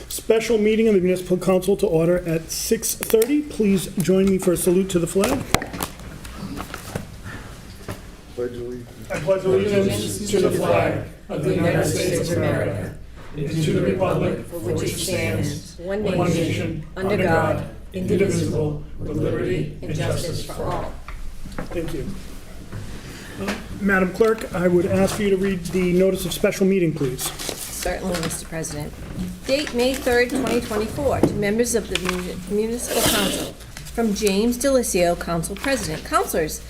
Special meeting of the Municipal Council to order at 6:30. Please join me for a salute to the flag. I pledge allegiance to the flag of the United States of America and to the republic for which it stands, one nation, under God, indivisible, with liberty and justice for all. Thank you. Madam Clerk, I would ask for you to read the notice of special meeting, please. Certainly, Mr. President. Date May 3rd, 2024, to members of the Municipal Council. From James DeLisio, Council President. Councilors,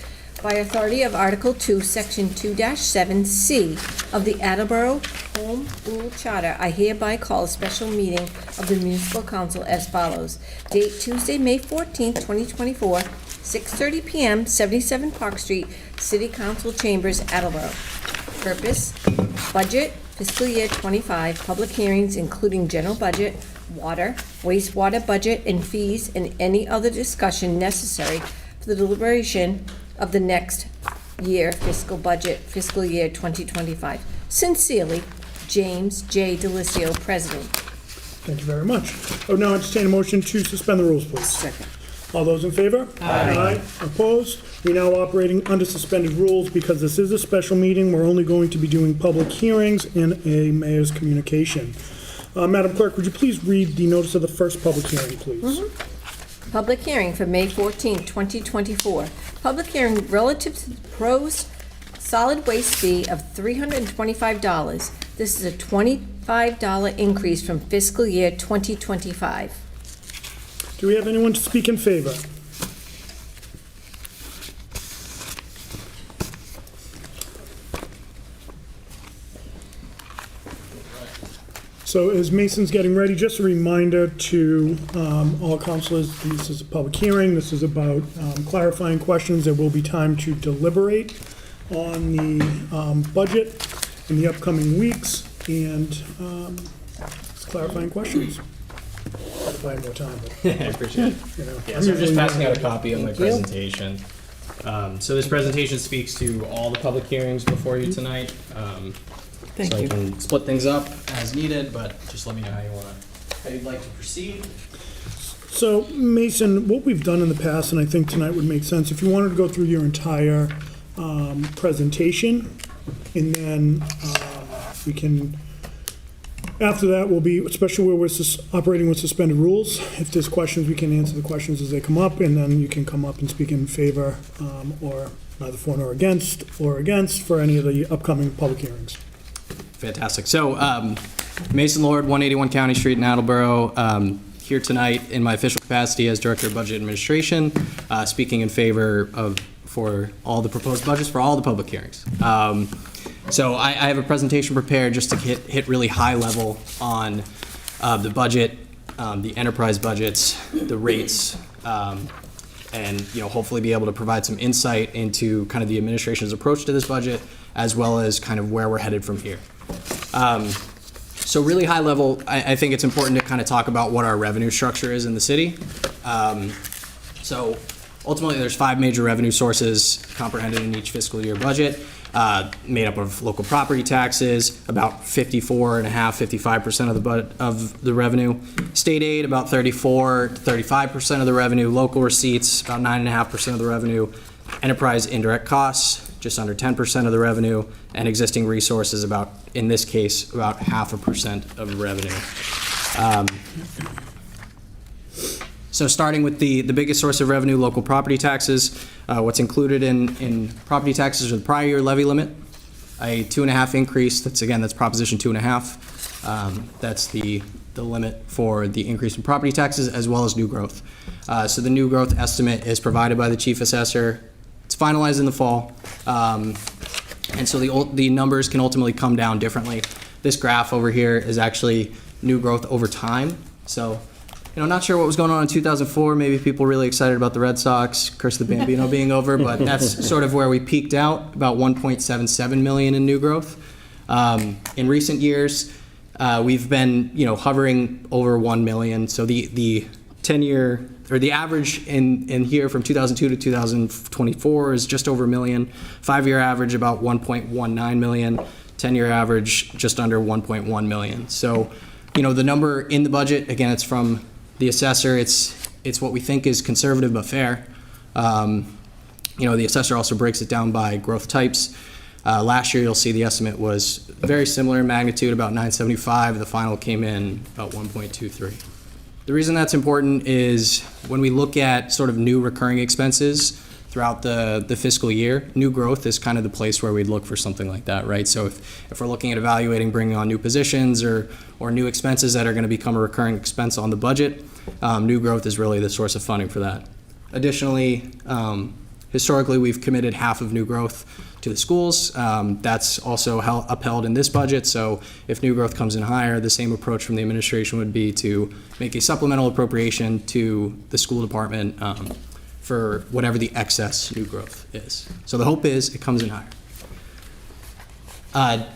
by authority of Article 2, Section 2-7C of the Attleboro Home Rule Charter, I hereby call a special meeting of the Municipal Council as follows. Date Tuesday, May 14th, 2024, 6:30 p.m., 77 Park Street, City Council Chambers, Attleboro. Purpose, budget, fiscal year 25, public hearings including general budget, water, wastewater budget, and fees, and any other discussion necessary for the deliberation of the next year fiscal budget, fiscal year 2025. Sincerely, James J. DeLisio, President. Thank you very much. I would now entertain a motion to suspend the rules, please. Second. All those in favor? Aye. Opposed? We're now operating under suspended rules because this is a special meeting. We're only going to be doing public hearings and a mayor's communication. Madam Clerk, would you please read the notice of the first public hearing, please? Public hearing for May 14th, 2024. Public hearing relative to the proposed solid waste fee of $325. This is a $25 increase from fiscal year 2025. Do we have anyone to speak in favor? So as Mason's getting ready, just a reminder to all councilors, this is a public hearing. This is about clarifying questions. There will be time to deliberate on the budget in the upcoming weeks and clarifying questions. If I have more time. But, I appreciate it. you know, Yeah, so I'm just passing out a copy of my presentation. So this presentation speaks to all the public hearings before you tonight. Thank so you. I can split things up as needed, but just let me know how you'd like to proceed. So, Mason, what we've done in the past, and I think tonight would make sense, if you wanted to go through your entire presentation, and then we can, after that, we'll be, especially where we're operating with suspended rules, if there's questions, we can answer the questions as they come up, and then you can come up and speak in favor or neither for nor against, for any of the upcoming public hearings. Fantastic. So, Mason Lord, 181 County Street in Attleboro, here tonight in my official capacity as Director of Budget Administration, speaking in favor for all the proposed budgets for all the public hearings. So I have a presentation prepared just to hit really high level on the budget, the enterprise budgets, the rates, and hopefully be able to provide some insight into kind of the administration's approach to this budget, as well as kind of where we're headed from here. So really high level, I think it's important to kind of talk about what our revenue structure is in the city. So ultimately, there's 5 major revenue sources comprehended in each fiscal year budget, made up of local property taxes, about 55% of the revenue. State aid, about 34 to 35% of the revenue. Local receipts, about 9.5% of the revenue. Enterprise indirect costs, just under 10% of the revenue, and existing resources, about, in this case, about 0.5% of revenue. So starting with the biggest source of revenue, local property taxes, what's included in property taxes are the prior year levy limit, a 2.5 increase. That's Proposition 2.5. That's the limit for the increase in property taxes, as well as new growth. So the new growth estimate is provided by the Chief Assessor. It's finalized in the fall, and so the numbers can ultimately come down differently. This graph over here is actually new growth over time. So, not sure what was going on in 2004. Maybe people were really excited about the Red Sox, Curse of the Bambino being over, but that's sort of where we peaked out, about 1.77 million in new growth. In recent years, we've been, hovering over 1 million. So the 10-year or the average in here from 2002 to 2024 is just over 1 million. 5-year average about 1.19 million. 10-year average just under 1.1 million. So The number in the budget, again, it's from the assessor. It's what we think is conservative but fair. The assessor also breaks it down by growth types. Last year, you'll see the estimate was very similar in magnitude, about 975. The final came in about 1.23. The reason that's important is when we look at sort of new recurring expenses throughout the fiscal year, new growth is kind of the place where we'd look for something like that, right? So if we're looking at evaluating bringing on new positions or new expenses that are going to become a recurring expense on the budget, new growth is really the source of funding for that. Additionally, historically, we've committed half of new growth to the schools. That's also upheld in this budget. So if new growth comes in higher, the same approach from the administration would be to make a supplemental appropriation to the school department for whatever the excess new growth is. So the hope is it comes in higher.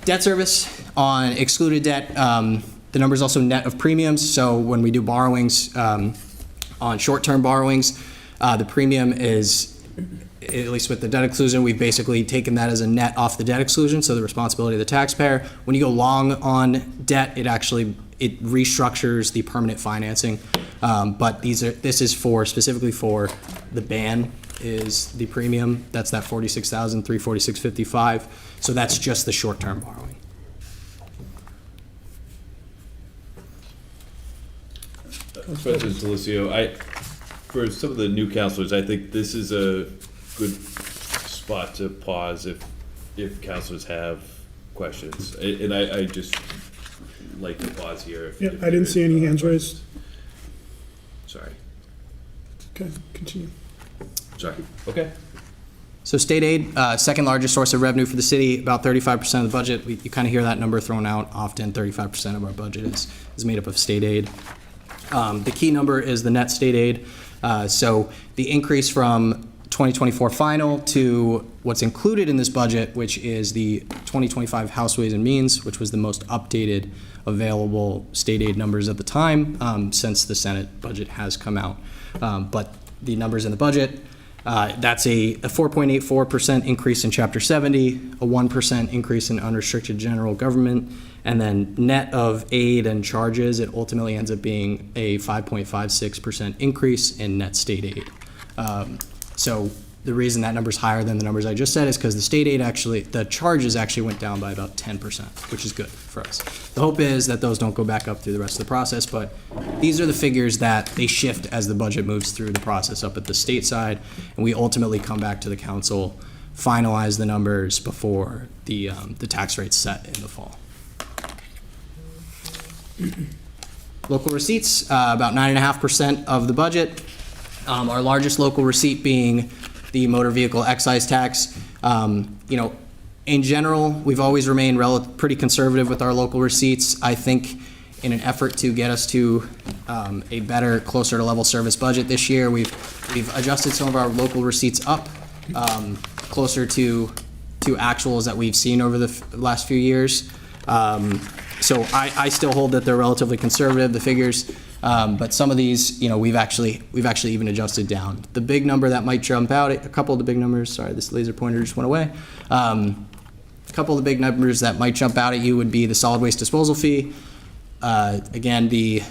Debt service on excluded debt, the number is also net of premiums. So when we do borrowings, on short-term borrowings, the premium is, at least with the debt exclusion, we've basically taken that as a net off the debt exclusion, so the responsibility of the taxpayer. When you go long on debt, it restructures the permanent financing. But this is specifically for the ban is the premium. That's that $46,346.55. So that's just the short-term borrowing. President Delicio, for some of the new counselors, I think this is a good spot to pause if counselors have questions. And I just like to pause here. Yeah, I didn't see any hands raised. Sorry. Okay, continue. Sorry. Okay. So state aid, second largest source of revenue for the city, about 35% of the budget. You kind of hear that number thrown out often. 35% of our budget is made up of state aid. The key number is the net state aid. So the increase from 2024 final to what's included in this budget, which is the 2025 House Ways and Means, which was the most updated available state aid numbers at the time since the Senate budget has come out. But the numbers in the budget, that's a 4.84% increase in Chapter 70, a 1% increase in unrestricted general government, and then net of aid and charges, it ultimately ends up being a 5.56% increase in net state aid. So the reason that number's higher than the numbers I just said is because the state aid the charges actually went down by about 10%, which is good for us. The hope is that those don't go back up through the rest of the process, but these are the figures that they shift as the budget moves through the process up at the state side, and we ultimately come back to the council, finalize the numbers before the tax rate's set in the fall. Local receipts, about 9.5% of the budget. Our largest local receipt being the motor vehicle excise tax. In general, we've always remained pretty conservative with our local receipts. I think in an effort to get us to a better, closer to level service budget this year, we've adjusted some of our local receipts up closer to actuals that we've seen over the last few years. So I still hold that they're relatively conservative, the figures. But some of these, we've actually even adjusted down. The big number that might jump out, a couple of the big numbers, sorry, this laser pointer just went away. A couple of the big numbers that might jump out at you would be the solid waste disposal fee. Again, the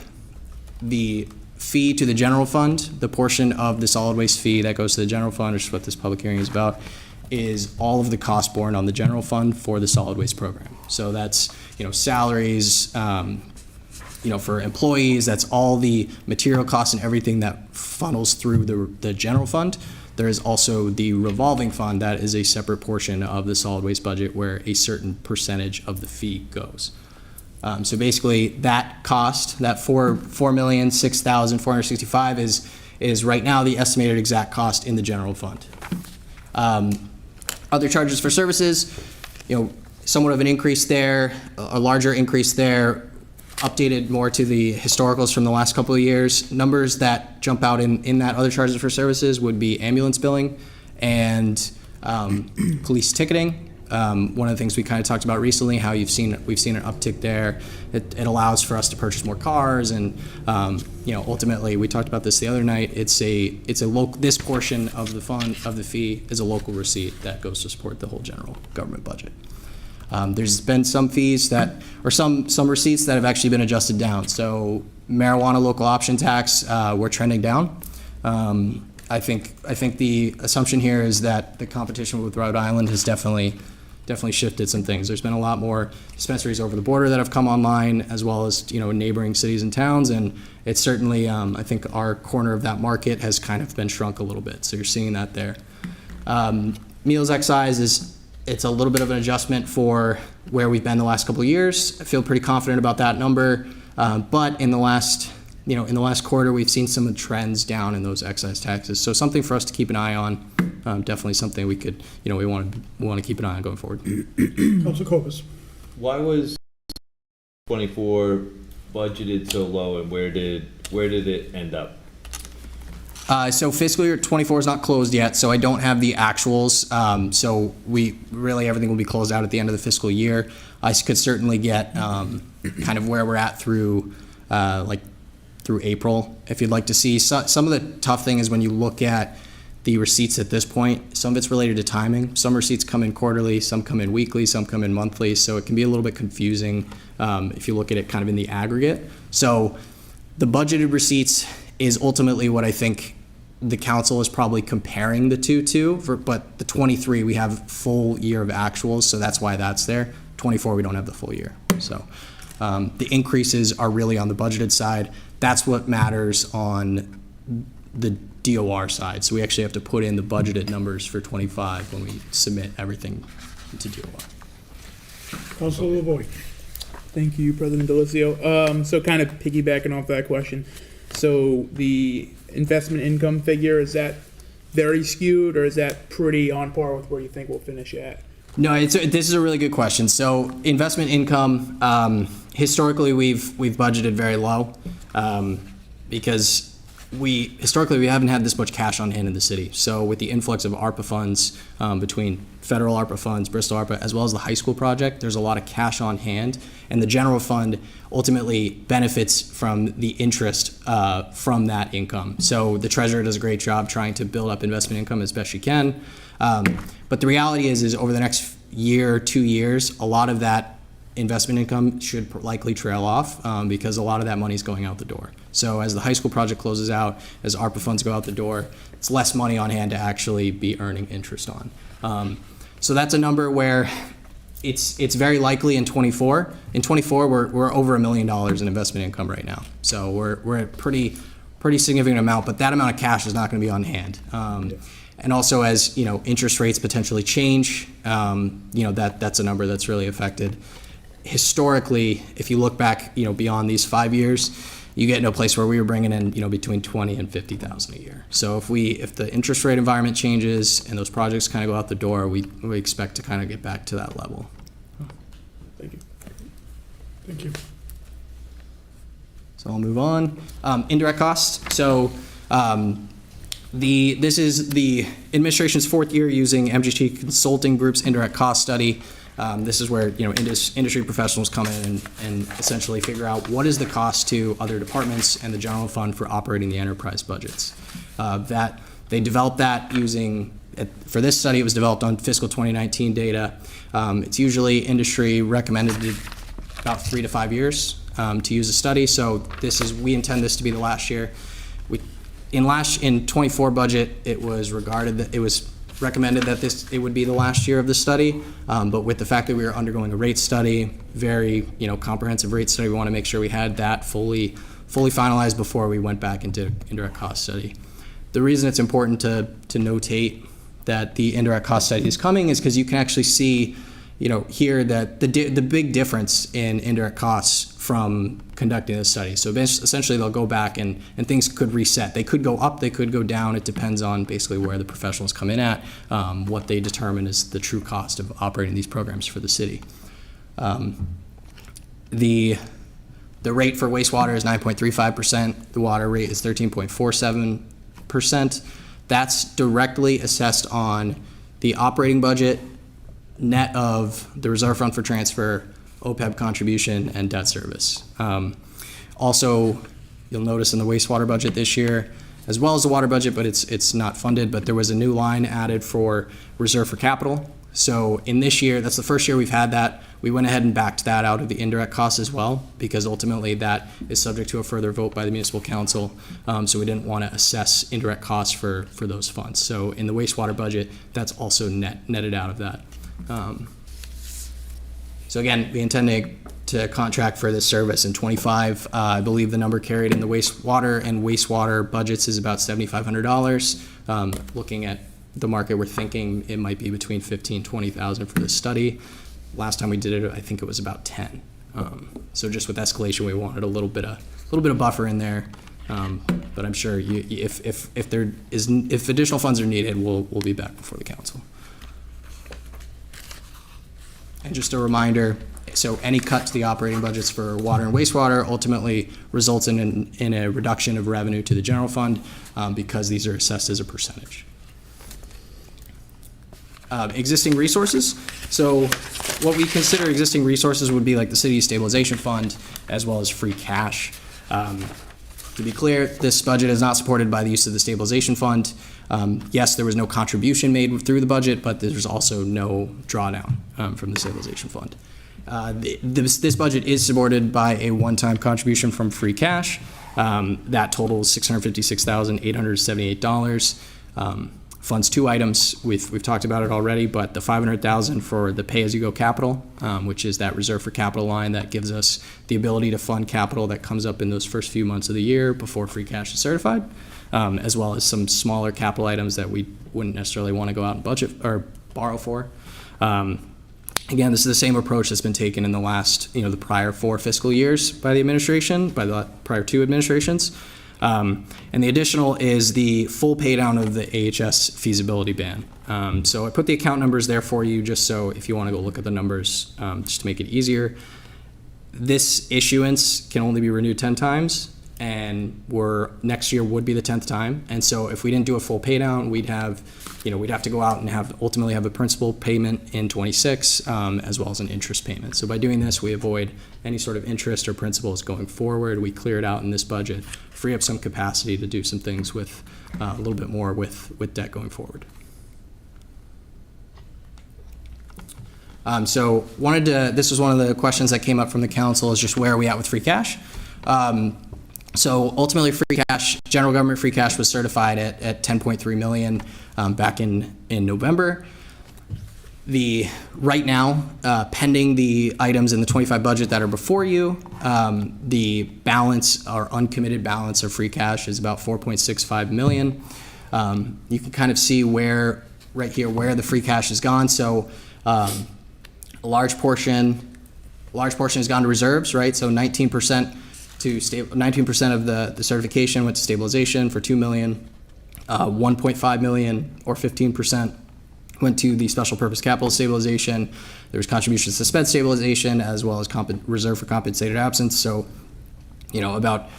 fee to the general fund, the portion of the solid waste fee that goes to the general fund, which is what this public hearing is about, is all of the cost borne on the general fund for the solid waste program. So that's, salaries, for employees, that's all the material costs and everything that funnels through the general fund. There is also the revolving fund that is a separate portion of the solid waste budget where a certain percentage of the fee goes. So basically that cost, that $4,006,465 is right now the estimated exact cost in the general fund. Other charges for services, somewhat of an increase there, a larger increase there, updated more to the historicals from the last couple of years. Numbers that jump out in that other charges for services would be ambulance billing and police ticketing. One of the things we kind of talked about recently, how we've seen an uptick there. It allows for us to purchase more cars, and ultimately, we talked about this the other night. This portion of the fund of the fee is a local receipt that goes to support the whole general government budget. There's been some fees that, or some receipts that have actually been adjusted down. So marijuana local option tax, we're trending down. I think the assumption here is that the competition with Rhode Island has definitely shifted some things. There's been a lot more dispensaries over the border that have come online, as well as, in neighboring cities and towns, and it's certainly, I think our corner of that market has kind of been shrunk a little bit, so you're seeing that there. Meals excise it's a little bit of an adjustment for where we've been the last couple of years. I feel pretty confident about that number, but in the last quarter, we've seen some of the trends down in those excise taxes. So something for us to keep an eye on. Definitely something we could, we want to keep an eye on going forward. Council Copus. Why was 24 budgeted so low, and where did it end up? So fiscal year 24 is not closed yet, so I don't have the actuals. So everything will be closed out at the end of the fiscal year. I could certainly get kind of where we're at through April, if you'd like to see. Some of the tough thing is when you look at the receipts at this point, some of it's related to timing. Some receipts come in quarterly, some come in weekly, some come in monthly, so it can be a little bit confusing if you look at it kind of in the aggregate. So the budgeted receipts is ultimately what I think the council is probably comparing the two to, but the 23, we have full year of actuals, so that's why that's there. 24, we don't have the full year. So the increases are really on the budgeted side. That's what matters on the DOR side. So we actually have to put in the budgeted numbers for 25 when we submit everything to DOR. Councilor LaVoy. Thank you, President Delicio. So kind of piggybacking off that question, so the investment income figure, is that very skewed, or is that pretty on par with where you think we'll finish at? No, this is a really good question. So investment income, historically we've budgeted very low because historically we haven't had this much cash on hand in the city. So with the influx of ARPA funds, between federal ARPA funds, Bristol ARPA, as well as the high school project, there's a lot of cash on hand, and the general fund ultimately benefits from the interest from that income. So the treasurer does a great job trying to build up investment income as best she can. But the reality is over the next year, 2 years, a lot of that investment income should likely trail off because a lot of that money is going out the door. So as the high school project closes out, as ARPA funds go out the door, it's less money on hand to actually be earning interest on. So that's a number where it's very likely in 24. In 24, we're over $1 million in investment income right now. So we're at pretty significant amount, but that amount of cash is not going to be on hand. And also, as interest rates potentially change, that's a number that's really affected. Historically, if you look back, beyond these 5 years, you get into a place where we were bringing in, between 20 and 50,000 a year. So if the interest rate environment changes and those projects kind of go out the door, we expect to kind of get back to that level. Thank you. Thank you. So I'll move on. Indirect costs. So this is the administration's 4th year using MGT Consulting Group's indirect cost study. This is where industry professionals come in and essentially figure out what is the cost to other departments and the general fund for operating the enterprise budgets. That they developed that using, for this study, it was developed on fiscal 2019 data. It's usually industry recommended about 3 to 5 years to use a study. So we intend this to be the last year. In 24 budget, it was recommended that it would be the last year of the study, but with the fact that we were undergoing a rate study, very comprehensive rate study, we want to make sure we had that fully finalized before we went back into indirect cost study. The reason it's important to notate that the indirect cost study is coming is because you can actually see here that the big difference in indirect costs from conducting this study. So essentially they'll go back and things could reset. They could go up, they could go down. It depends on basically where the professionals come in at, what they determine is the true cost of operating these programs for the city. The rate for wastewater is 9.35%. The water rate is 13.47%. That's directly assessed on the operating budget, net of the reserve fund for transfer, OPEB contribution, and debt service. Also, you'll notice in the wastewater budget this year, as well as the water budget, but it's not funded, but there was a new line added for reserve for capital. So in this year, that's the first year we've had that. We went ahead and backed that out of the indirect costs as well, because ultimately that is subject to a further vote by the municipal council. So we didn't want to assess indirect costs for those funds. So in the wastewater budget, that's also netted out of that. So again, we intend to contract for this service in ~25. I believe the number carried in the wastewater and wastewater budgets is about $7,500. Looking at the market, we're thinking it might be between 15,000 20,000 for this study. Last time we did it, I think it was about 10. So just with escalation, we wanted a little bit of buffer in there. But I'm sure if additional funds are needed, we'll be back before the council. And just a reminder, so any cut to the operating budgets for water and wastewater ultimately results in a reduction of revenue to the general fund because these are assessed as a percentage. Existing resources. So what we consider existing resources would be like the city stabilization fund as well as free cash. To be clear, this budget is not supported by the use of the stabilization fund. Yes, there was no contribution made through the budget, but there's also no drawdown from the stabilization fund. This budget is supported by a one-time contribution from free cash. That totals $656,878. Funds two items. We've talked about it already, but the $500,000 for the pay-as-you-go capital, which is that reserve for capital line that gives us the ability to fund capital that comes up in those first few months of the year before free cash is certified, as well as some smaller capital items that we wouldn't necessarily want to go out and budget or borrow for. Again, this is the same approach that's been taken in the prior 4 fiscal years by the administration, by the prior 2 administrations. And the additional is the full pay down of the AHS feasibility ban. So I put the account numbers there for you just so if you want to go look at the numbers, just to make it easier. This issuance can only be renewed 10 times, and next year would be the 10th time. And so if we didn't do a full pay down, we'd have to go out and ultimately have a principal payment in '26, as well as an interest payment. So by doing this, we avoid any sort of interest or principals going forward. We clear it out in this budget, free up some capacity to do some things with a little bit more with debt going forward. This was one of the questions that came up from the council, is just where are we at with free cash? So ultimately, general government free cash was certified at $10.3 million back in November. Right now, pending the items in the '25 budget that are before you, the balance, our uncommitted balance of free cash is about $4.65 million. You can kind of see where the free cash has gone. So a large portion has gone to reserves, right? So 19% of the certification went to stabilization for $2 million. 1.5 million or 15% went to the special purpose capital stabilization. There was contributions to sped stabilization as well as reserve for compensated absence. So, about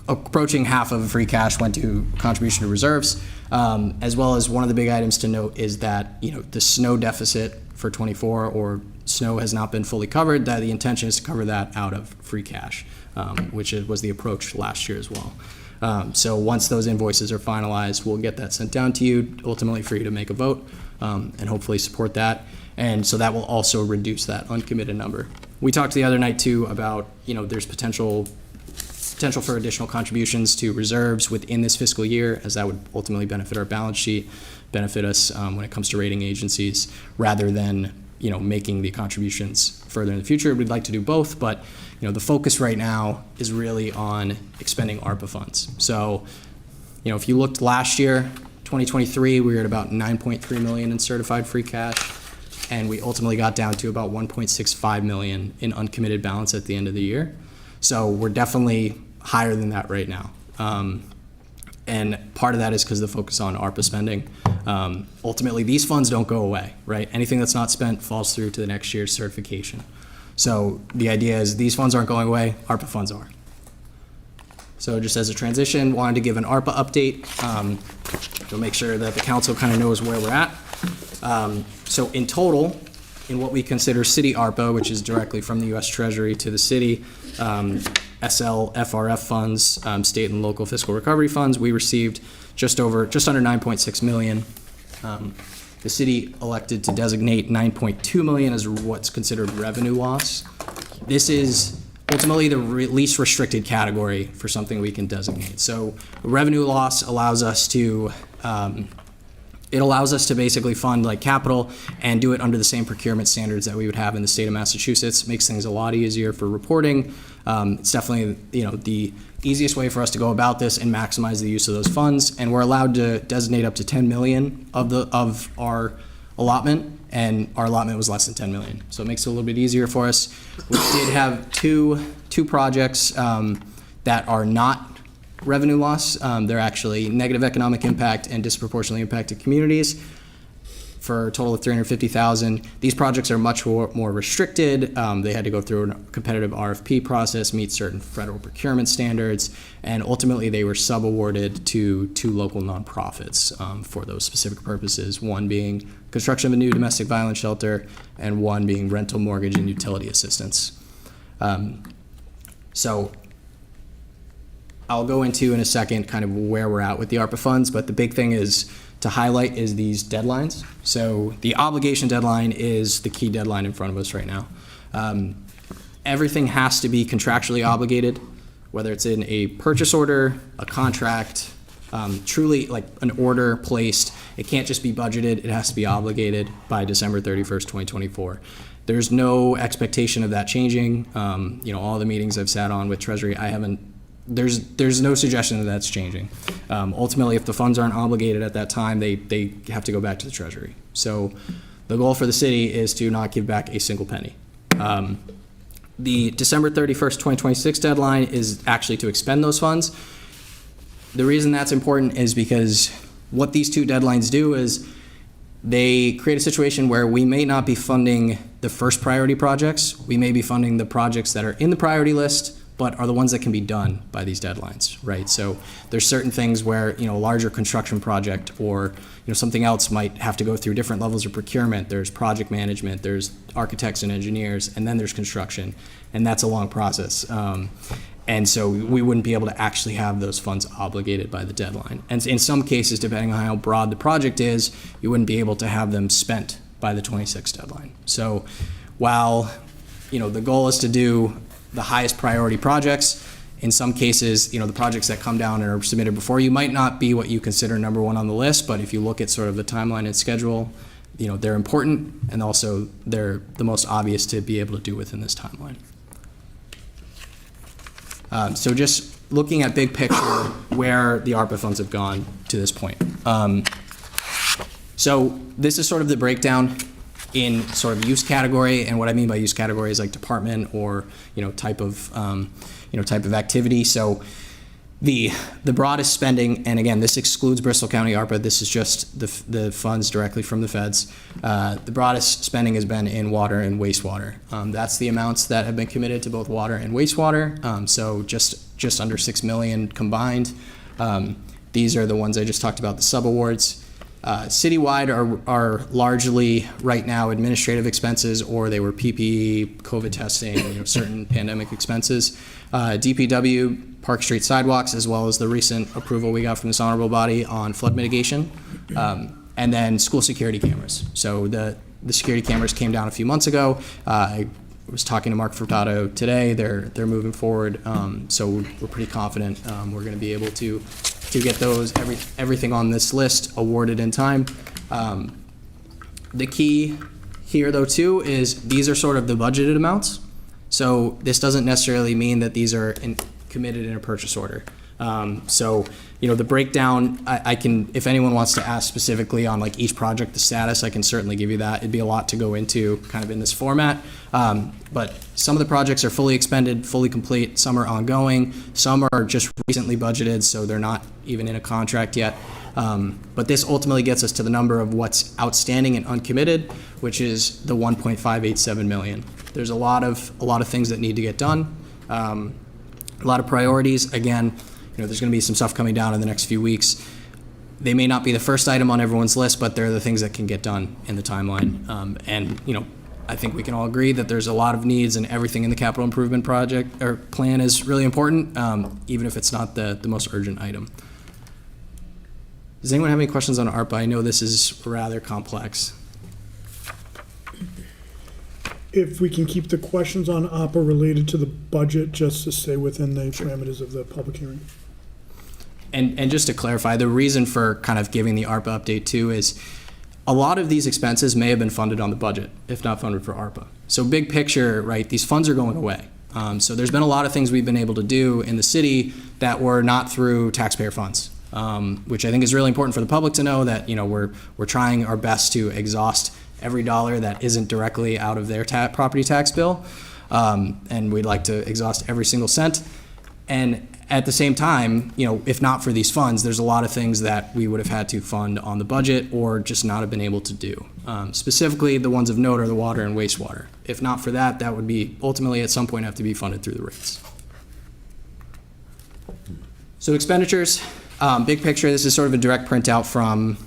approaching half of free cash went to contribution to reserves, as well as one of the big items to note is that, the snow deficit for '24 or snow has not been fully covered, that the intention is to cover that out of free cash, which was the approach last year as well. So once those invoices are finalized, we'll get that sent down to you, ultimately for you to make a vote, and hopefully support that. And so that will also reduce that uncommitted number. We talked the other night too about, there's potential for additional contributions to reserves within this fiscal year, as that would ultimately benefit our balance sheet, benefit us when it comes to rating agencies, rather than making the contributions further in the future. We'd like to do both, but the focus right now is really on expending ARPA funds. So, if you looked last year, 2023, we were at about $9.3 million in certified free cash, and we ultimately got down to about $1.65 million in uncommitted balance at the end of the year. So we're definitely higher than that right now. And part of that is because of the focus on ARPA spending. Ultimately, these funds don't go away, right? Anything that's not spent falls through to the next year's certification. So the idea is these funds aren't going away, ARPA funds are. So just as a transition, wanted to give an ARPA update to make sure that the council kind of knows where we're at. So in total, in what we consider city ARPA, which is directly from the U.S. Treasury to the city, SL, FRF funds, state and local fiscal recovery funds, we received just under $9.6 million. The city elected to designate 9.2 million as what's considered revenue loss. This is ultimately the least restricted category for something we can designate. So revenue loss allows us to basically fund like capital and do it under the same procurement standards that we would have in the state of Massachusetts. Makes things a lot easier for reporting. It's definitely the easiest way for us to go about this and maximize the use of those funds. And we're allowed to designate up to 10 million of our allotment, and our allotment was less than 10 million. So it makes it a little bit easier for us. We did have two projects that are not revenue loss. They're actually negative economic impact and disproportionately impacted communities for a total of $350,000. These projects are much more restricted. They had to go through a competitive RFP process, meet certain federal procurement standards, and ultimately they were subawarded to two local nonprofits for those specific purposes, one being construction of a new domestic violence shelter and one being rental mortgage and utility assistance. So I'll go into in a second kind of where we're at with the ARPA funds, but the big thing is to highlight is these deadlines. So the obligation deadline is the key deadline in front of us right now. Everything has to be contractually obligated, whether it's in a purchase order, a contract, truly like an order placed. It can't just be budgeted, it has to be obligated by December 31st, 2024. There's no expectation of that changing. All the meetings I've sat on with Treasury, there's no suggestion that that's changing. Ultimately, if the funds aren't obligated at that time, they have to go back to the Treasury. So the goal for the city is to not give back a single penny. The December 31st, 2026 deadline is actually to expend those funds. The reason that's important is because what these two deadlines do is they create a situation where we may not be funding the first priority projects. We may be funding the projects that are in the priority list, but are the ones that can be done by these deadlines, right? So there's certain things where, a larger construction project or, something else might have to go through different levels of procurement. There's project management, there's architects and engineers, and then there's construction, and that's a long process. And so we wouldn't be able to actually have those funds obligated by the deadline. And in some cases, depending on how broad the project is, you wouldn't be able to have them spent by the 26th deadline. So while, the goal is to do the highest priority projects, in some cases, the projects that come down and are submitted before you might not be what you consider number one on the list, but if you look at sort of the timeline and schedule, they're important, and also they're the most obvious to be able to do within this timeline. So just looking at big picture, where the ARPA funds have gone to this point. So this is sort of the breakdown in sort of use category, and what I mean by use category is like department or type of activity. So the broadest spending, and again, this excludes Bristol County ARPA. This is just the funds directly from the feds. The broadest spending has been in water and wastewater. That's the amounts that have been committed to both water and wastewater. So just under $6 million combined. These are the ones I just talked about, the subawards. Citywide are largely right now administrative expenses, or they were PPE, COVID testing, certain pandemic expenses. DPW, Park Street sidewalks, as well as the recent approval we got from this honorable body on flood mitigation, and then school security cameras. So the security cameras came down a few months ago. I was talking to Mark Furtado today. They're moving forward, so we're pretty confident we're going to be able to get those everything on this list awarded in time. The key here, though, too, is these are sort of the budgeted amounts. So this doesn't necessarily mean that these are committed in a purchase order. So the breakdown, I can, if anyone wants to ask specifically on like each project, the status, I can certainly give you that. It'd be a lot to go into kind of in this format. But some of the projects are fully expended, fully complete. Some are ongoing. Some are just recently budgeted, so they're not even in a contract yet. But this ultimately gets us to the number of what's outstanding and uncommitted, which is the 1.587 million. There's a lot of things that need to get done. A lot of priorities. Again, there's going to be some stuff coming down in the next few weeks. They may not be the first item on everyone's list, but they're the things that can get done in the timeline. And I think we can all agree that there's a lot of needs, and everything in the capital improvement project or plan is really important, even if it's not the most urgent item. Does anyone have any questions on ARPA? I know this is rather complex. If we can keep the questions on APA related to the budget, just to stay within the parameters of the public hearing. And just to clarify, the reason for kind of giving the ARPA update too is a lot of these expenses may have been funded on the budget, if not funded for ARPA. So big picture, right, these funds are going away. So there's been a lot of things we've been able to do in the city that were not through taxpayer funds, which I think is really important for the public to know that, you know, we're trying our best to exhaust every dollar that isn't directly out of their property tax bill. And we'd like to exhaust every single cent. And at the same time, you know, if not for these funds, there's a lot of things that we would have had to fund on the budget or just not have been able to do. Specifically, the ones of note are the water and wastewater. If not for that, that would be ultimately at some point have to be funded through the rates. So expenditures, big picture, this is sort of a direct printout from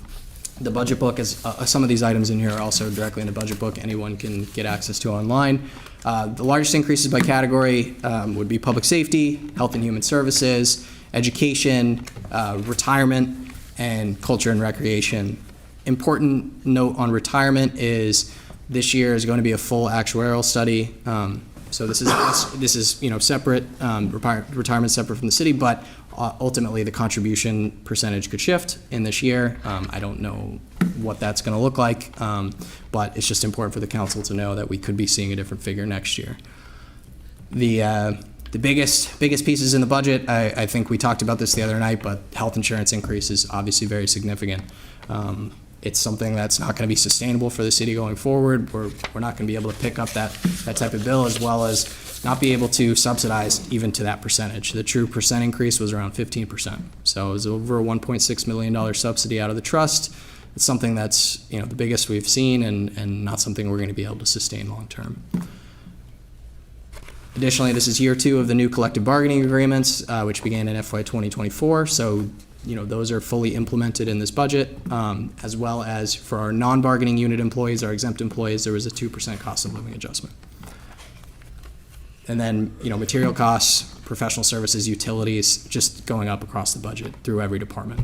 the budget book. As some of these items in here are also directly in the budget book. Anyone can get access to online. The largest increases by category would be public safety, health and human services, education, retirement, and culture and recreation. Important note on retirement is this year is going to be a full actuarial study. So this is you know, separate, retirement separate from the city, but ultimately the contribution percentage could shift in this year. I don't know what that's going to look like, but it's just important for the council to know that we could be seeing a different figure next year. The biggest pieces in the budget, I think we talked about this the other night, but health insurance increase is obviously very significant. It's something that's not going to be sustainable for the city going forward. We're not going to be able to pick up that type of bill, as well as not be able to subsidize even to that percentage. The true percent increase was around 15%. So it was over a $1.6 million subsidy out of the trust. It's something that's, you know, the biggest we've seen and not something we're going to be able to sustain long term. Additionally, this is year 2 of the new collective bargaining agreements, which began in FY 2024. So, you know, those are fully implemented in this budget, as well as for our non-bargaining unit employees, our exempt employees, there was a 2% cost of living adjustment. And then, you know, material costs, professional services, utilities, just going up across the budget through every department,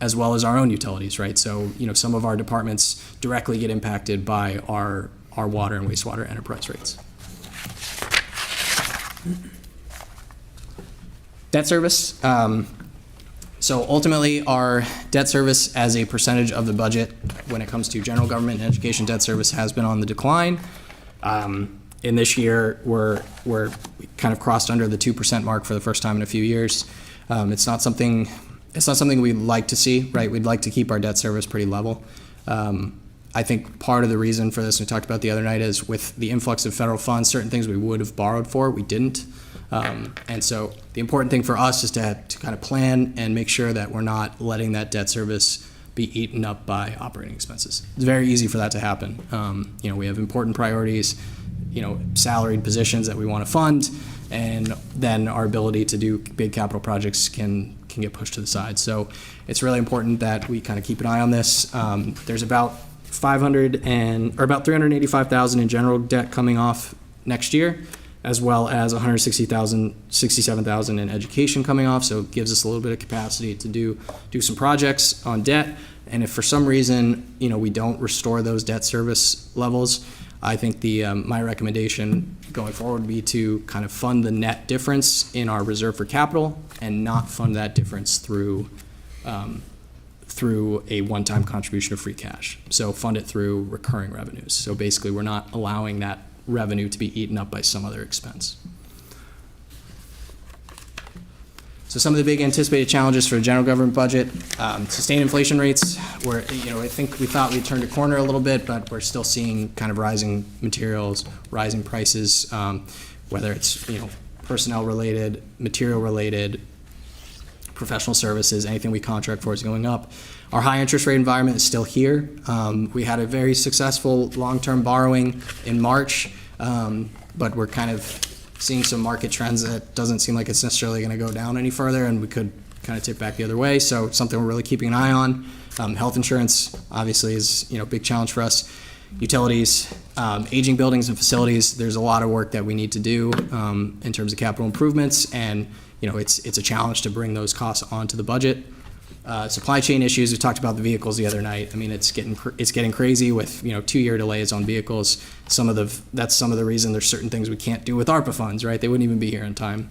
as well as our own utilities, right? So, you know, some of our departments directly get impacted by our water and wastewater enterprise rates. Debt service. So ultimately, our debt service as a percentage of the budget when it comes to general government and education debt service has been on the decline. In this year, we kind of crossed under the 2% mark for the first time in a few years. It's not something we'd like to see, right? We'd like to keep our debt service pretty level. I think part of the reason for this, we talked about the other night, is with the influx of federal funds, certain things we would have borrowed for, we didn't. And so the important thing for us is to kind of plan and make sure that we're not letting that debt service be eaten up by operating expenses. It's very easy for that to happen. You know, we have important priorities, you know, salaried positions that we want to fund, and then our ability to do big capital projects can get pushed to the side. So it's really important that we kind of keep an eye on this. There's about about $385,000 in general debt coming off next year, as well as $67,000 in education coming off. So it gives us a little bit of capacity to do some projects on debt. And if for some reason, you know, we don't restore those debt service levels, I think my recommendation going forward would be to kind of fund the net difference in our reserve for capital and not fund that difference through a one-time contribution of free cash. So fund it through recurring revenues. So basically, we're not allowing that revenue to be eaten up by some other expense. So some of the big anticipated challenges for the general government budget, sustained inflation rates, where, you know, I think we thought we'd turned a corner a little bit, but we're still seeing kind of rising materials, rising prices, whether it's, you know, personnel related, material related, professional services, anything we contract for is going up. Our high interest rate environment is still here. We had a very successful long-term borrowing in March, but we're kind of seeing some market trends that doesn't seem like it's necessarily going to go down any further, and we could kind of tip back the other way. So it's something we're really keeping an eye on. Health insurance obviously is, you know, a big challenge for us. Utilities, aging buildings and facilities. There's a lot of work that we need to do in terms of capital improvements, and, you know, it's a challenge to bring those costs onto the budget. Supply chain issues, we talked about the vehicles the other night. I mean, it's getting crazy with, 2-year delays on vehicles. That's some of the reason there's certain things we can't do with ARPA funds, right? They wouldn't even be here in time.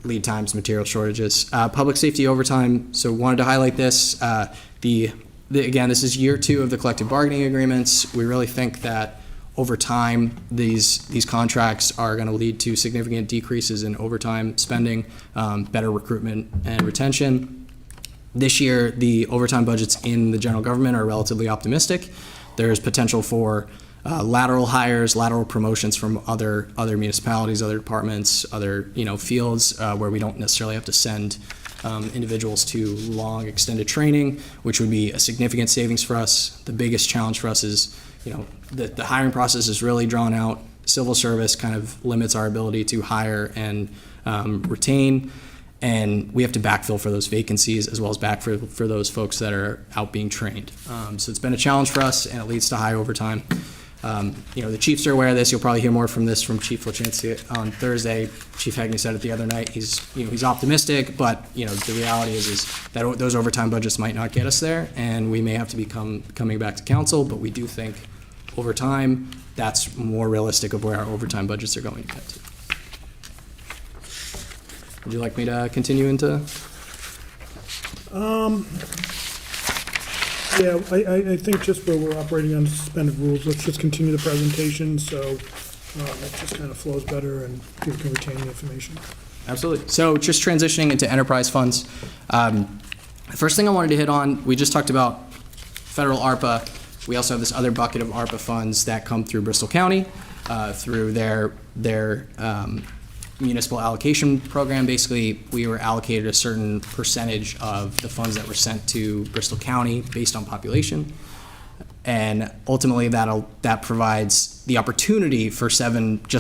Lead times, material shortages. Public safety overtime, so wanted to highlight this. Again, this is year 2 of the collective bargaining agreements. We really think that over time, these contracts are going to lead to significant decreases in overtime spending, better recruitment and retention. This year, the overtime budgets in the general government are relatively optimistic. There's potential for lateral hires, lateral promotions from other municipalities, other departments, other fields where we don't necessarily have to send individuals to long extended training, which would be a significant savings for us. The biggest challenge for us is the hiring process is really drawn out. Civil service kind of limits our ability to hire and retain. And we have to backfill for those vacancies as well as backfill for those folks that are out being trained. So it's been a challenge for us, and it leads to high overtime. The chiefs are aware of this. You'll probably hear more from this from Chief Lachinski on Thursday. Chief Hagney said it the other night. He's optimistic, but the reality is that those overtime budgets might not get us there, and we may have to be coming back to council. But we do think over time that's more realistic of where our overtime budgets are going to get to. Would you like me to continue into? Yeah, I think just where we're operating under suspended rules, let's just continue the presentation, so it just kind of flows better and people can retain the information. Absolutely. So just transitioning into enterprise funds. The first thing I wanted to hit on, we just talked about federal ARPA. We also have this other bucket of ARPA funds that come through Bristol County through their municipal allocation program. Basically, we were allocated a certain percentage of the funds that were sent to Bristol County based on population. And ultimately, that provides the opportunity for just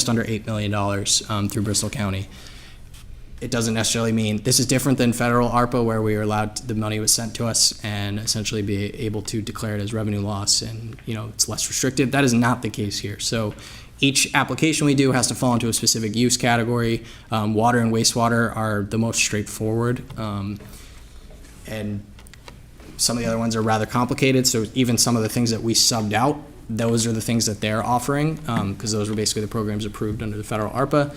under $8 million through Bristol County. It doesn't necessarily mean, this is different than federal ARPA where we were allowed, the money was sent to us and essentially be able to declare it as revenue loss and, it's less restricted. That is not the case here. So each application we do has to fall into a specific use category. Water and wastewater are the most straightforward. And some of the other ones are rather complicated. So even some of the things that we subbed out, those are the things that they're offering because those were basically the programs approved under the federal ARPA.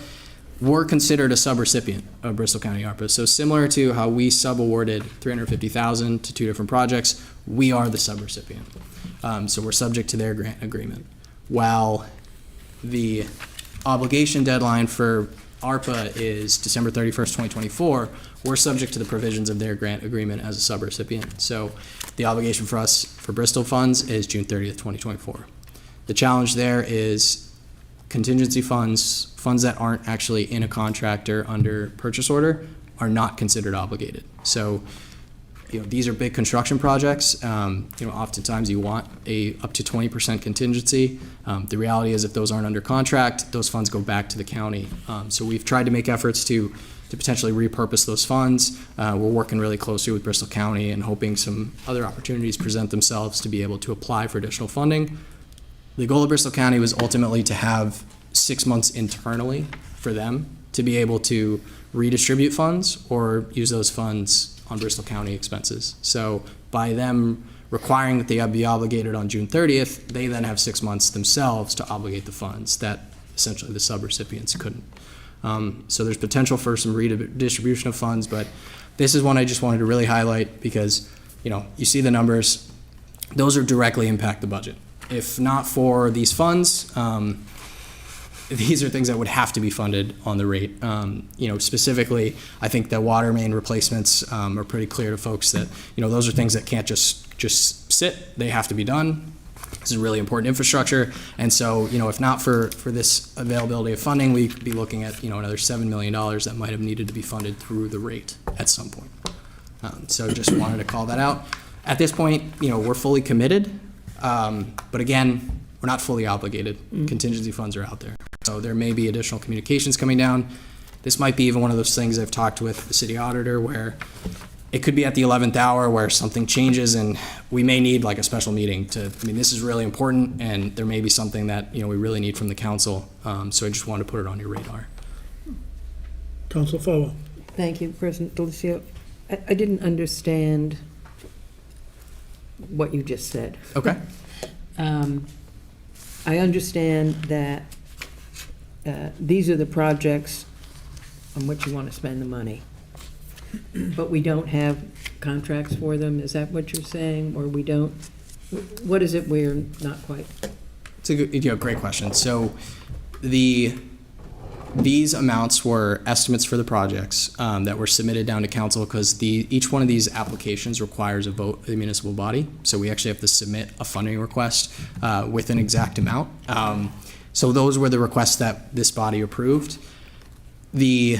We're considered a subrecipient of Bristol County ARPA. So similar to how we sub-awarded $350,000 to 2 different projects, we are the subrecipient. So we're subject to their grant agreement. While the obligation deadline for ARPA is December 31st, 2024, we're subject to the provisions of their grant agreement as a subrecipient. So the obligation for us for Bristol funds is June 30th, 2024. The challenge there is contingency funds that aren't actually in a contract or under purchase order are not considered obligated. So these are big construction projects. Oftentimes you want up to 20% contingency. The reality is if those aren't under contract, those funds go back to the county. So we've tried to make efforts to potentially repurpose those funds. We're working really closely with Bristol County and hoping some other opportunities present themselves to be able to apply for additional funding. The goal of Bristol County was ultimately to have 6 months internally for them to be able to redistribute funds or use those funds on Bristol County expenses. So by them requiring that they be obligated on June 30th, they then have 6 months themselves to obligate the funds that essentially the subrecipients couldn't. So there's potential for some redistribution of funds, but this is one I just wanted to really highlight because, you see the numbers, those are directly impact the budget. If not for these funds, these are things that would have to be funded on the rate. Specifically, I think that water main replacements are pretty clear to folks that, those are things that can't just sit. They have to be done. This is really important infrastructure. And so, if not for this availability of funding, we could be looking at, another $7 million that might have needed to be funded through the rate at some point. So just wanted to call that out. At this point, we're fully committed. But again, we're not fully obligated. Contingency funds are out there. So there may be additional communications coming down. This might be even one of those things I've talked with the city auditor where it could be at the 11th hour where something changes and we may need like a special meeting this is really important and there may be something that, we really need from the council. So I just wanted to put it on your radar. Council Fowler. Thank you, President Delicio. I didn't understand what you just said. Okay. I understand that these are the projects on which you want to spend the money, but we don't have contracts for them. Is that what you're saying? Or we don't? What is it we're not quite? It's a good, great question. So these amounts were estimates for the projects that were submitted down to council because each one of these applications requires a vote of the municipal body. So we actually have to submit a funding request with an exact amount. So those were the requests that this body approved. The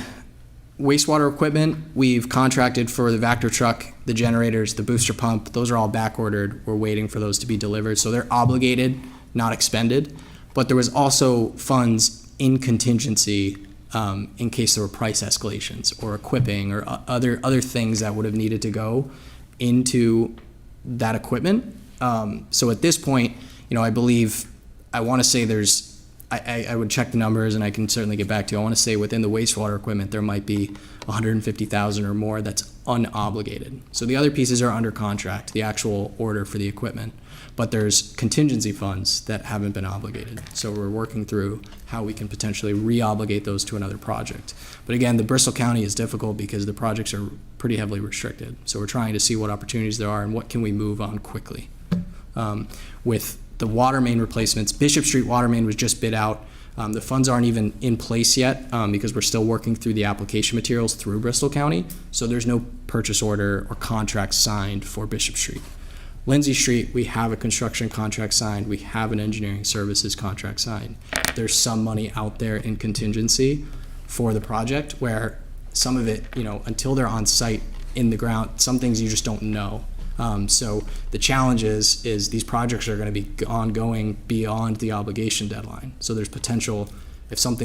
wastewater equipment, we've contracted for the Vector truck, the generators, the booster pump. Those are all back ordered. We're waiting for those to be delivered. So they're obligated, not expended. But there was also funds in contingency in case there were price escalations or equipping or other things that would have needed to go into that equipment. So at this point, I believe, I want to say I would check the numbers and I can certainly get back to you. I want to say within the wastewater equipment, there might be 150,000 or more that's unobligated. So the other pieces are under contract, the actual order for the equipment. But there's contingency funds that haven't been obligated. So we're working through how we can potentially re-obligate those to another project. But again, the Bristol County is difficult because the projects are pretty heavily restricted. So we're trying to see what opportunities there are and what can we move on quickly. With the water main replacements, Bishop Street water main was just bid out. The funds aren't even in place yet because we're still working through the application materials through Bristol County. So there's no purchase order or contract signed for Bishop Street. Lindsay Street, we have a construction contract signed. We have an engineering services contract signed. There's some money out there in contingency for the project where some of it, until they're on site in the ground, some things you just don't know. So the challenge is these projects are going to be ongoing beyond the obligation deadline. So there's potential if some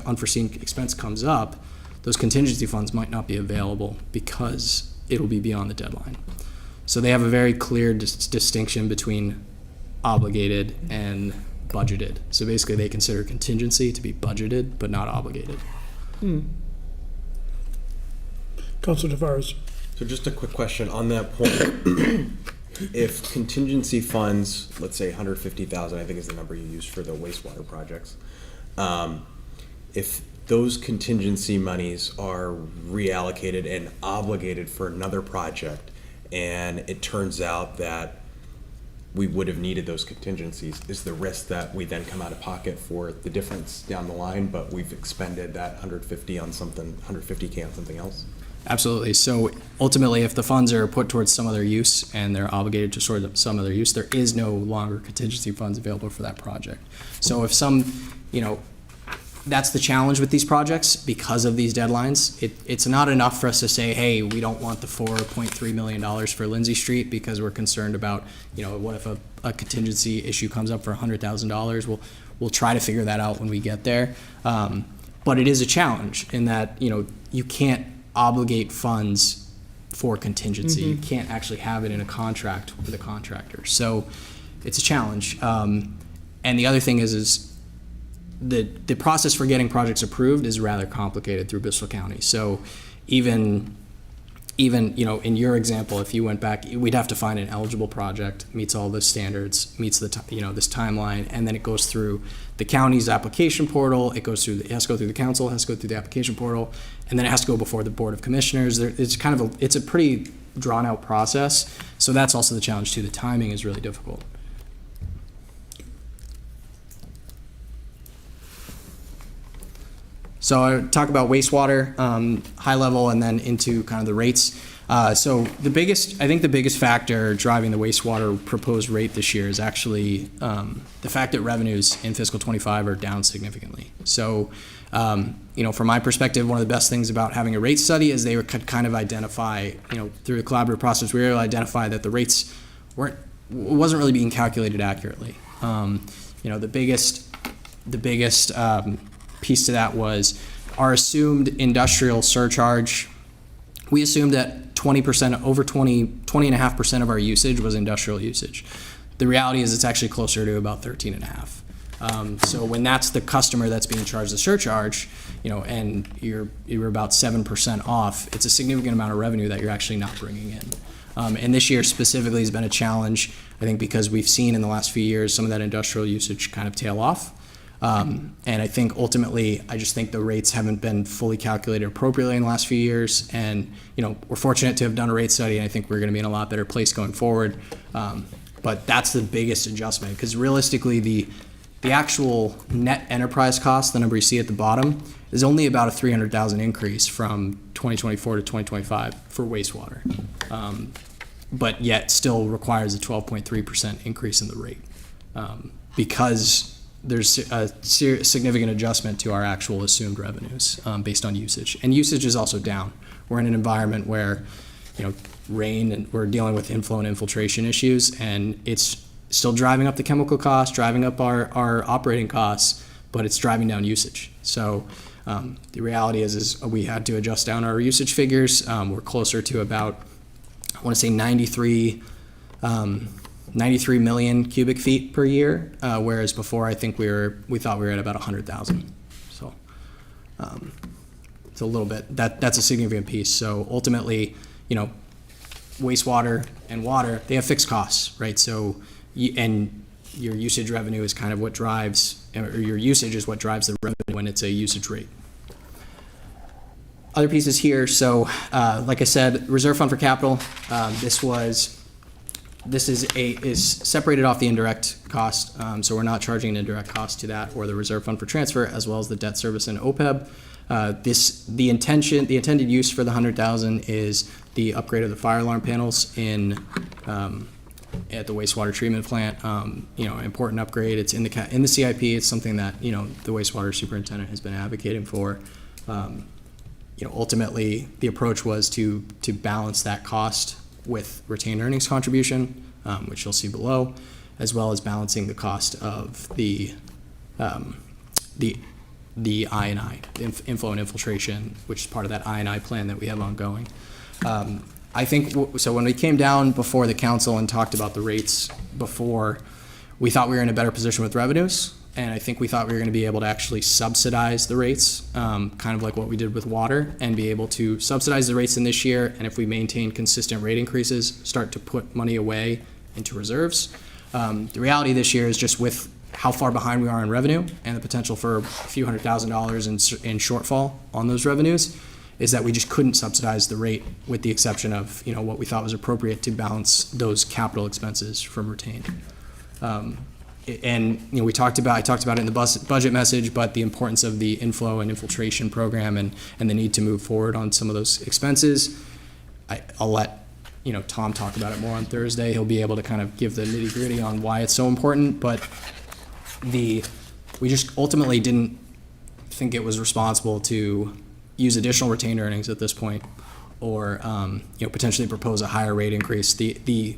unforeseen expense comes up, those contingency funds might not be available because it'll be beyond the deadline. So they have a very clear distinction between obligated and budgeted. So basically they consider contingency to be budgeted but not obligated. Councilor Tavares. So just a quick question on that point. If contingency funds, let's say 150,000, I think is the number you used for the wastewater projects. If those contingency monies are reallocated and obligated for another project, and it turns out that we would have needed those contingencies, is the risk that we then come out of pocket for the difference down the line, but we've expended that 150 on something, 150K on something else? Absolutely. So ultimately, if the funds are put towards some other use and they're obligated to sort some other use, there is no longer contingency funds available for that project. So if that's the challenge with these projects because of these deadlines. It's not enough for us to say, hey, we don't want the $4.3 million for Lindsay Street because we're concerned about, what if a contingency issue comes up for $100,000? We'll try to figure that out when we get there. But it is a challenge in that, you can't obligate funds for contingency. You can't actually have it in a contract with a contractor. So it's a challenge. And the other thing is the process for getting projects approved is rather complicated through Bristol County. So even in your example, if you went back, we'd have to find an eligible project, meets all the standards, meets the this timeline, and then it goes through the county's application portal. It has to go through the council, it has to go through the application portal, and then it has to go before the Board of Commissioners. It's a pretty drawn out process. So that's also the challenge too. The timing is really difficult. So I talk about wastewater, high level, and then into kind of the rates. So the biggest factor driving the wastewater proposed rate this year is actually the fact that revenues in fiscal 25 are down significantly. So, from my perspective, one of the best things about having a rate study is they could kind of identify, through the collaborative process, we were able to identify that the rates wasn't really being calculated accurately. The biggest piece to that was our assumed industrial surcharge. We assumed that 20.5% of our usage was industrial usage. The reality is it's actually closer to about 13.5. So when that's the customer that's being charged the surcharge, and you're about 7% off, it's a significant amount of revenue that you're actually not bringing in. And this year specifically has been a challenge, I think, because we've seen in the last few years some of that industrial usage kind of tail off. And I think ultimately, I just think the rates haven't been fully calculated appropriately in the last few years. And, we're fortunate to have done a rate study, and I think we're going to be in a lot better place going forward. But that's the biggest adjustment, because realistically, the actual net enterprise cost, the number you see at the bottom, is only about a $300,000 increase from 2024 to 2025 for wastewater. But yet still requires a 12.3% increase in the rate, because there's a significant adjustment to our actual assumed revenues based on usage. And usage is also down. We're in an environment where, rain, and we're dealing with inflow and infiltration issues, and it's still driving up the chemical costs, driving up our operating costs, but it's driving down usage. So the reality is we had to adjust down our usage figures. We're closer to about, I want to say 93 million cubic feet per year, whereas before I think we thought we were at about 100,000. So it's a little bit, that's a significant piece. So ultimately, wastewater and water, they have fixed costs, right? So, and your usage revenue is kind of what drives, or your usage is what drives the revenue when it's a usage rate. Other pieces here, so like I said, reserve fund for capital, this is separated off the indirect cost, so we're not charging an indirect cost to that or the reserve fund for transfer, as well as the debt service and OPEB. The intended use for the $100,000 is the upgrade of the fire alarm panels at the wastewater treatment plant. Important upgrade. It's in the CIP. It's something that the wastewater superintendent has been advocating for. Ultimately, the approach was to balance that cost with retained earnings contribution, which you'll see below, as well as balancing the cost of the I&I, inflow and infiltration, which is part of that I&I plan that we have ongoing. I think, so when we came down before the council and talked about the rates before, we thought we were in a better position with revenues, and I think we thought we were going to be able to actually subsidize the rates, kind of like what we did with water, and be able to subsidize the rates in this year, and if we maintain consistent rate increases, start to put money away into reserves. The reality this year is just with how far behind we are in revenue and the potential for a few $100,000 in shortfall on those revenues, is that we just couldn't subsidize the rate, with the exception of what we thought was appropriate to balance those capital expenses from retained. And I talked about it in the budget message, but the importance of the inflow and infiltration program and the need to move forward on some of those expenses. I'll let Tom talk about it more on Thursday. He'll be able to kind of give the nitty gritty on why it's so important, but we just ultimately didn't think it was responsible to use additional retained earnings at this point, or potentially propose a higher rate increase. The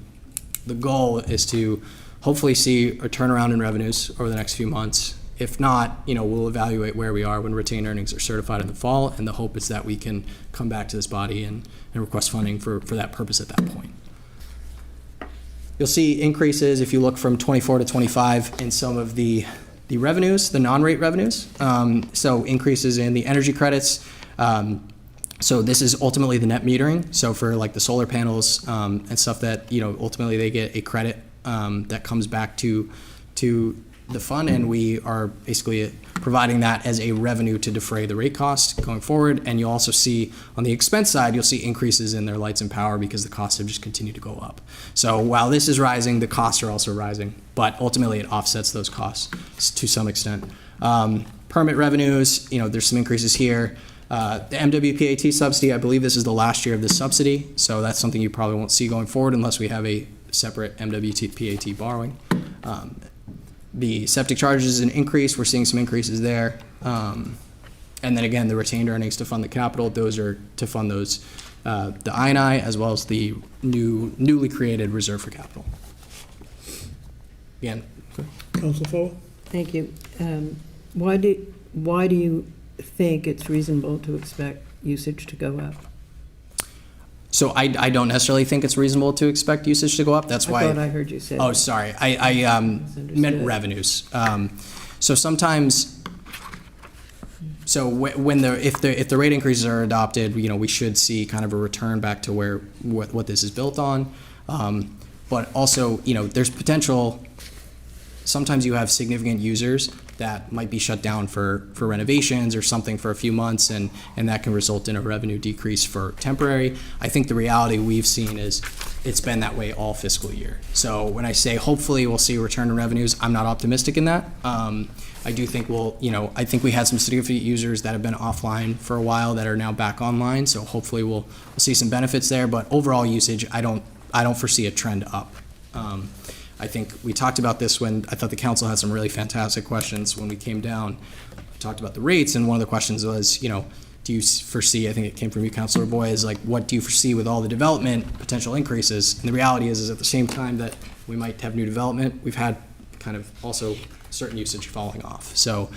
goal is to hopefully see a turnaround in revenues over the next few months. If not, we'll evaluate where we are when retained earnings are certified in the fall, and the hope is that we can come back to this body and request funding for that purpose at that point. You'll see increases if you look from 24 to 25 in some of the revenues, the non-rate revenues. So increases in the energy credits. So this is ultimately the net metering. So for like the solar panels and stuff that, ultimately they get a credit that comes back to the fund, and we are basically providing that as a revenue to defray the rate cost going forward. And you'll also see on the expense side, you'll see increases in their lights and power because the costs have just continued to go up. So while this is rising, the costs are also rising, but ultimately it offsets those costs to some extent. Permit revenues, there's some increases here. The MWPAT subsidy, I believe this is the last year of this subsidy, so that's something you probably won't see going forward unless we have a separate MWPAT borrowing. The septic charges is an increase. We're seeing some increases there. And then again, the retained earnings to fund the capital, those are to fund those, the I&I, as well as the newly created reserve for capital. Again. Council Fowl? Thank you. Why do you think it's reasonable to expect usage to go up? So I don't necessarily think it's reasonable to expect usage to go up. That's why. I thought I heard you say. Oh, sorry. I meant revenues. So sometimes, if the rate increases are adopted, we should see kind of a return back to what this is built on. But also, there's potential. Sometimes you have significant users that might be shut down for renovations or something for a few months, and that can result in a revenue decrease for temporary. I think the reality we've seen is it's been that way all fiscal year. So when I say hopefully we'll see a return in revenues, I'm not optimistic in that. I do think I think we had some significant users that have been offline for a while that are now back online. So hopefully we'll see some benefits there. But overall usage, I don't foresee a trend up. I think we talked about this when I thought the council had some really fantastic questions when we came down. We talked about the rates, and one of the questions was, do you foresee, I think it came from you, Councilor Boy, is like, what do you foresee with all the development potential increases? And the reality is at the same time that we might have new development, we've had kind of also certain usage falling off. So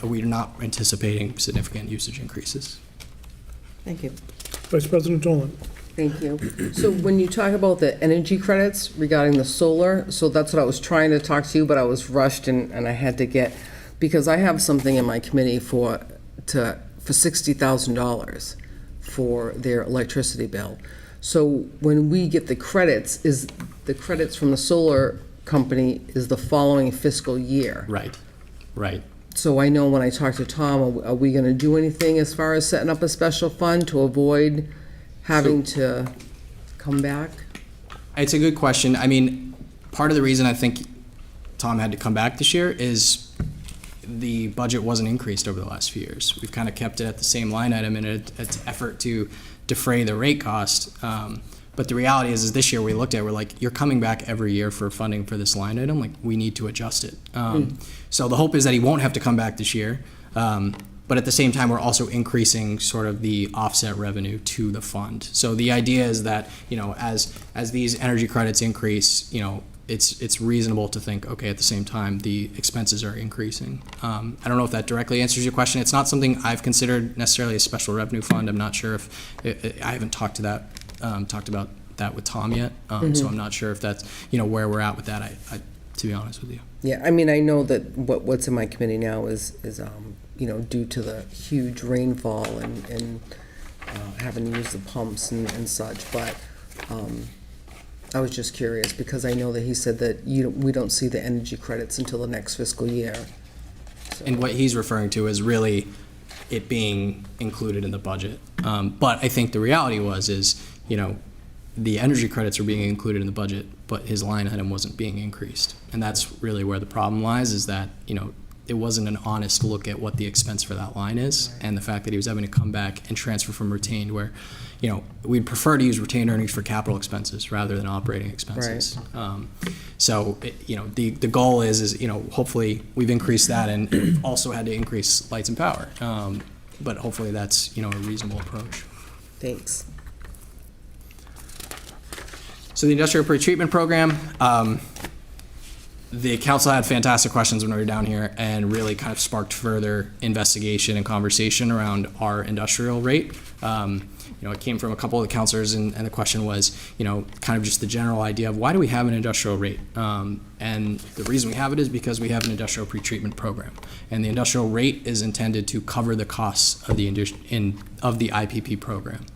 we're not anticipating significant usage increases. Thank you. Vice President Dolan. Thank you. So when you talk about the energy credits regarding the solar, so that's what I was trying to talk to you, but I was rushed and I had to get, because I have something in my committee for $60,000 for their electricity bill. So when we get the credits, is the credits from the solar company is the following fiscal year? Right. So I know when I talked to Tom, are we going to do anything as far as setting up a special fund to avoid having to come back? It's a good question. I mean, part of the reason I think Tom had to come back this year is the budget wasn't increased over the last few years. We've kind of kept it at the same line item in an effort to defray the rate cost. But the reality is this year we're like, you're coming back every year for funding for this line item. Like, we need to adjust it. So the hope is that he won't have to come back this year. But at the same time, we're also increasing sort of the offset revenue to the fund. So the idea is that, as these energy credits increase, it's reasonable to think, okay, at the same time, the expenses are increasing. I don't know if that directly answers your question. It's not something I've considered necessarily a special revenue fund. I'm not sure if, I haven't talked about that with Tom yet. So I'm not sure if that's, where we're at with that, I to be honest with you. Yeah, I mean, I know that what's in my committee now is due to the huge rainfall and having to use the pumps and such, but I was just curious because I know that he said that we don't see the energy credits until the next fiscal year. So. And what he's referring to is really it being included in the budget. But I think the reality is the energy credits are being included in the budget, but his line item wasn't being increased. And that's really where the problem lies, is that, it wasn't an honest look at what the expense for that line is, and the fact that he was having to come back and transfer from retained, where, we'd prefer to use retained earnings for capital expenses rather than operating expenses. Right. So, the goal is, hopefully we've increased that, and we've also had to increase lights and power. But hopefully that's, a reasonable approach. Thanks. So the industrial pretreatment program, the council had fantastic questions when we were down here and really kind of sparked further investigation and conversation around our industrial rate. It came from a couple of the councilors, and the question was, kind of just the general idea of why do we have an industrial rate? And the reason we have it is because we have an industrial pretreatment program. And the industrial rate is intended to cover the costs of the IPP program.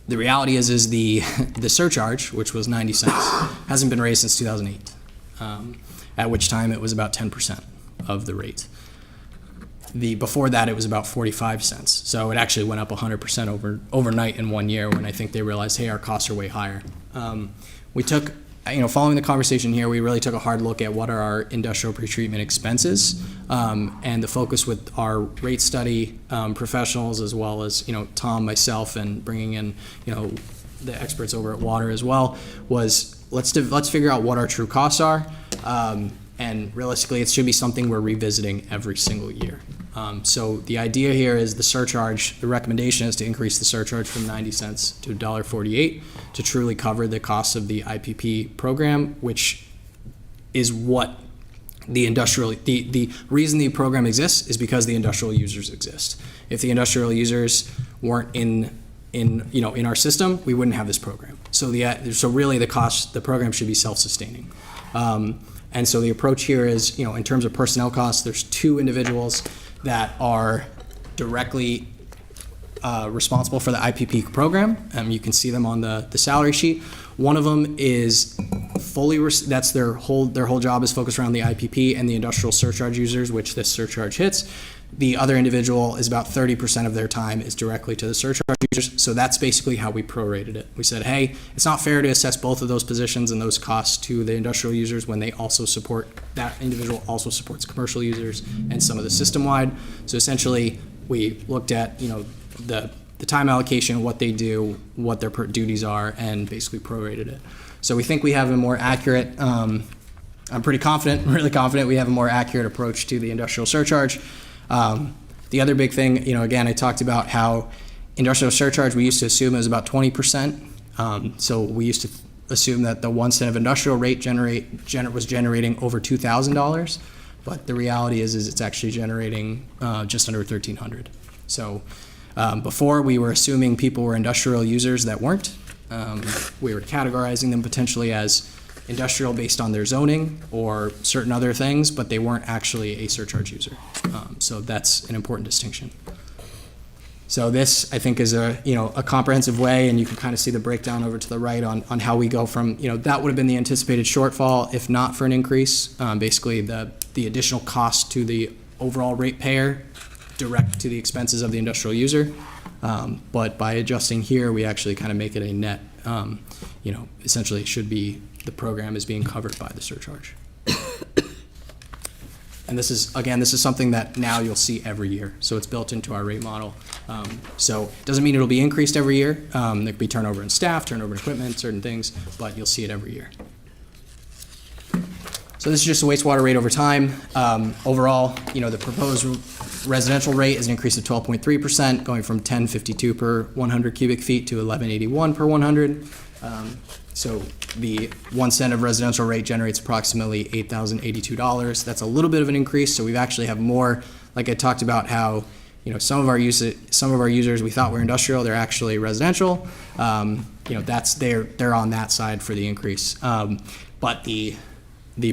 The reality is the surcharge, which was 90 cents, hasn't been raised since 2008, at which time it was about 10% of the rate. Before that, it was about 45 cents. So it actually went up 100% overnight in 1 year when I think they realized, hey, our costs are way higher. We took, following the conversation here, we really took a hard look at what are our industrial pretreatment expenses, and the focus with our rate study professionals, as well as, Tom, myself, and bringing in, the experts over at Water as well, was let's figure out what our true costs are, and realistically, it should be something we're revisiting every single year. So the idea here is the surcharge, the recommendation is to increase the surcharge from 90 cents to $1.48 to truly cover the costs of the IPP program, which is what the reason the program exists is because the industrial users exist. If the industrial users weren't in our system, we wouldn't have this program. So really the program should be self-sustaining. And so the approach here is, in terms of personnel costs, there's 2 individuals that are directly responsible for the IPP program. You can see them on the salary sheet. One of them is fully, that's their whole job is focused around the IPP and the industrial surcharge users, which this surcharge hits. The other individual is about 30% of their time is directly to the surcharge users. So that's basically how we prorated it. We said, hey, it's not fair to assess both of those positions and those costs to the industrial users when they also support, that individual also supports commercial users and some of the system-wide. So essentially, we looked at, the time allocation, what they do, what their duties are, and basically prorated it. So we think we have a more accurate, I'm pretty confident, really confident we have a more accurate approach to the industrial surcharge. The other big thing, again, I talked about how industrial surcharge, we used to assume it was about 20%. So we used to assume that the 1 cent of industrial rate was generating over $2,000. But the reality is it's actually generating just under $1,300. So before, we were assuming people were industrial users that weren't. We were categorizing them potentially as industrial based on their zoning or certain other things, but they weren't actually a surcharge user. So that's an important distinction. So this, I think, is a comprehensive way, and you can kind of see the breakdown over to the right on how we go from, that would have been the anticipated shortfall if not for an increase. Basically, the additional cost to the overall ratepayer direct to the expenses of the industrial user. But by adjusting here, we actually kind of make it a net, essentially it should be the program is being covered by the surcharge. And this is something that now you'll see every year. So it's built into our rate model. So it doesn't mean it'll be increased every year. There could be turnover in staff, turnover in equipment, certain things, but you'll see it every year. So this is just a wastewater rate over time. Overall, the proposed residential rate is an increase of 12.3%, going from 1052 per 100 cubic feet to 1181 per 100. So the 1 cent of residential rate generates approximately $8,082. That's a little bit of an increase. So we've actually have more, like I talked about how, some of our users we thought were industrial, they're actually residential. That's they're on that side for the increase. But the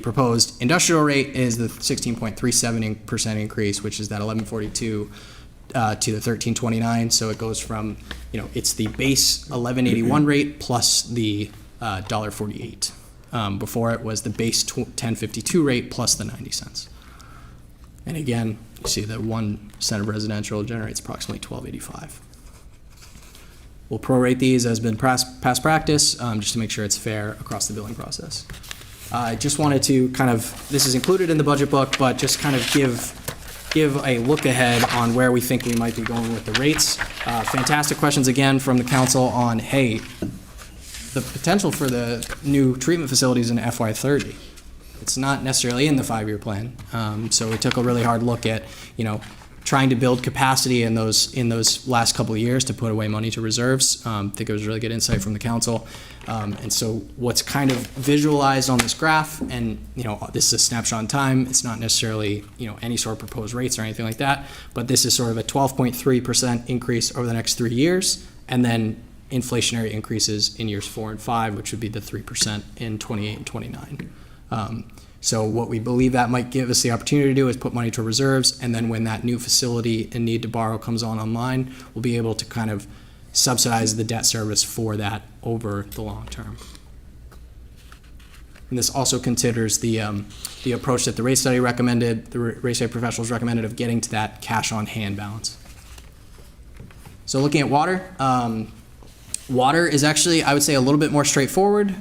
proposed industrial rate is the 16.37% increase, which is that 1142 to the 1329. So it goes from, it's the base 1181 rate plus the $1.48. Before it was the base 1052 rate plus the 90 cents. And again, you see that 1 cent of residential generates approximately $12.85. We'll prorate these as been past practice, just to make sure it's fair across the billing process. I just wanted to this is included in the budget book, but just kind of give a look ahead on where we think we might be going with the rates. Fantastic questions again from the council on, hey, the potential for the new treatment facilities in FY30. It's not necessarily in the 5-year plan. So we took a really hard look at, trying to build capacity in those last couple of years to put away money to reserves. I think it was really good insight from the council. And so what's kind of visualized on this graph, and this is a snapshot in time, it's not necessarily any sort of proposed rates or anything like that, but this is sort of a 12.3% increase over the next 3 years, and then inflationary increases in years 4 and 5, which would be the 3% in 28 and 29. So what we believe that might give us the opportunity to do is put money to reserves, and then when that new facility and need to borrow comes online, we'll be able to kind of subsidize the debt service for that over the long term. And this also considers the approach that the rate study recommended, the rate study professionals recommended, of getting to that cash on hand balance. So looking at water, water is actually, I would say, a little bit more straightforward.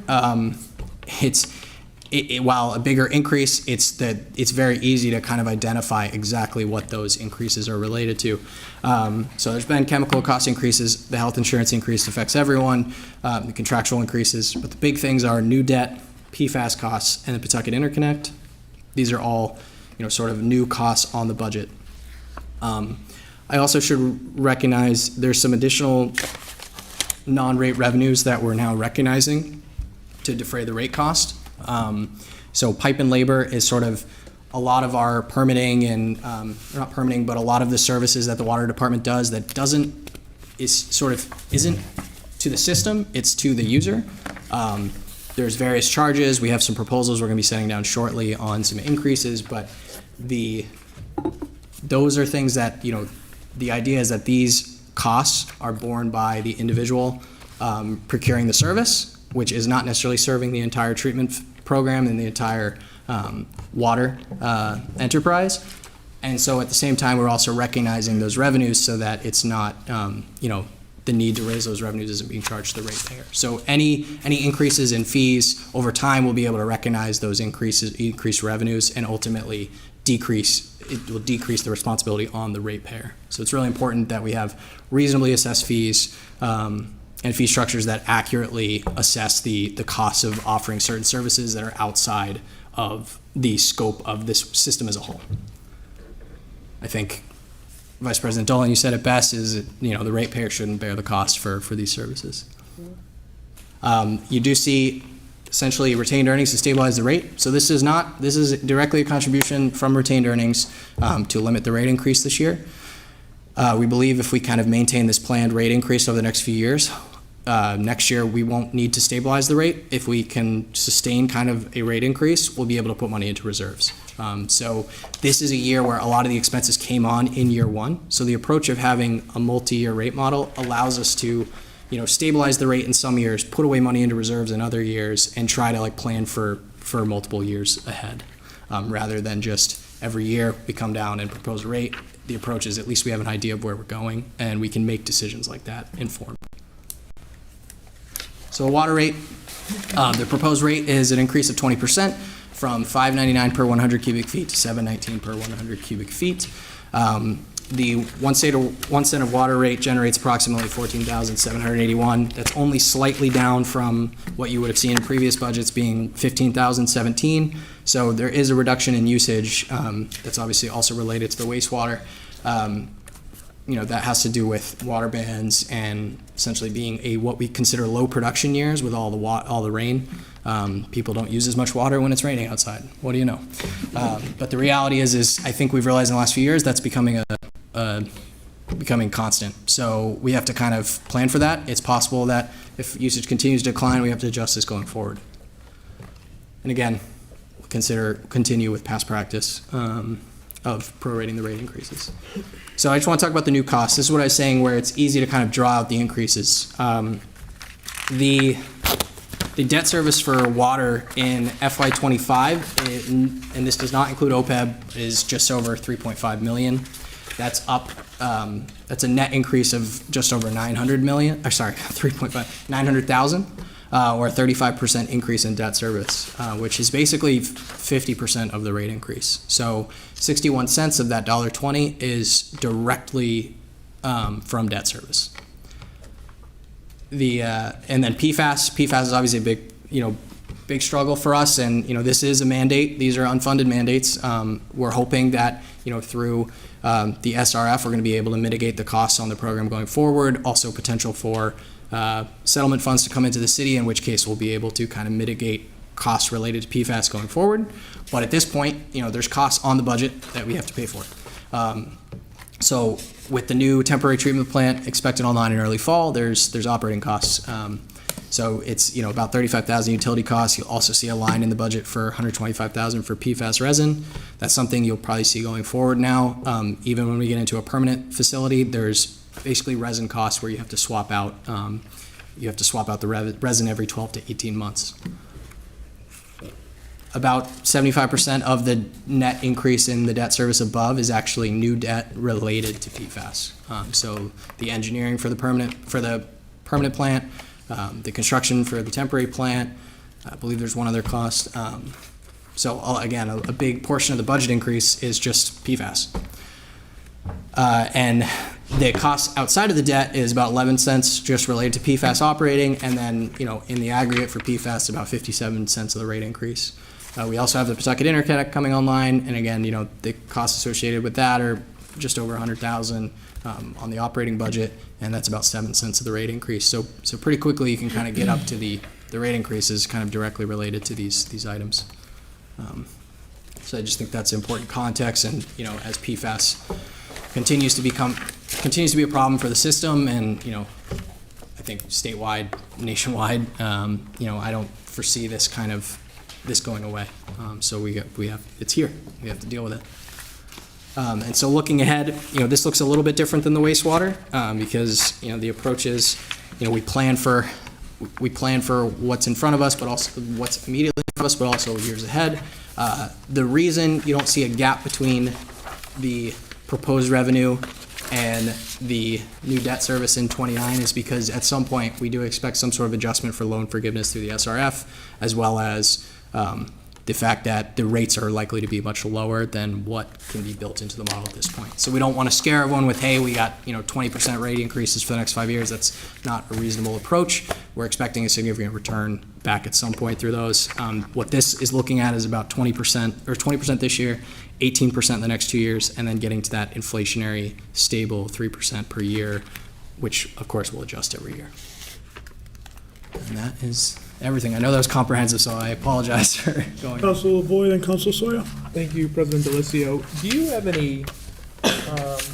While a bigger increase, it's very easy to kind of identify exactly what those increases are related to. So there's been chemical cost increases, the health insurance increase affects everyone, the contractual increases, but the big things are new debt, PFAS costs, and the Pawtucket Interconnect. These are all, sort of new costs on the budget. I also should recognize there's some additional non-rate revenues that we're now recognizing to defray the rate cost. So pipe and labor is sort of a lot of our permitting and, not permitting, but a lot of the services that the water department does that isn't to the system, it's to the user. there's various charges. We have some proposals we're going to be setting down shortly on some increases, but those are things that, the idea is that these costs are borne by the individual procuring the service, which is not necessarily serving the entire treatment program and the entire water enterprise. And so at the same time, we're also recognizing those revenues so that it's not, the need to raise those revenues isn't being charged to the ratepayer. So any increases in fees over time, we'll be able to recognize those increased revenues, and ultimately it will decrease the responsibility on the ratepayer. So it's really important that we have reasonably assessed fees and fee structures that accurately assess the costs of offering certain services that are outside of the scope of this system as a whole. I think Vice President Dolan, you said it best, is, the ratepayer shouldn't bear the cost for these services. You do see essentially retained earnings to stabilize the rate. So this is directly a contribution from retained earnings to limit the rate increase this year. We believe if we kind of maintain this planned rate increase over the next few years, next year we won't need to stabilize the rate. If we can sustain kind of a rate increase, we'll be able to put money into reserves. So this is a year where a lot of the expenses came on in year one. So the approach of having a multi-year rate model allows us to, stabilize the rate in some years, put away money into reserves in other years, and try to plan for multiple years ahead, rather than just every year we come down and propose a rate. The approach is at least we have an idea of where we're going, and we can make decisions like that informed. So a water rate, the proposed rate is an increase of 20% from $5.99 per 100 cubic feet to $7.19 per 100 cubic feet. The 1 cent of water rate generates approximately $14,781. That's only slightly down from what you would have seen in previous budgets being $15,017. So there is a reduction in usage that's obviously also related to the wastewater. That has to do with water bans and essentially being what we consider low production years with all the rain. People don't use as much water when it's raining outside. What do you know? But the reality is I think we've realized in the last few years that's becoming constant. So we have to kind of plan for that. It's possible that if usage continues to decline, we have to adjust this going forward. And again, continue with past practice of prorating the rate increases. So I just want to talk about the new costs. This is what I was saying, where it's easy to kind of draw out the increases. The debt service for water in FY25, and this does not include OPEB, is just over $3.5 million. That's up. That's a net increase of just over 900,000, or a 35% increase in debt service, which is basically 50% of the rate increase. So 61 cents of that $1.20 is directly from debt service. And then PFAS is obviously a big struggle for us, and this is a mandate. These are unfunded mandates. We're hoping that through the SRF we're going to be able to mitigate the costs on the program going forward. Also potential for settlement funds to come into the city, in which case we'll be able to kind of mitigate costs related to PFAS going forward. But at this point, there's costs on the budget that we have to pay for. So with the new temporary treatment plant expected online in early fall, there's operating costs. So it's about $35,000 utility costs. You'll also see a line in the budget for $125,000 for PFAS resin. That's something you'll probably see going forward now. Even when we get into a permanent facility, there's basically resin costs where you have to swap out the resin every 12 to 18 months. About 75% of the net increase in the debt service above is actually new debt related to PFAS. So the engineering for the permanent plant, the construction for the temporary plant, I believe there's one other cost. So again, a big portion of the budget increase is just PFAS. And the cost outside of the debt is about 11 cents just related to PFAS operating, and then in the aggregate for PFAS about 57 cents of the rate increase. We also have the Pawtucket Interconnect coming online, and again, the costs associated with that are just over $100,000 on the operating budget, and that's about 7 cents of the rate increase. So pretty quickly you can kind of get up to the rate increases kind of directly related to these items. So I just think that's important context, and as PFAS continues to be a problem for the system, and I think statewide, nationwide, I don't foresee this going away. So it's here. We have to deal with it. And so looking ahead, this looks a little bit different than the wastewater, because, the approach is, we plan for what's in front of us, but also what's immediately in front of us, but also years ahead. The reason you don't see a gap between the proposed revenue and the new debt service in 29 is because at some point we do expect some sort of adjustment for loan forgiveness through the SRF, as well as the fact that the rates are likely to be much lower than what can be built into the model at this point. So we don't want to scare everyone with, hey, we got 20% rate increases for the next 5 years. That's not a reasonable approach. We're expecting a significant return back at some point through those. What this is looking at is about 20% or 20% this year, 18% in the next 2 years, and then getting to that inflationary stable 3% per year, which of course will adjust every year. And that is everything. I know that was comprehensive, so I apologize for going. Council Boyd and Council Sawyer. Thank you, President Delicio. Do you have any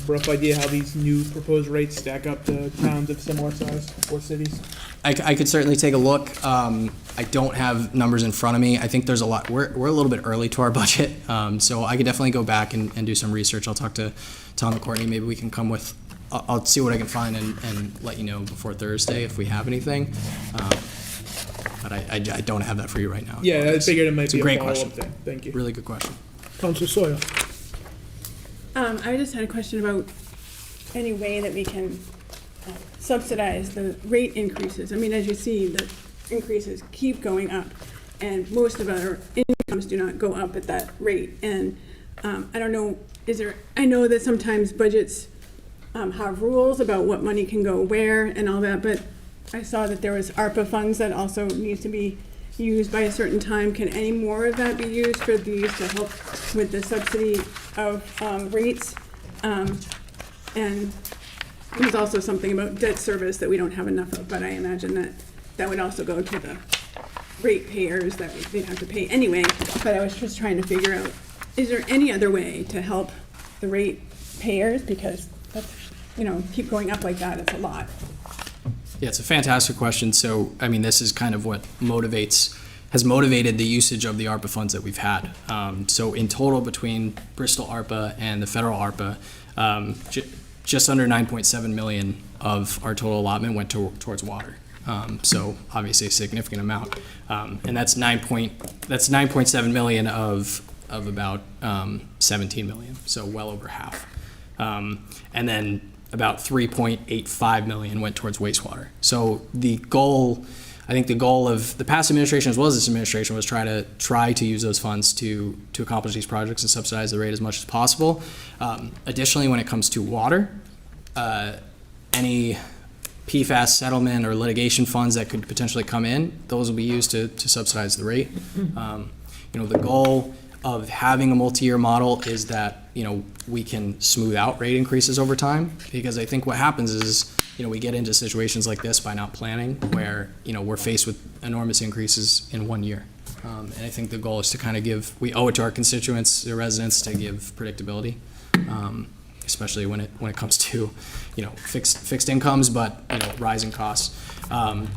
rough idea how these new proposed rates stack up to towns of similar size or cities? I could certainly take a look. I don't have numbers in front of me. I think there's a lot. We're a little bit early to our budget, so I could definitely go back and do some research. I'll talk to Tom and Courtney. Maybe we can come with. I'll see what I can find and let you know before Thursday if we have anything. But I don't have that for you right now. Yeah, I figured it might be a great follow-up question. thing. Thank you. Really good question. Council Sawyer. I just had a question about any way that we can subsidize the rate increases. I mean, as you see, the increases keep going up, and most of our incomes do not go up at that rate. And I don't know, I know that sometimes budgets have rules about what money can go where and all that, but I saw that there was ARPA funds that also needs to be used by a certain time. Can any more of that be used for these to help with the subsidy of rates? And there's also something about debt service that we don't have enough of, but I imagine that that would also go to the ratepayers that they'd have to pay anyway. But I was just trying to figure out, is there any other way to help the ratepayers? Because that's, keep going up like that, it's a lot. Yeah, it's a fantastic question. So, I mean, this is kind of what has motivated the usage of the ARPA funds that we've had. So in total, between Bristol ARPA and the federal ARPA, just under 9.7 million of our total allotment went towards water. So obviously a significant amount. And that's 9.7 million of about 17 million, so well over half. And then about 3.85 million went towards wastewater. So I think the goal of the past administration as well as this administration was try to use those funds to accomplish these projects and subsidize the rate as much as possible. Additionally, when it comes to water, any PFAS settlement or litigation funds that could potentially come in, those will be used to subsidize the rate. The goal of having a multi-year model is that we can smooth out rate increases over time, because I think what happens is we get into situations like this by not planning, where we're faced with enormous increases in 1 year. And I think the goal is to kind of we owe it to our constituents, the residents, to give predictability, especially when it comes to fixed incomes, but rising costs.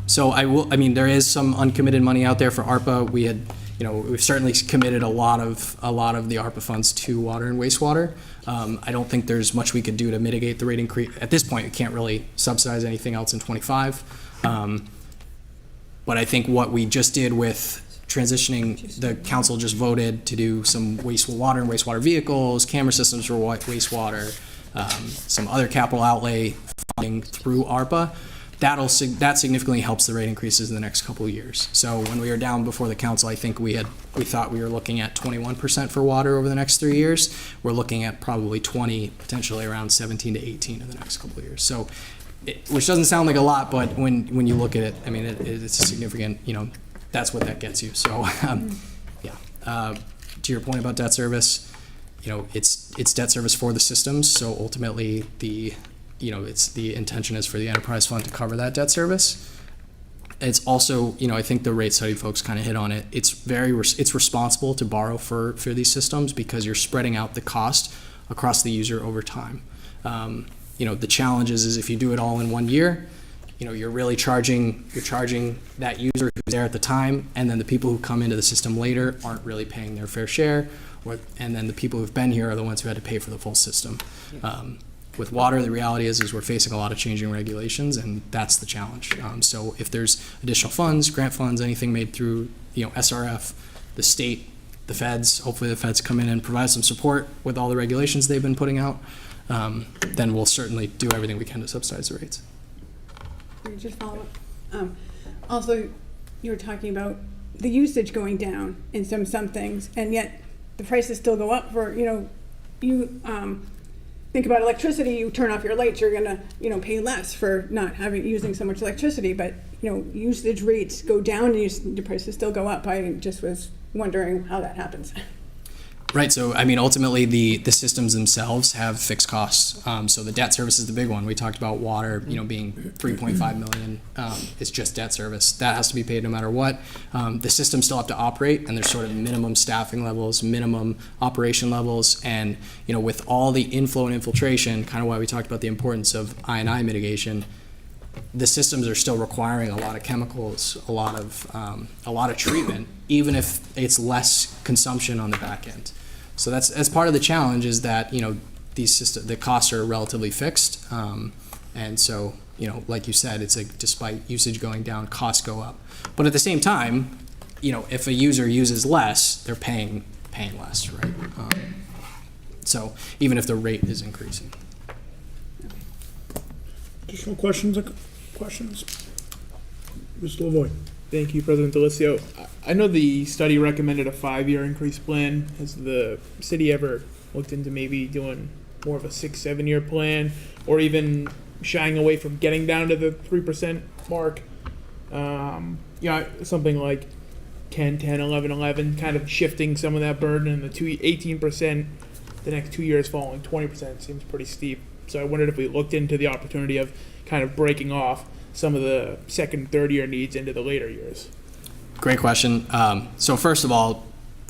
So there is some uncommitted money out there for ARPA. We've certainly committed a lot of the ARPA funds to water and wastewater. I don't think there's much we could do to mitigate the rate increase. At this point, we can't really subsidize anything else in 25. But I think what we just did with transitioning, the council just voted to do some wastewater and wastewater vehicles, camera systems for wastewater, some other capital outlay funding through ARPA. That significantly helps the rate increases in the next couple of years. So when we were down before the council, I think we thought we were looking at 21% for water over the next 3 years. We're looking at probably 20, potentially around 17 to 18 in the next couple of years. So, which doesn't sound like a lot, but when you look at it, I mean, it's a significant. That's what that gets you. So, yeah. To your point about debt service, it's debt service for the systems. So ultimately, the intention is for the enterprise fund to cover that debt service. It's also, I think the rate study folks kind of hit on it. It's responsible to borrow for these systems, because you're spreading out the cost across the user over time. The challenge is if you do it all in 1 year, you're really charging that user who's there at the time, and then the people who come into the system later aren't really paying their fair share, and then the people who've been here are the ones who had to pay for the full system. With water, the reality is we're facing a lot of changing regulations, and that's the challenge. So if there's additional funds, grant funds, anything made through SRF, the state, the feds, hopefully the feds come in and provide some support with all the regulations they've been putting out, then we'll certainly do everything we can to subsidize the rates. Can I just follow up? Also, you were talking about the usage going down in some things, and yet the prices still go up for, you think about electricity, you turn off your lights, you're gonna, pay less for not using so much electricity, but, usage rates go down and the prices still go up. I just was wondering how that happens. Right. So, I mean, ultimately, the systems themselves have fixed costs. So the debt service is the big one. We talked about water, being $3.5 million. It's just debt service. That has to be paid no matter what. The systems still have to operate, and there's sort of minimum staffing levels, minimum operation levels. And, with all the inflow and infiltration, kind of why we talked about the importance of I&I mitigation, the systems are still requiring a lot of chemicals, a lot of treatment, even if it's less consumption on the back end. So that's part of the challenge, is that the costs are relatively fixed, and so like you said, it's like despite usage going down, costs go up. But at the same time, if a user uses less, they're paying less, right? So even if the rate is increasing. Additional questions? Mr. Lavoy. Thank you, President Delicio. I know the study recommended a 5-year increase plan. Has the city ever looked into maybe doing more of a 6-7 year plan, or even shying away from getting down to the 3% mark? Something like 10, 10, 11, 11, kind of shifting some of that burden, and the 18%, the next 2 years following 20% seems pretty steep. So I wondered if we looked into the opportunity of kind of breaking off some of the second and third year needs into the later years. Great question. So first of all,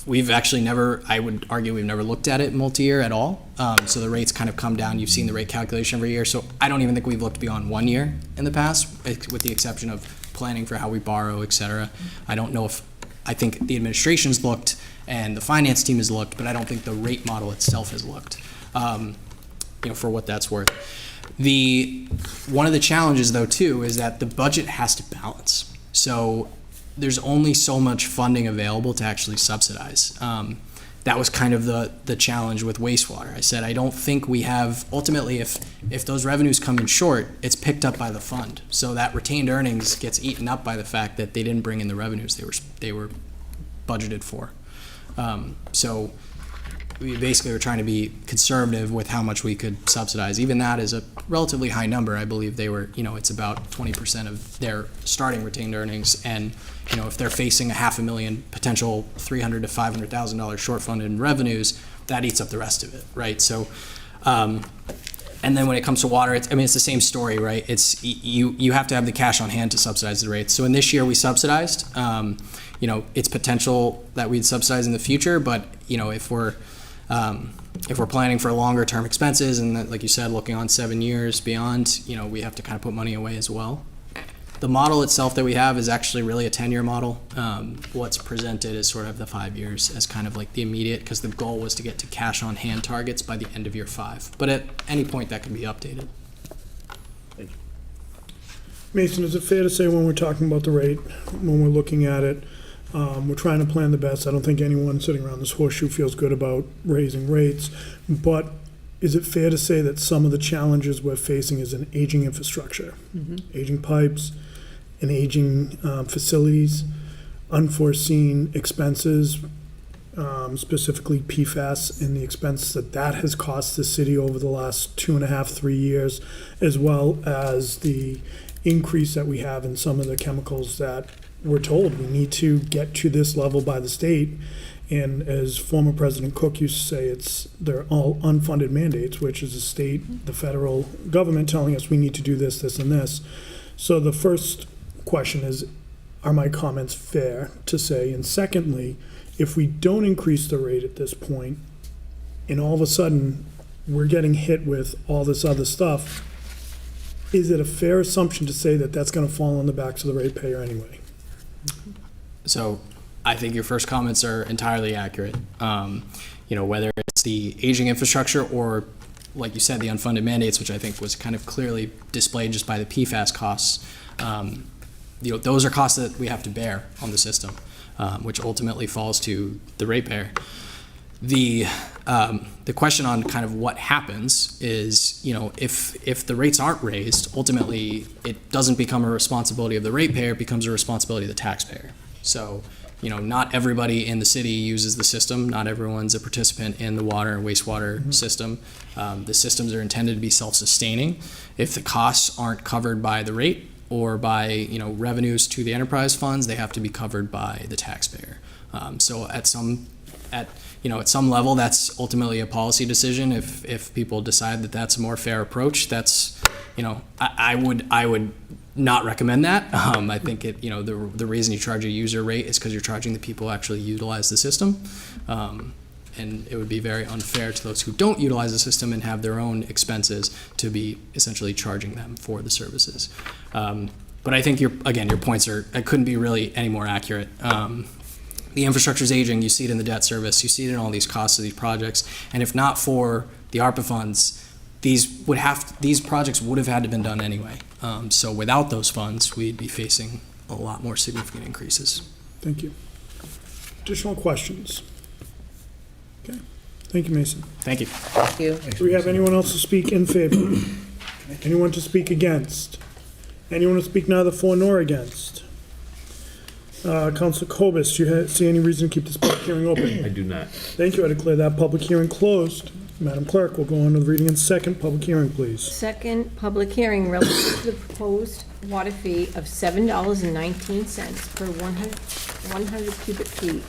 I would argue we've never looked at it multi-year at all. So the rates kind of come down. You've seen the rate calculation every year. So I don't even think we've looked beyond 1 year in the past, with the exception of planning for how we borrow, et cetera. I think the administration's looked and the finance team has looked, but I don't think the rate model itself has looked, for what that's worth. One of the challenges, though, too, is that the budget has to balance. So there's only so much funding available to actually subsidize. That was kind of the challenge with wastewater. I said, I don't think we have, ultimately, if those revenues come in short, it's picked up by the fund. So that retained earnings gets eaten up by the fact that they didn't bring in the revenues they were budgeted for. So we basically were trying to be conservative with how much we could subsidize. Even that is a relatively high number. I believe they were, it's about 20% of their starting retained earnings. And, if they're facing a $500,000 potential $300,000 to $500,000 short fund in revenues, that eats up the rest of it, right? So, and then when it comes to water, it's the same story, right? It's you have to have the cash on hand to subsidize the rates. So in this year we subsidized. It's potential that we'd subsidize in the future, but if we're planning for longer term expenses, and that, like you said, looking on 7 years beyond, we have to kind of put money away as well. The model itself that we have is actually really a 10-year model. What's presented is sort of the 5 years as kind of like the immediate, because the goal was to get to cash on hand targets by the end of year 5. But at any point that can be updated. Mason, is it fair to say when we're talking about the rate, when we're looking at it, we're trying to plan the best? I don't think anyone sitting around this horseshoe feels good about raising rates, but is it fair to say that some of the challenges we're facing is an aging infrastructure, aging pipes, and aging facilities, unforeseen expenses, specifically PFAS, and the expense that has cost the city over the last 2.5, 3 years, as well as the increase that we have in some of the chemicals that we're told we need to get to this level by the state. And as former President Cook used to say, they're all unfunded mandates, which is the state, the federal government telling us we need to do this, this, and this. So the first question is, are my comments fair to say? And secondly, if we don't increase the rate at this point, and all of a sudden we're getting hit with all this other stuff, is it a fair assumption to say that that's gonna fall on the backs of the ratepayer anyway? So I think your first comments are entirely accurate. Whether it's the aging infrastructure or, like you said, the unfunded mandates, which I think was kind of clearly displayed just by the PFAS costs, those are costs that we have to bear on the system, which ultimately falls to the ratepayer. The question on kind of what happens is, if the rates aren't raised, ultimately it doesn't become a responsibility of the ratepayer, it becomes a responsibility of the taxpayer. So, not everybody in the city uses the system. Not everyone's a participant in the water and wastewater system. The systems are intended to be self-sustaining. If the costs aren't covered by the rate or by, revenues to the enterprise funds, they have to be covered by the taxpayer. So at some level, that's ultimately a policy decision. If people decide that that's a more fair approach, that's, I would not recommend that. I think the reason you charge a user rate is because you're charging the people who actually utilize the system. And it would be very unfair to those who don't utilize the system and have their own expenses to be essentially charging them for the services. But I think your points couldn't be really any more accurate. The infrastructure is aging. You see it in the debt service. You see it in all these costs of these projects. And if not for the ARPA funds, these projects would have had to been done anyway. So without those funds, we'd be facing a lot more significant increases. Thank you. Additional questions? Okay. Thank you, Mason. Thank you. Thank you. Do we have anyone else to speak in favor? Anyone to speak against? Anyone to speak neither for nor against? Councilor Cobus, do you see any reason to keep this public hearing open? I do not. Thank you. I declare that public hearing closed. Madam Clerk, we'll go on to the reading and second public hearing, please. Second public hearing relative to the proposed water fee of $7.19 per 100 cubic feet.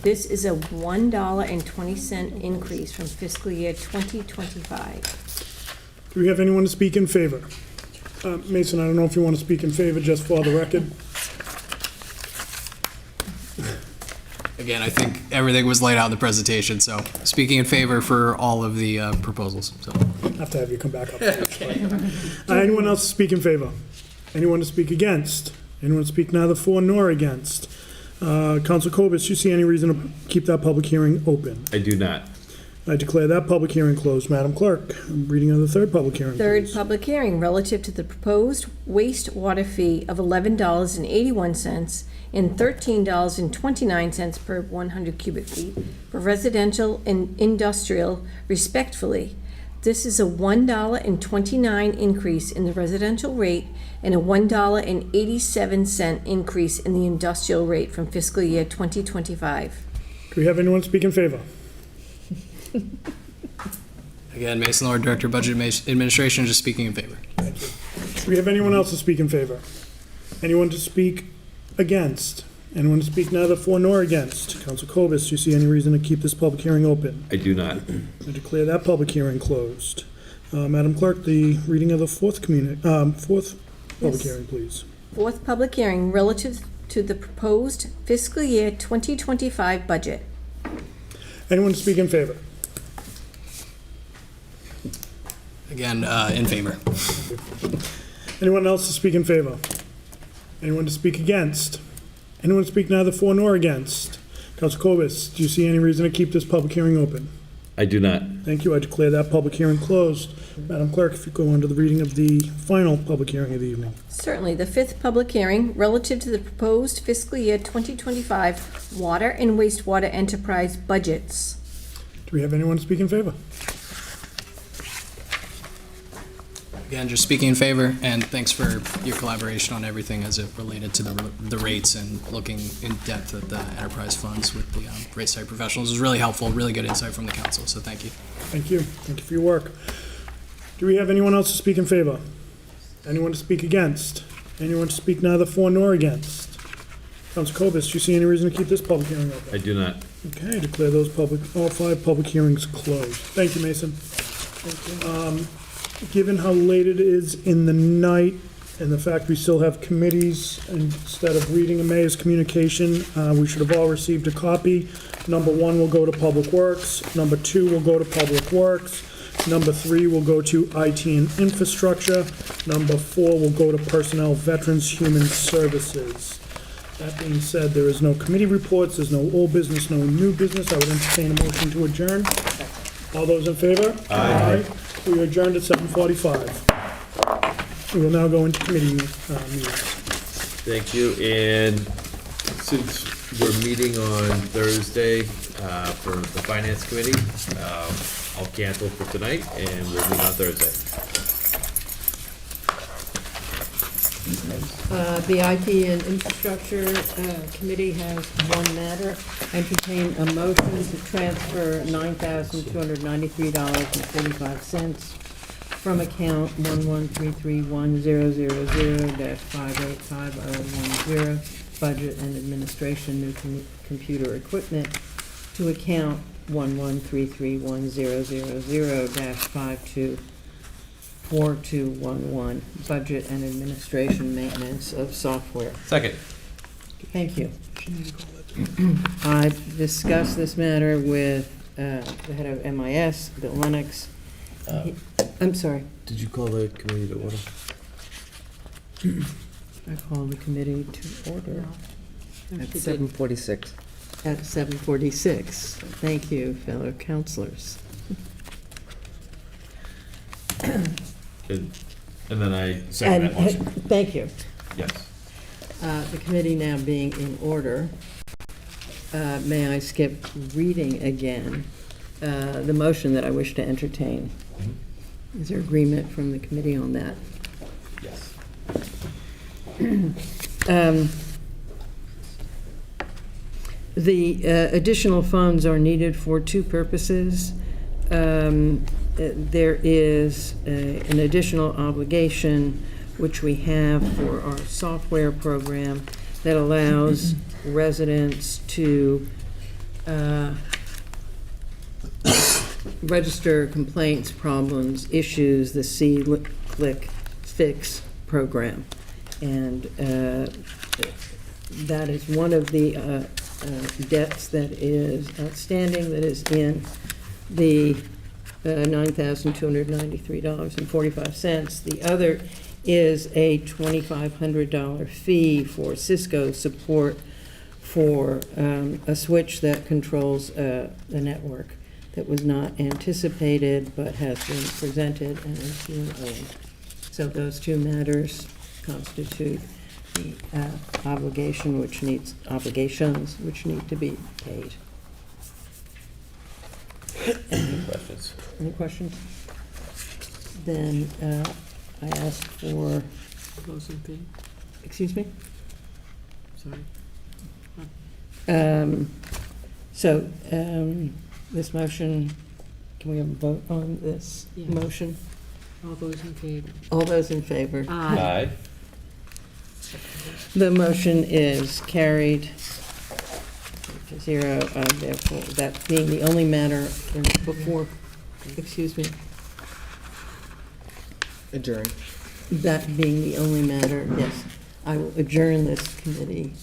This is a $1.20 increase from fiscal year 2025. Do we have anyone to speak in favor? Mason, I don't know if you want to speak in favor, just for the record. Again, I think everything was laid out in the presentation, so speaking in favor for all of the proposals. So. I have to have you come back up. Anyone else to speak in favor? Anyone to speak against? Anyone to speak neither for nor against? Councilor Cobus, do you see any reason to keep that public hearing open? I do not. I declare that public hearing closed. Madam Clerk, reading of the third public hearing, Third please. public hearing relative to the proposed wastewater fee of $11.81 and $13.29 per 100 cubic feet for residential and industrial respectively. This is a $1.29 increase in the residential rate and a $1.87 increase in the industrial rate from fiscal year 2025. Do we have anyone to speak in favor? Again, Mason Lord, Director of Budget Administration, just speaking in favor. Do we have anyone else to speak in favor? Anyone to speak against? Anyone to speak neither for nor against? Council Cobus, do you see any reason to keep this public hearing open? I do not. I declare that public hearing closed. Madam Clerk, the reading of the fourth public Yes. hearing, please. Fourth public hearing relative to the proposed fiscal year 2025 budget. Anyone to speak in favor? Again, in favor. Anyone else to speak in favor? Anyone to speak against? Anyone to speak neither for nor against? Council Cobus, do you see any reason to keep this public hearing open? I do not. Thank you. I declare that public hearing closed. Madam Clerk, if you go on to the reading of the final public hearing of the evening. Certainly, the fifth public hearing relative to the proposed fiscal year 2025 water and wastewater enterprise budgets. Do we have anyone to speak in favor? Again, just speaking in favor, and thanks for your collaboration on everything as it related to the rates and looking in depth at the enterprise funds with the rate study professionals. It was really helpful, really good insight from the council, so thank you. Thank you. Thank you for your work. Do we have anyone else to speak in favor? Anyone to speak against? Anyone to speak neither for nor against? Council Cobus, do you see any reason to keep this public hearing open? I do not. Okay, declare those all 5 public hearings closed. Thank you, Mason. Thank you. Given how late it is in the night and the fact we still have committees, instead of reading a mayor's communication, we should have all received a copy. Number 1 will go to Public Works. Number 2 will go to Public Works. Number 3 will go to IT and infrastructure. Number 4 will go to personnel, veterans, human services. That being said, there is no committee reports, there's no old business, no new business. I would entertain a motion to adjourn. All those in favor? Aye. We are adjourned at 7:45. We will now go into committee meetings. Thank you, and since we're meeting on Thursday for the Finance Committee, I'll cancel for tonight, and we'll meet on Thursday. The IT and Infrastructure Committee has one matter. Entertain a motion to transfer $9,293.45 from account 1133100-5851010, budget and administration, new computer equipment, to account 1133100-524211, budget and administration, maintenance of software. Second. Thank you. I've discussed this matter with the head of MIS, Bill Lennox. I'm sorry, Did you call the committee to order? I call the committee to order At 7:46. at 7:46. Thank you, fellow counselors. And then I second that And, motion. thank you. Yes. The committee now being in order, may I skip reading again the motion that I wish to entertain? Is there agreement from the committee on that? Yes. The additional funds are needed for two purposes. There is an additional obligation which we have for our software program that allows residents to register complaints, problems, issues, the See-Click Fix program. And that is one of the debts that is outstanding, that is in the $9,293.45. The other is a $2,500 fee for Cisco support for a switch that controls the network that was not anticipated but has been presented and is being owed. So those two matters constitute the obligations which need to be paid. Any questions? Any questions? Then I ask for, Those in favor? excuse me? Sorry. This motion, can we have a vote on this Yes. motion? All those in favor? All those in favor? Aye. The motion is carried to 0, therefore, that being the only matter before, excuse me, Adjourn. that being the only matter, yes, I will adjourn this committee.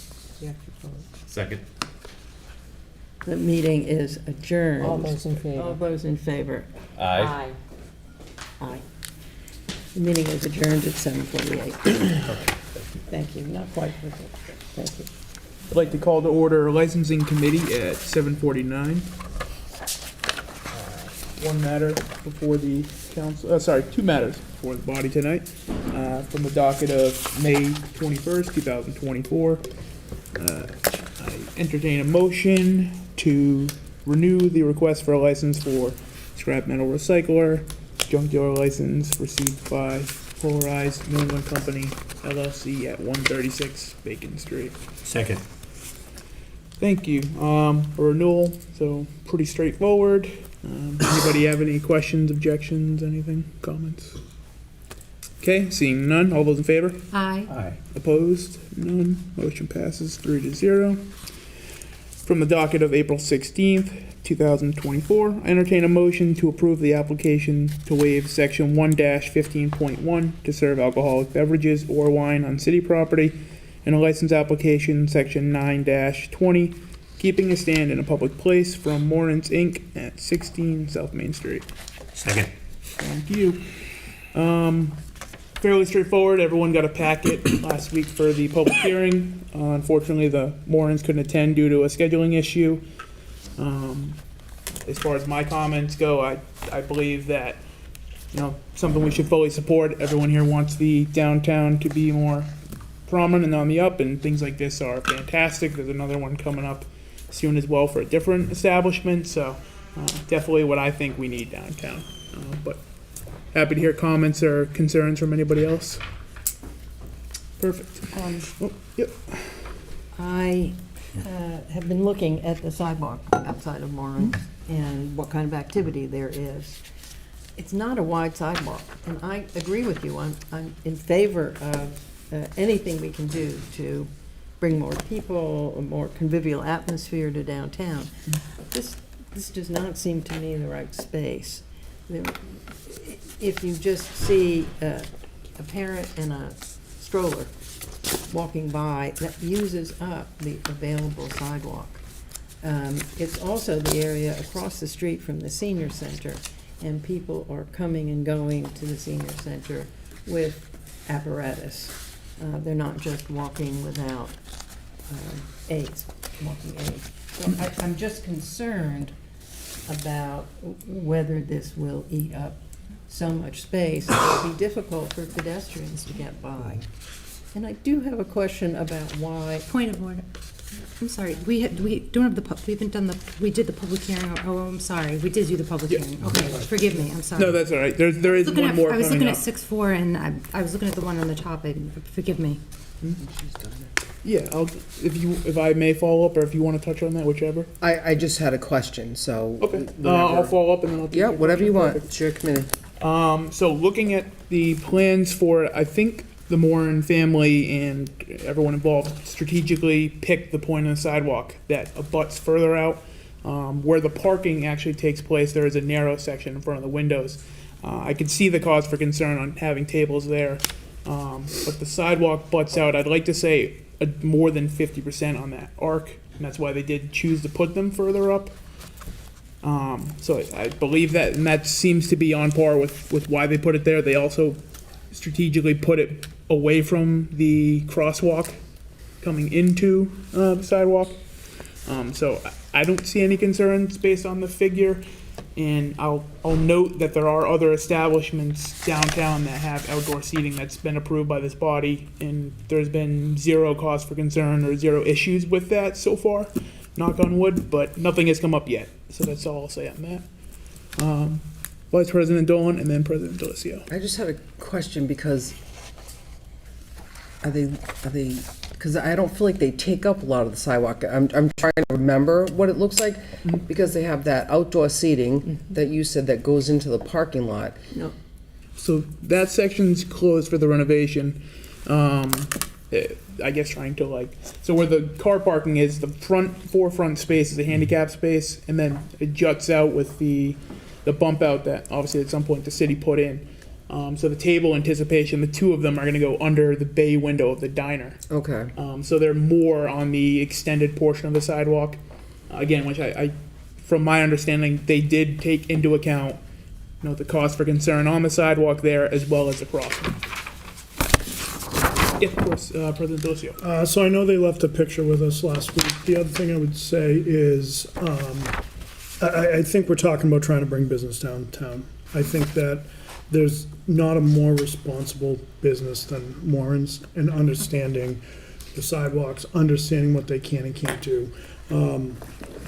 Second. The meeting is adjourned. All those in All favor? those in favor? Aye. Aye. The meeting is adjourned at 7:48. Thank you, not quite, but thank you. I'd like to call to order licensing committee at 7:49. One matter before the council, two matters before the body tonight, from the docket of May 21st, 2024. I entertain a motion to renew the request for a license for scrap metal recycler, junk dealer license received by Polarized New England Company LLC at 136 Bacon Street. Second. Thank you. A renewal, so pretty straightforward. Anybody have any questions, objections, anything, comments? Okay, seeing none, all those in favor? Aye. Aye. Opposed? None. Motion passes 3-0. From the docket of April 16th, 2024, I entertain a motion to approve the application to waive section 1-15.1 to serve alcoholic beverages or wine on city property, and a license application, section 9-20, keeping a stand in a public place from Morin's Inc. at 16 South Main Street. Second. Thank you. Fairly straightforward. Everyone got a packet last week for the public hearing. Unfortunately, the Morans couldn't attend due to a scheduling issue. As far as my comments go, I believe that, something we should fully support. Everyone here wants the downtown to be more prominent and on the up, and things like this are fantastic. There's another one coming up soon as well for a different establishment, so definitely what I think we need downtown. But happy to hear comments or concerns from anybody else. Perfect. Yep. I have been looking at the sidewalk outside of Lawrence and what kind of activity there is. It's not a wide sidewalk, and I agree with you. I'm in favor of anything we can do to bring more people, a more convivial atmosphere to downtown. This does not seem to me the right space. If you just see a parent and a stroller walking by, that uses up the available sidewalk. It's also the area across the street from the senior center, and people are coming and going to the senior center with apparatus. They're not just walking without walking aids. So I'm just concerned about whether this will eat up so much space. It'll be difficult for pedestrians to get by. And I do have a question about why. Point of order. I'm sorry, we don't have we haven't done we did the public hearing. Oh, I'm sorry, we did do the public hearing. Okay, forgive me, I'm sorry. No, that's all right. There is one more I was coming looking up. at 6-4 and I was looking at the one on the top, forgive me. Yeah, if I may follow up, or if you want to touch on that, whichever. I just had a question, so. Okay, I'll whenever- follow up and then I'll. take Yeah, your whatever you question. want, it's your committee. So looking at the plans for it, I think the Moran family and everyone involved strategically picked the point on the sidewalk that abuts further out. Where the parking actually takes place, there is a narrow section in front of the windows. I could see the cause for concern on having tables there, but the sidewalk butts out, I'd like to say, more than 50% on that arc, and that's why they did choose to put them further up. So I believe that, and that seems to be on par with why they put it there. They also strategically put it away from the crosswalk coming into the sidewalk. So I don't see any concerns based on the figure. And I'll note that there are other establishments downtown that have outdoor seating that's been approved by this body, and there's been zero cause for concern or zero issues with that so far, knock on wood, but nothing has come up yet. So that's all I'll say on that. Vice President Dolan and then President Delicio. I just had a question because because I don't feel like they take up a lot of the sidewalk. I'm trying to remember what it looks like, because they have that outdoor seating that you said that goes into the parking lot. No. So that section's closed for the renovation. I guess trying to so where the car parking is, the forefront space is a handicap space, and then it juts out with the bump out that obviously at some point the city put in. So the table anticipation, the two of them are gonna go under the bay window of the diner. Okay. So they're more on the extended portion of the sidewalk. Again, which I, from my understanding, they did take into account, the cost for concern on the sidewalk there as well as the crossing. Yeah, of course, President Delicio. So I know they left a picture with us last week. The other thing I would say is, I think we're talking about trying to bring business downtown. I think that there's not a more responsible business than Warren's in understanding the sidewalks, understanding what they can and can't do.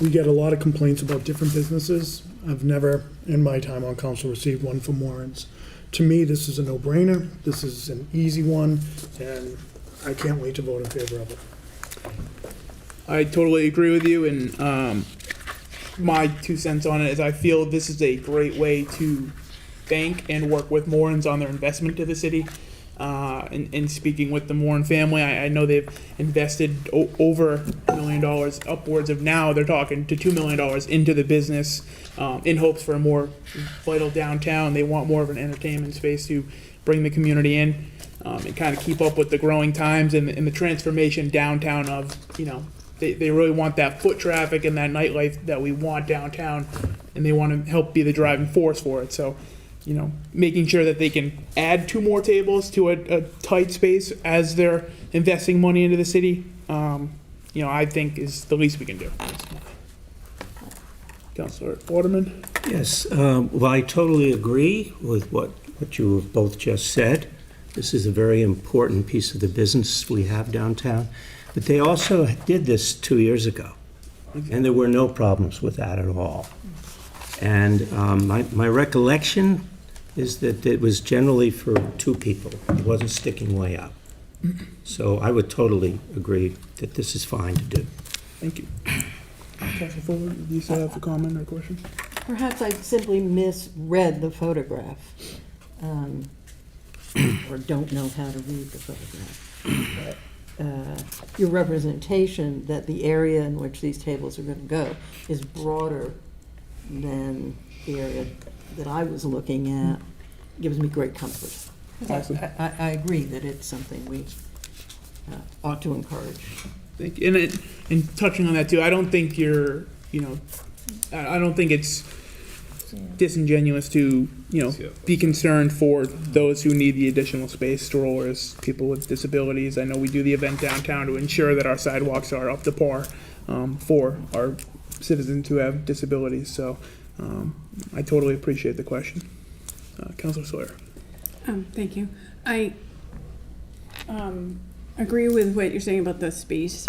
We get a lot of complaints about different businesses. I've never, in my time on council, received one from Warren's. To me, this is a no-brainer. This is an easy one, and I can't wait to vote in favor of it. I totally agree with you, and my 2 cents on it is I feel this is a great way to bank and work with Morans on their investment to the city. And speaking with the Moran family, I know they've invested over $1 million, upwards of now they're talking to $2 million into the business, in hopes for a more vital downtown. They want more of an entertainment space to bring the community in, and kind of keep up with the growing times and the transformation downtown of, they really want that foot traffic and that nightlife that we want downtown, and they want to help be the driving force for it. So making sure that they can add 2 more tables to a tight space as they're investing money into the city, I think is the least we can do. Councilor Waterman? Yes, well, I totally agree with what you have both just said. This is a very important piece of the business we have downtown. But they also did this 2 years ago, and there were no problems with that at all. And my recollection is that it was generally for 2 people. It wasn't sticking way up. So I would totally agree that this is fine to do. Thank you. Councilor Fuller, do you still have a comment or question? Perhaps I simply misread the photograph, or don't know how to read the photograph. But, your representation that the area in which these tables are going to go is broader than the area that I was looking at gives me great comfort. Awesome. I agree that it's something we ought to encourage. Thank you. And touching on that too, I don't think you're, I don't think it's disingenuous to, be concerned for those who need the additional space, strollers, people with disabilities. I know we do the event downtown to ensure that our sidewalks are up to par for our citizens who have disabilities. So I totally appreciate the question. Councilor Sawyer. Thank you. I agree with what you're saying about the space.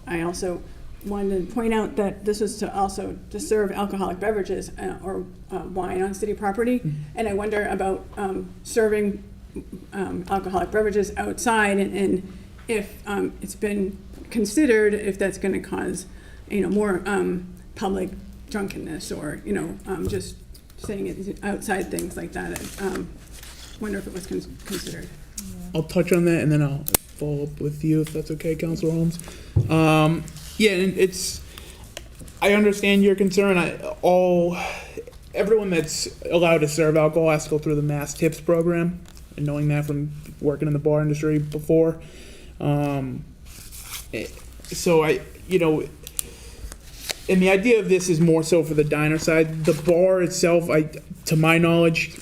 I also wanted to point out that this was to serve alcoholic beverages or wine on city property. And I wonder about serving alcoholic beverages outside and if it's been considered if that's going to cause, more public drunkenness or, just saying it outside, things like that. Wonder if it was considered. I'll touch on that and then I'll follow up with you if that's okay, Councilor Holmes. Yeah, and I understand your concern. Everyone that's allowed to serve alcohol has to go through the mass tips program, and knowing that from working in the bar industry before. So and the idea of this is more so for the diner side. The bar itself, to my knowledge,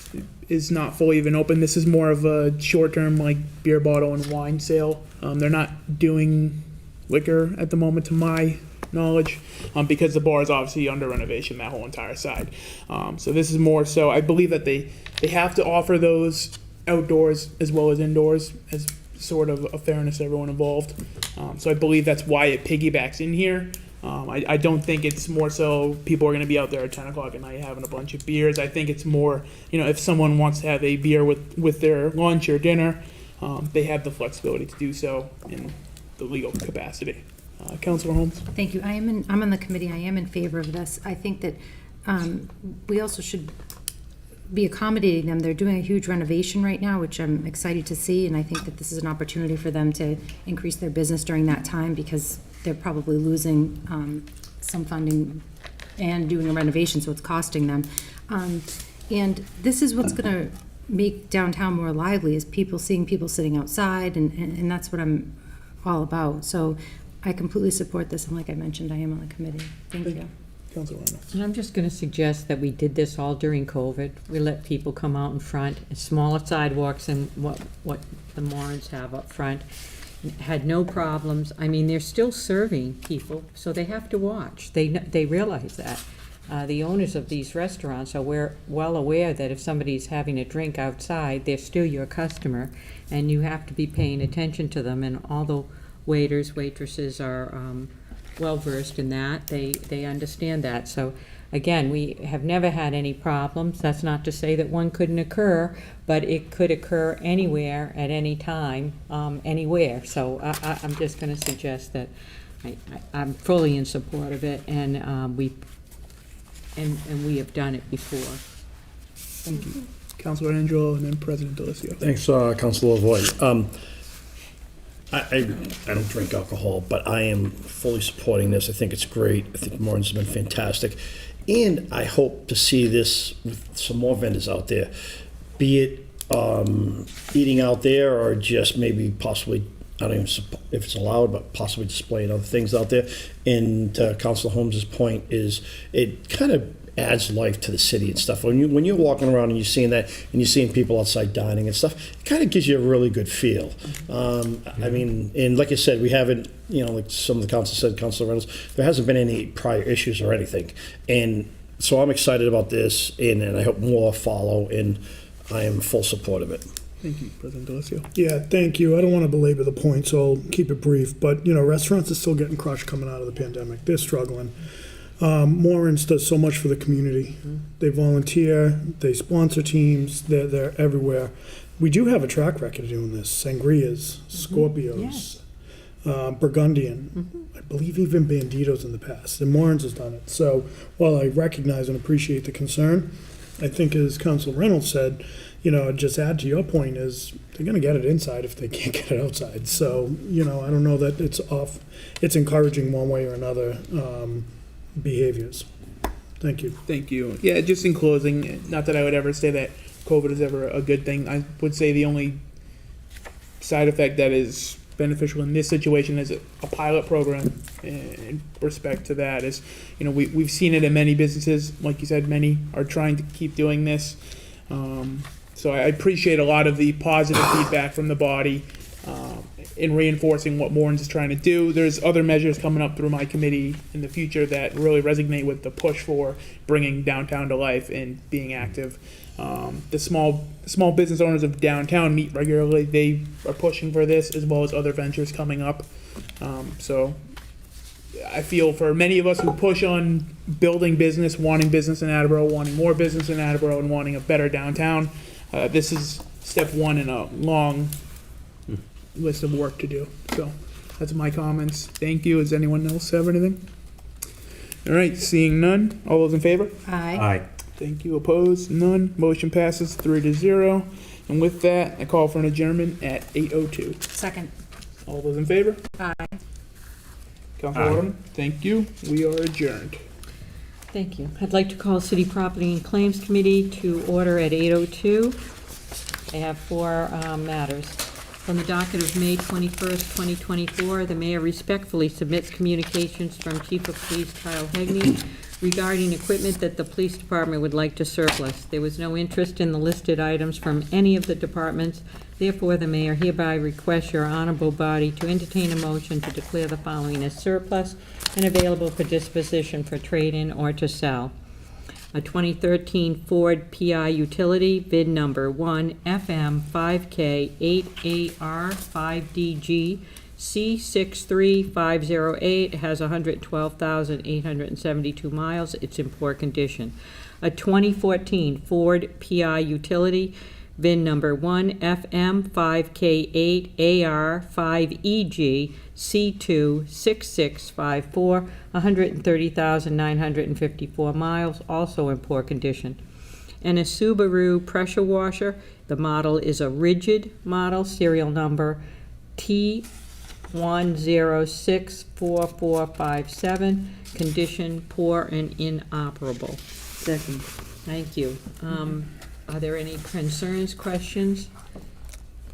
is not fully even open. This is more of a short-term, like beer bottle and wine sale. They're not doing liquor at the moment, to my knowledge, because the bar is obviously under renovation, that whole entire side. So this is more so, I believe that they have to offer those outdoors as well as indoors as sort of a fairness to everyone involved. So I believe that's why it piggybacks in here. I don't think it's more so people are going to be out there at 10 o'clock at night having a bunch of beers. I think it's more, if someone wants to have a beer with their lunch or dinner, they have the flexibility to do so in the legal capacity. Councilor Holmes? Thank you. I'm on the committee. I am in favor of this. I think that we also should be accommodating them. They're doing a huge renovation right now, which I'm excited to see, and I think that this is an opportunity for them to increase their business during that time because they're probably losing some funding and doing a renovation, so it's costing them. And this is what's going to make downtown more lively, is seeing people sitting outside, and that's what I'm all about. So I completely support this, and like I mentioned, I am on the committee. Thank you. Councilor Reynolds. And I'm just going to suggest that we did this all during COVID. We let people come out in front, smaller sidewalks than what the Morans have up front. Had no problems. I mean, they're still serving people, so they have to watch. They realize that. The owners of these restaurants are well aware that if somebody's having a drink outside, they're still your customer, and you have to be paying attention to them. And all the waiters, waitresses are well-versed in that. They understand that. So, again, we have never had any problems. That's not to say that one couldn't occur, but it could occur anywhere, at any time, anywhere. So I'm just going to suggest that I'm fully in support of it, and we have done it before. Thank you. Councilor Angelo and then President Delisio. Thanks, Councilor Voigt. I don't drink alcohol, but I am fully supporting this. I think it's great. I think Morton's been fantastic. And I hope to see this with some more vendors out there, be it eating out there or just maybe possibly, I don't even if it's allowed, but possibly displaying other things out there. And to Councilor Holmes's point is it kind of adds life to the city and stuff. When you're walking around and you're seeing that, and you're seeing people outside dining and stuff, it kind of gives you a really good feel. I mean, and like I said, we haven't, like some of the council said, Councilor Reynolds, there hasn't been any prior issues or anything. And so I'm excited about this, and I hope more follow, and I am full support of it. Thank you, President Delicio. Yeah, thank you. I don't want to belabor the point, so I'll keep it brief. But, restaurants are still getting crushed coming out of the pandemic. They're struggling. Moorings does so much for the community. They volunteer, they sponsor teams, they're everywhere. We do have a track record of doing this. Sangrias, Scorpios, Burgundian. I believe even Banditos in the past. And Moorings has done it. So while I recognize and appreciate the concern, I think as Council Reynolds said, just add to your point is they're going to get it inside if they can't get it outside. So, I don't know that it's encouraging one way or another behaviors. Thank you. Thank you. Yeah, just in closing, not that I would ever say that COVID is ever a good thing. I would say the only side effect that is beneficial in this situation is a pilot program. In respect to that is, we've seen it in many businesses. Like you said, many are trying to keep doing this. So I appreciate a lot of the positive feedback from the body in reinforcing what Moorings is trying to do. There's other measures coming up through my committee in the future that really resonate with the push for bringing downtown to life and being active. The small business owners of downtown meet regularly. They are pushing for this as well as other ventures coming up. So I feel for many of us who push on building business, wanting business in Attleboro, wanting more business in Attleboro, and wanting a better downtown, this is step one in a long list of work to do. So that's my comments. Thank you. Does anyone else have anything? All right, seeing none. All those in favor? Aye. Aye. Thank you. Opposed? None. Motion passes 3-0. And with that, I call for an adjournment at 8:02. Second. All those in favor? Aye. Councilor Waterman, thank you. We are adjourned. Thank you. I'd like to call City Property and Claims Committee to order at 8:02. I have four matters. From the docket of May 21st, 2024, the mayor respectfully submits communications from Chief of Police Kyle Hegney regarding equipment that the police department would like to surplus. There was no interest in the listed items from any of the departments. Therefore, the mayor hereby requests your honorable body to entertain a motion to declare the following as surplus and available for disposition for trade-in or to sell. A 2013 Ford PI utility, VIN number 1FM5K8AR5DG C63508, has 112,872 miles. It's in poor condition. A 2014 Ford PI utility, VIN number 1FM5K8AR5EG C26654, 130,954 miles, also in poor condition. And a Subaru pressure washer. The model is a rigid model, serial number T10644457, condition poor and inoperable. Second. Thank you. Are there any concerns, questions?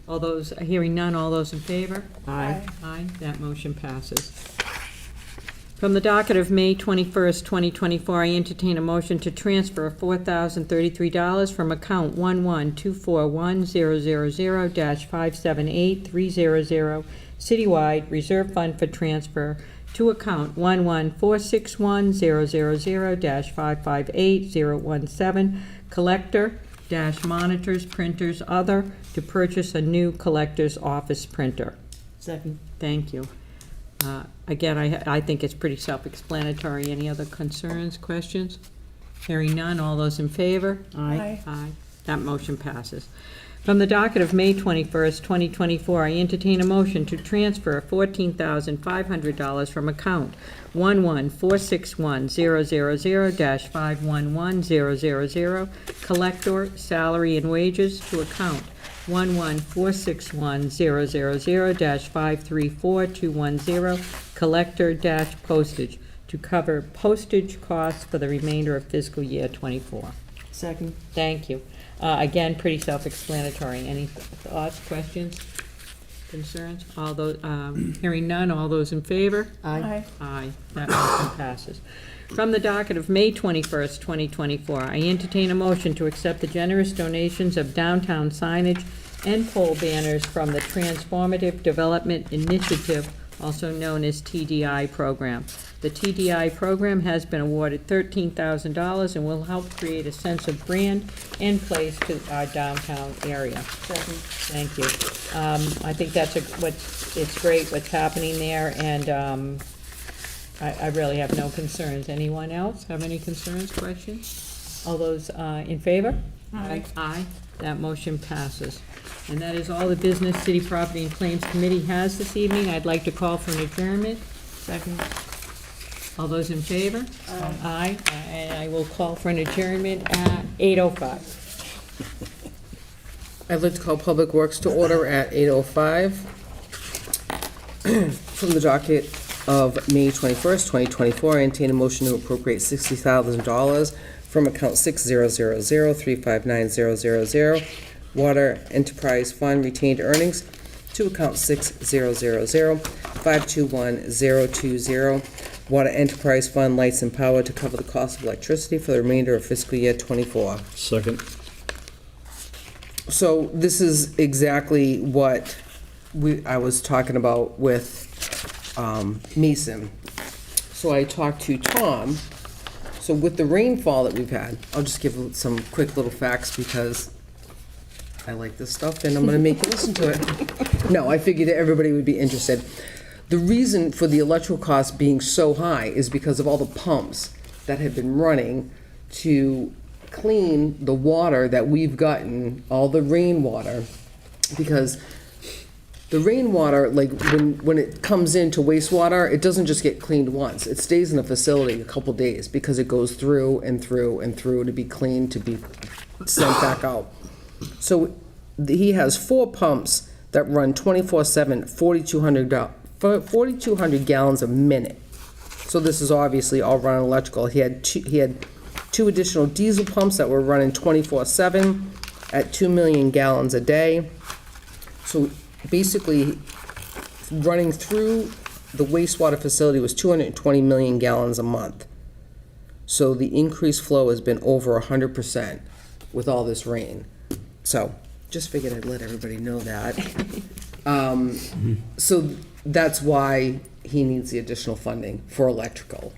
All those, hearing none, all those in favor? Aye. Aye, that motion passes. From the docket of May 21st, 2024, I entertain a motion to transfer $4,033 from account 112410000-578300 citywide reserve fund for transfer to account 114610000-558017 collector monitors, printers, other, to purchase a new collector's office printer. Second. Thank you. Again, I think it's pretty self-explanatory. Any other concerns, questions? Hearing none, all those in favor? Aye. Aye. That motion passes. From the docket of May 21st, 2024, I entertain a motion to transfer $14,500 from account 114610000-511000 collector salary and wages to account 114610000-534210 collector postage to cover postage costs for the remainder of fiscal year '24. Second. Thank you. Again, pretty self-explanatory. Any thoughts, questions? Concerns? All those, hearing none, all those in favor? Aye. Aye, that motion passes. From the docket of May 21st, 2024, I entertain a motion to accept the generous donations of downtown signage and pole banners from the Transformative Development Initiative, also known as TDI program. The TDI program has been awarded $13,000 and will help create a sense of brand and place to our downtown area. Thank you. I think that's it's great what's happening there, and I really have no concerns. Anyone else have any concerns, questions? All those in favor? Aye. Aye. That motion passes. And that is all the business City Property and Claims Committee has this evening. I'd like to call for an adjournment. Second. All those in favor? Aye. And I will call for an adjournment at 8:05. I'd like to call Public Works to order at 8:05. From the docket of May 21st, 2024, I entertain a motion to appropriate $60,000 from account 6000359000, Water Enterprise Fund retained earnings, to account 6000521020, Water Enterprise Fund Lights and Power, to cover the cost of electricity for the remainder of fiscal year '24. Second. So this is exactly what I was talking about with Mason. So I talked to Tom. So with the rainfall that we've had, I'll just give some quick little facts because I like this stuff and I'm going to make you listen to it. No, I figured that everybody would be interested. The reason for the electrical costs being so high is because of all the pumps that have been running to clean the water that we've gotten, all the rainwater, because the rainwater, like when it comes into wastewater, it doesn't just get cleaned once. It stays in the facility a couple days because it goes through and through and through to be cleaned, to be sent back out. So he has 4 pumps that run 24/7, 4,200 gallons a minute. So this is obviously all run electrical. He had 2 additional diesel pumps that were running 24/7 at 2 million gallons a day. So basically, running through the wastewater facility was 220 million gallons a month. So the increased flow has been over 100% with all this rain. So just figured I'd let everybody know that. So that's why he needs the additional funding for electrical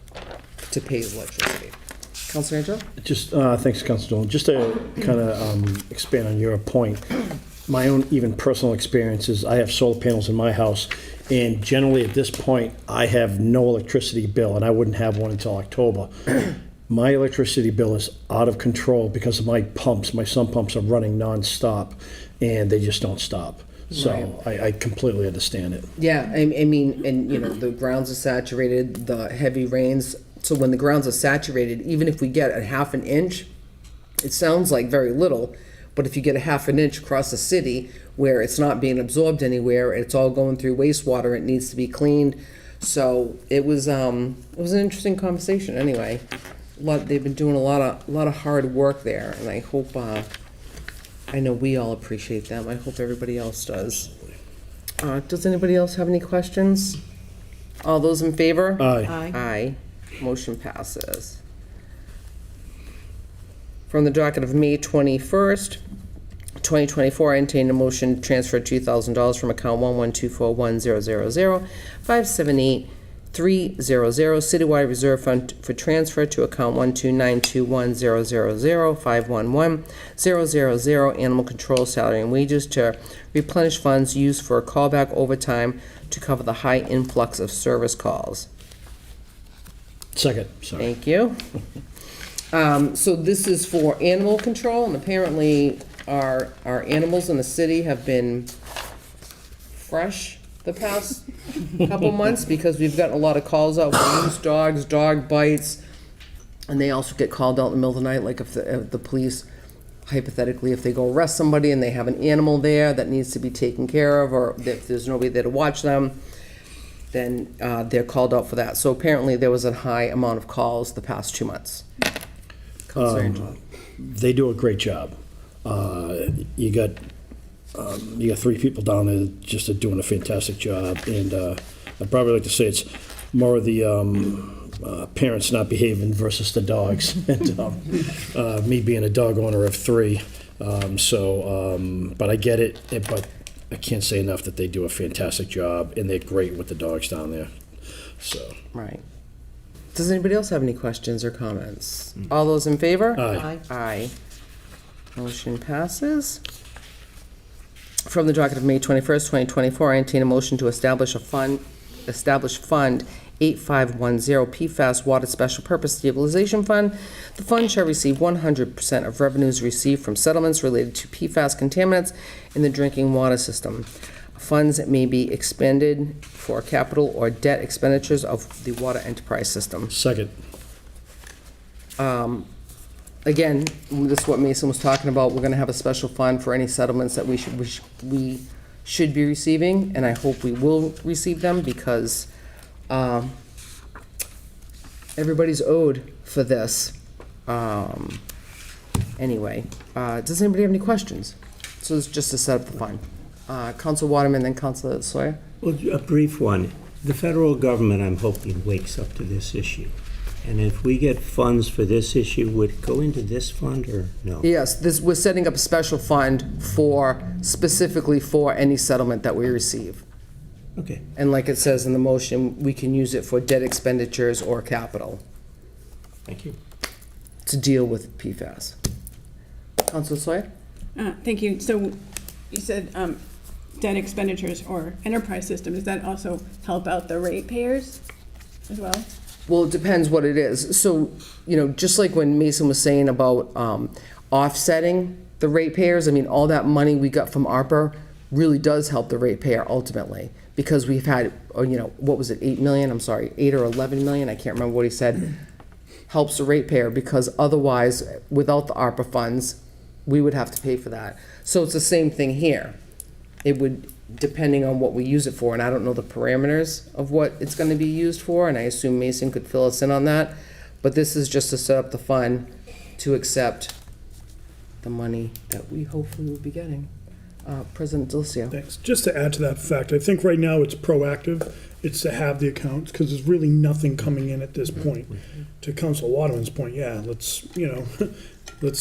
to pay his electricity. Councilor Angelo? Just, thanks, Councilor Dolan. Just to kind of expand on your point, my own even personal experiences, I have solar panels in my house, and generally at this point, I have no electricity bill, and I wouldn't have one until October. My electricity bill is out of control because of my pumps. My sump pumps are running nonstop, and they just don't stop. So I completely understand it. Yeah, I mean, and you know, the grounds are saturated, the heavy rains. So when the grounds are saturated, even if we get a half an inch, it sounds like very little, but if you get a half an inch across the city where it's not being absorbed anywhere, it's all going through wastewater, it needs to be cleaned. So it was an interesting conversation anyway. They've been doing a lot of hard work there, and I hope, I know we all appreciate them. I hope everybody else does. Does anybody else have any questions? All those in favor? Aye. Aye. Motion passes. From the docket of May 21st, 2024, I entertain a motion to transfer $2,000 from account 11241000578 300 Citywide Reserve Fund for transfer to account 12921000511 Animal Control Salary and Wages to replenish funds used for callback overtime to cover the high influx of service calls. Second, sorry. Thank you. So this is for animal control, and apparently our animals in the city have been fresh the past couple months because we've gotten a lot of calls out for loose dogs, dog bites, and they also get called out in the middle of the night, like if the police, hypothetically, if they go arrest somebody and they have an animal there that needs to be taken care of, or if there's nobody there to watch them, then they're called out for that. So apparently there was a high amount of calls the past 2 months. They do a great job. You got you got 3 people down there that just are doing a fantastic job, and I'd probably like to say it's more of the parents not behaving versus the dogs, and me being a dog owner of 3. But I get it, but I can't say enough that they do a fantastic job, and they're great with the dogs down there, so. Right. Does anybody else have any questions or comments? All those in favor? Aye. Aye. Motion passes. From the docket of May 21st, 2024, I entertain a motion to establish Fund 8510 PFAS Water Special Purpose Stabilization Fund. The fund shall receive 100% of revenues received from settlements related to PFAS contaminants in the drinking water system. Funds may be expended for capital or debt expenditures of the water enterprise system. Second. Again, this is what Mason was talking about. We're gonna have a special fund for any settlements that we should be receiving, and I hope we will receive them because everybody's owed for this. Anyway, does anybody have any questions? So it's just to set up the fund. Council Waterman, then Council Sawyer. Well, a brief one. The federal government, I'm hoping, wakes up to this issue. And if we get funds for this issue, would it go into this fund or no? Yes, we're setting up a special fund specifically for any settlement that we receive. Okay. And like it says in the motion, we can use it for debt expenditures or capital Thank you. to deal with PFAS. Council Sawyer? Thank you. So you said debt expenditures or enterprise system. Does that also help out the ratepayers as well? Well, it depends what it is. So, just like when Mason was saying about offsetting the ratepayers, I mean, all that money we got from ARPA really does help the ratepayer ultimately, because we've had, what was it, 8 million? I'm sorry, 8 or 11 million? I can't remember what he said. Helps the ratepayer, because otherwise, without the ARPA funds, we would have to pay for that. So it's the same thing here. It would, depending on what we use it for, and I don't know the parameters of what it's gonna be used for, and I assume Mason could fill us in on that, but this is just to set up the fund to accept the money that we hopefully will be getting. President Delicio. Thanks. Just to add to that fact, I think right now it's proactive. It's to have the accounts, because there's really nothing coming in at this point. To Council Waterman's point, yeah, let's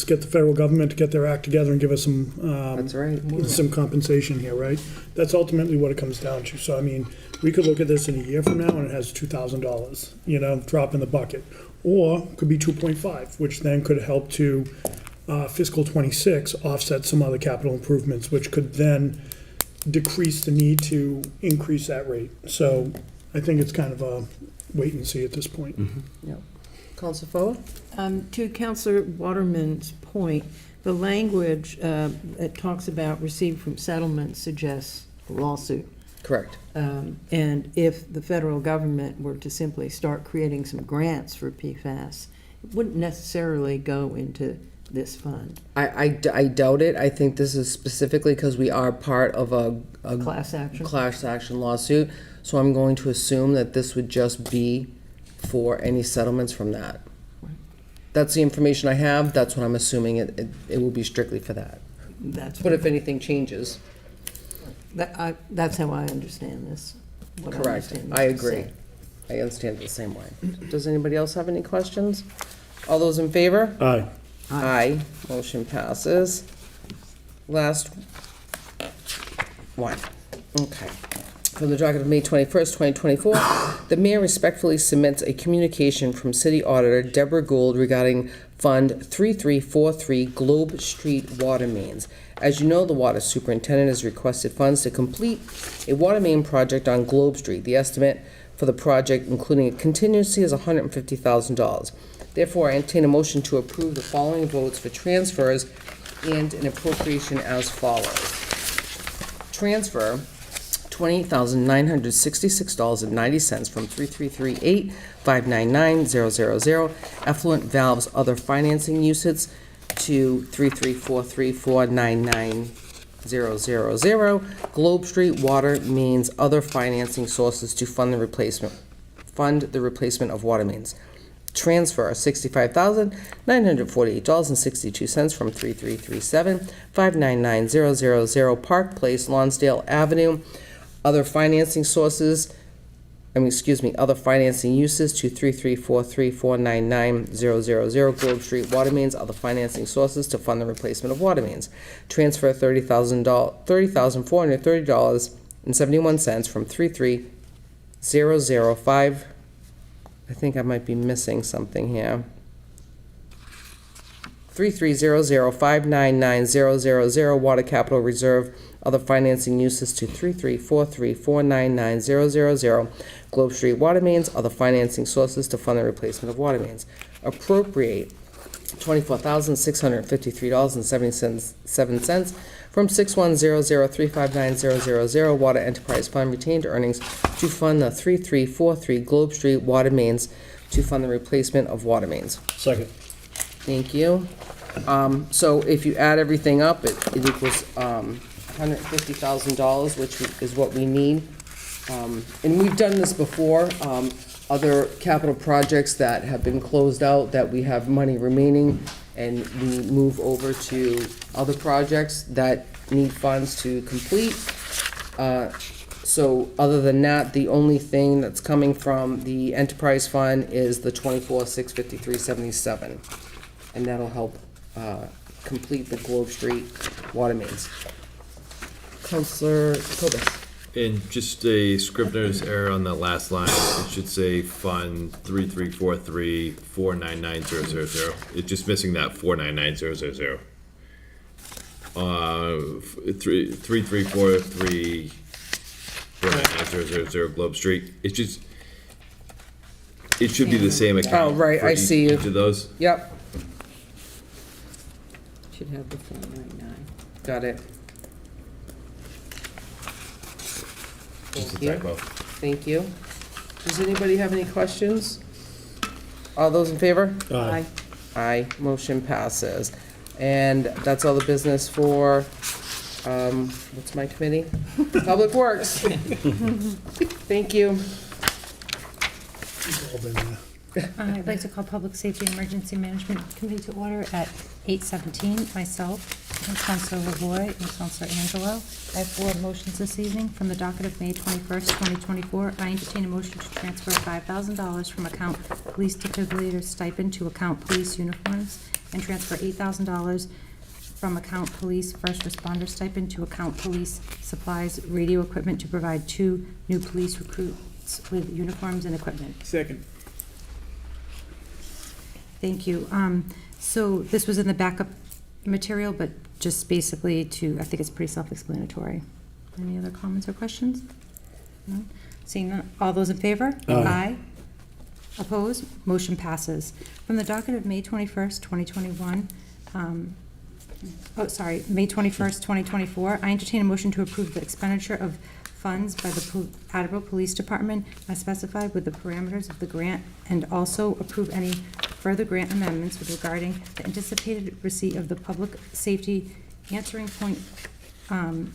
get the federal government to get their act together and give us some, That's right. some compensation here, right? That's ultimately what it comes down to. So, I mean, we could look at this in a year from now and it has $2,000, drop in the bucket. Or it could be 2.5, which then could help to fiscal '26 offset some other capital improvements, which could then decrease the need to increase that rate. So I think it's kind of a wait and see at this point. Yep. Council Foa? To Councilor Waterman's point, the language that talks about received from settlement suggests a lawsuit. Correct. And if the federal government were to simply start creating some grants for PFAS, it wouldn't necessarily go into this fund. I doubt it. I think this is specifically because we are part of a Class action? class action lawsuit. So I'm going to assume that this would just be for any settlements from that. That's the information I have. That's what I'm assuming. It will be strictly for that. But if anything changes. That's how I understand this. what Correct. understand I what you're agree. saying. I understand it the same way. Does anybody else have any questions? All those in favor? Aye. Aye. Motion passes. Last one. Okay. From the docket of May 21st, 2024, the mayor respectfully submits a communication from City Auditor Deborah Gould regarding Fund 3343 Globe Street Water Mains. As you know, the water superintendent has requested funds to complete a water main project on Globe Street. The estimate for the project, including a contingency, is $150,000. Therefore, I entertain a motion to approve the following votes for transfers and an appropriation as follows. Transfer $28,966.90 from 3338-599-000 effluent valves other financing usage to 3343-499-000 Globe Street water mains other financing sources to fund the replacement of water mains. transfer $65,948.62 from 3337-599000 Park Place, Lonsdale Avenue. Other financing sources, other financing uses to 3343499000 Globe Street Water Mains. Other financing sources to fund the replacement of water mains. Transfer $30,430.71 from 33005. I think I might be missing something here. 3300599000 Water Capital Reserve. Other financing uses to 3343499000 Globe Street Water Mains. Other financing sources to fund the replacement of water mains. Appropriate $24,653.77 from 6100359000 Water Enterprise Fund retained earnings to fund the 3343 Globe Street Water Mains to fund the replacement of water mains. Second. Thank you. So if you add everything up, it equals $150,000, which is what we need. And we've done this before. Other capital projects that have been closed out, that we have money remaining, and we move over to other projects that need funds to complete. So other than that, the only thing that's coming from the enterprise fund is the $24,653.77. And that'll help complete the Globe Street water mains. Counselor Cobus. And just a Scrivener's error on the last line. It should say Fund 3343499000. It's just missing that 499000. 3343499000 Globe Street. It should be the same account. Oh, right, for I see you. Each of those. Yep, Should have the 499. got it. Just a Thank you. typo. Thank you. Does anybody have any questions? All those in favor? Aye. Aye, motion passes. And that's all the business for, what's my committee? Public Works. Thank you. All been there. I'd like to call Public Safety and Emergency Management Committee to order at 8:17. Myself, and Councilor Lavoy, and Councilor Angelo. I have 4 motions this evening from the docket of May 21st, 2024. I entertain a motion to transfer $5,000 from account Police Defibrillator Stipend to account Police Uniforms, and transfer $8,000 from account Police First Responder Stipend to account Police Supplies Radio Equipment to provide 2 new police recruits with uniforms and equipment. Second. Thank you. So this was in the backup material, but just basically I think it's pretty self-explanatory. Any other comments or questions? No? Seeing none, all those in favor? Aye. Opposed? Motion passes. From the docket of May 21st, 2021, May 21st, 2024, I entertain a motion to approve the expenditure of funds by the Attleboro Police Department as specified with the parameters of the grant, and also approve any further grant amendments regarding the anticipated receipt of the public safety answering point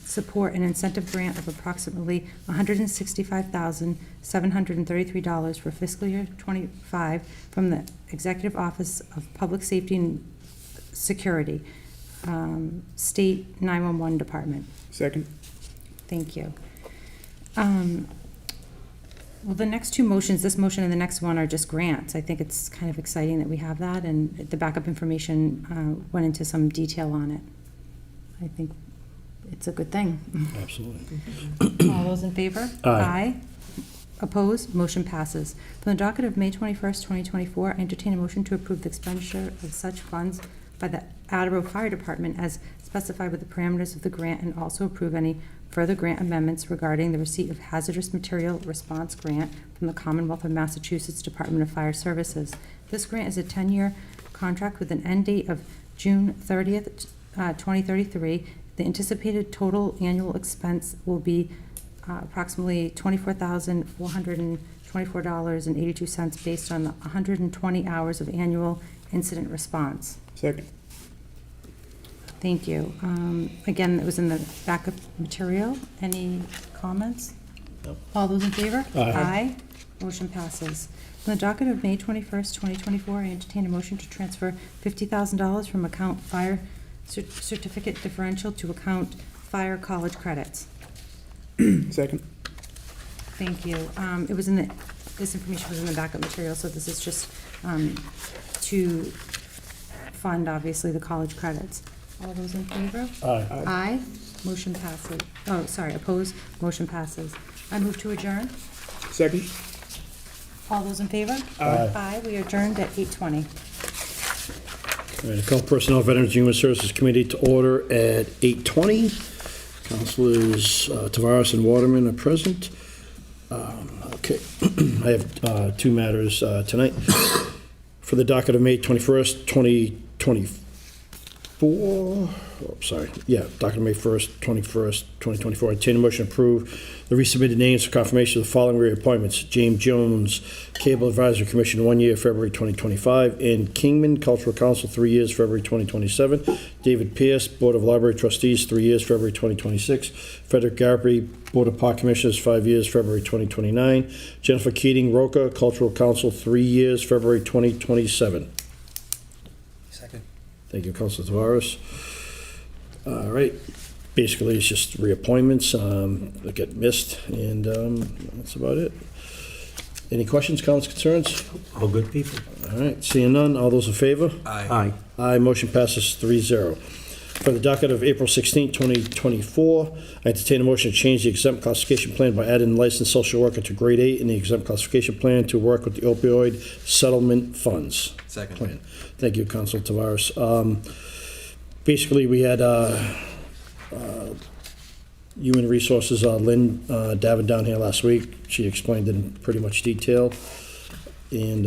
support and incentive grant of approximately $165,733 for fiscal year 25 from the Executive Office of Public Safety and Security, State 911 Department. Second. Thank you. Well, the next 2 motions, this motion and the next one, are just grants. I think it's kind of exciting that we have that, and the backup information went into some detail on it. I think it's a good thing. Absolutely. All those in favor? Aye. Opposed? Motion passes. From the docket of May 21st, 2024, I entertain a motion to approve the expenditure of such funds by the Attleboro Fire Department as specified with the parameters of the grant, and also approve any further grant amendments regarding the receipt of hazardous material response grant from the Commonwealth of Massachusetts Department of Fire Services. This grant is a 10-year contract with an end date of June 30th, 2033. The anticipated total annual expense will be approximately $24,424.82 based on the 120 hours of annual incident response. Second. Thank you. Again, it was in the backup material. Any comments? All those in favor? Aye. Motion passes. On the docket of May 21st, 2024, I entertain a motion to transfer $50,000 from account fire certificate differential to account fire college credits. Second. Thank you. It was this information was in the backup material, so this is just to fund, obviously, the college credits. All those in favor? Aye. Aye. Motion passes. Oh, sorry, opposed? Motion passes. I move to adjourn. Second. All those in favor? Aye. Aye. We adjourned at 8:20. All right, call Personnel, Veterans, and Human Services Committee to order at 8:20. Councilors Tavares and Waterman are present. Okay, I have two matters tonight. For the docket of May 21st, 2024, docket of May 21st, 2024, I entertain a motion to approve the resubmitted names for confirmation of the following reappointments: James Jones, Cable Advisory Commission, 1 year, February 2025, and Kingman, Cultural Council, 3 years, February 2027, David Pierce, Board of Library Trustees, 3 years, February 2026, Frederick Garpy, Board of Park Commissioners, 5 years, February 2029, Jennifer Keating Roca, Cultural Council, 3 years, February 2027. Second. Thank you, Councilor Tavares. All right, basically, it's just reappointments that get missed, and that's about it. Any questions, comments, concerns? All good people. All right, seeing none, all those in favor? Aye. Aye, motion passes 3-0. For the docket of April 16, 2024, I entertain a motion to change the exempt classification plan by adding licensed social worker to grade 8 in the exempt classification plan to work with the opioid settlement funds. Second. Plan. Thank you, Council Tavares. Basically, we had Human Resources, Lynn David down here last week. She explained it in pretty much detail. And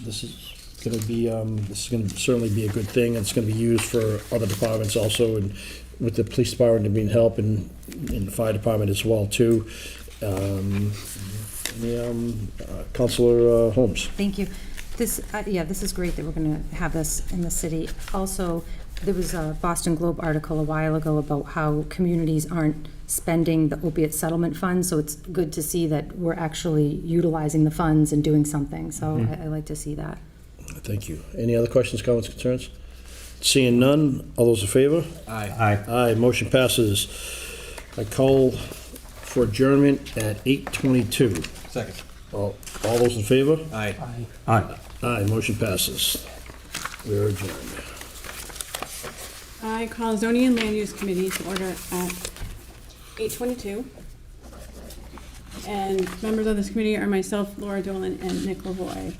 this is going to certainly be a good thing. It's going to be used for other departments also, and with the police department being help, and the fire department as well too. Councilor Holmes. Thank you. This is great that we're going to have this in the city. Also, there was a Boston Globe article a while ago about how communities aren't spending the opiate settlement fund, so it's good to see that we're actually utilizing the funds and doing something. So I like to see that. Thank you. Any other questions, comments, concerns? Seeing none, all those in favor? Aye. Aye, motion passes. I call for adjournment at 8:22. Second. All those in favor? Aye. Aye. Aye, motion passes. We are adjourned. I call Zoning and Land Use Committee to order at 8:22. And members of this committee are myself, Laura Dolan, and Nick Lavoy.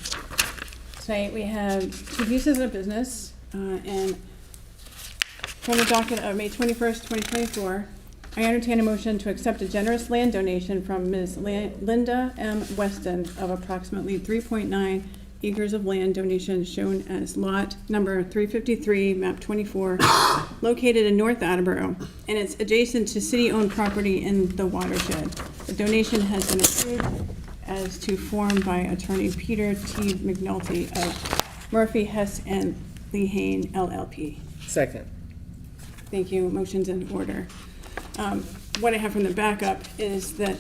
Tonight we have two pieces of business, and from the docket of May 21st, 2024, I entertain a motion to accept a generous land donation from Ms. Linda M. Weston of approximately 3.9 acres of land donation shown as lot number 353, map 24, located in North Attleboro, and it's adjacent to city-owned property in the watershed. The donation has been approved as to form by attorney Peter T. McNulty of Murphy, Hess, and Lehane LLP. Second. Thank you. Motion's in order. What I have from the backup is that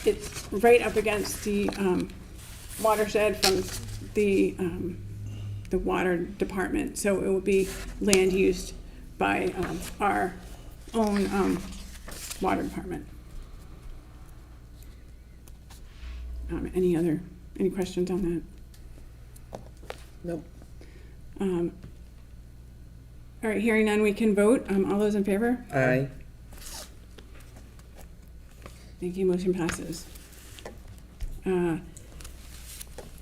it's right up against the watershed from the water department, so it will be land used by our own water department. Any questions on that? Nope. All right, hearing none, we can vote. All those in favor? Aye. Thank you, motion passes. From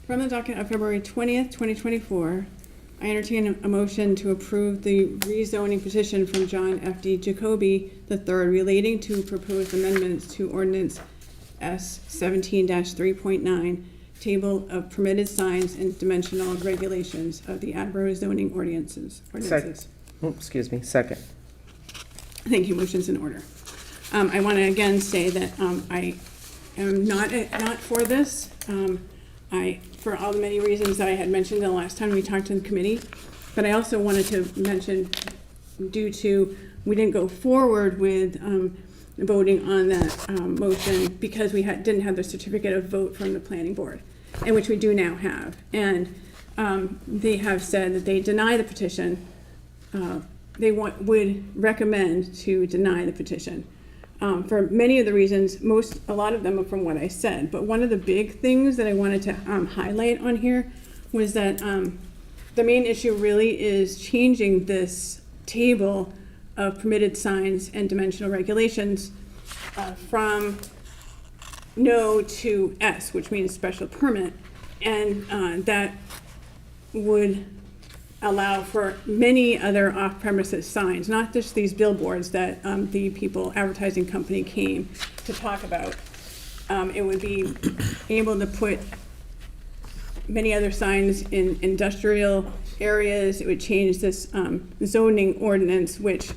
the docket of February 20th, 2024, I entertain a motion to approve the rezoning petition from John F.D. Jacoby III relating to proposed amendments to ordinance S 17-3.9, table of permitted signs and dimensional regulations of the Attleboro zoning ordinances. Excuse me, second. Thank you, motion's in order. I want to again say that I am not for this. For all the many reasons that I had mentioned the last time we talked in the committee, but I also wanted to mention, due to we didn't go forward with voting on that motion because we didn't have the certificate of vote from the planning board, and which we do now have. And they have said that they deny the petition. They would recommend to deny the petition for many of the reasons. A lot of them are from what I said, but one of the big things that I wanted to highlight on here was that the main issue really is changing this table of permitted signs and dimensional regulations from no to S, which means special permit, and that would allow for many other off-premises signs, not just these billboards that the people advertising company came to talk about. It would be able to put many other signs in industrial areas. It would change this zoning ordinance, which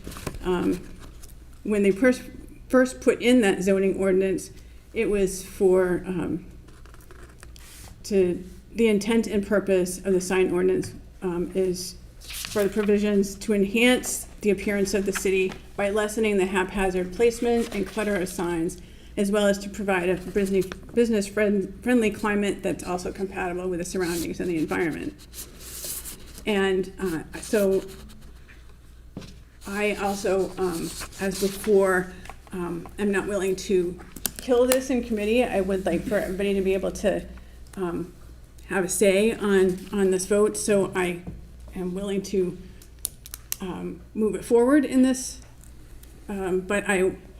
when they first put in that zoning ordinance, it was for the intent and purpose of the sign ordinance is for the provisions to enhance the appearance of the city by lessening the haphazard placement and clutter of signs, as well as to provide a business-friendly climate that's also compatible with the surroundings and the environment. And so I also, as before, am not willing to kill this in committee. I would like for everybody to be able to have a say on this vote, so I am willing to move it forward in this, but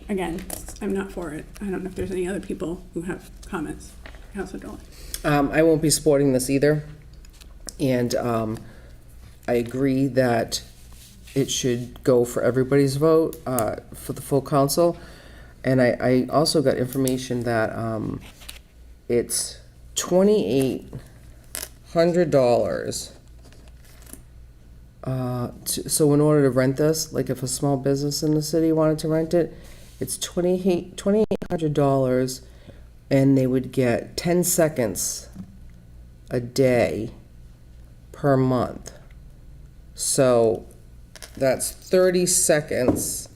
again, I'm not for it. I don't know if there's any other people who have comments. Councilor Dolan. I won't be supporting this either, and I agree that it should go for everybody's vote for the full council, and I also got information that it's $2,800. So in order to rent this, like if a small business in the city wanted to rent it, it's $2,800, and they would get 10 seconds a day per month. So that's 30 seconds.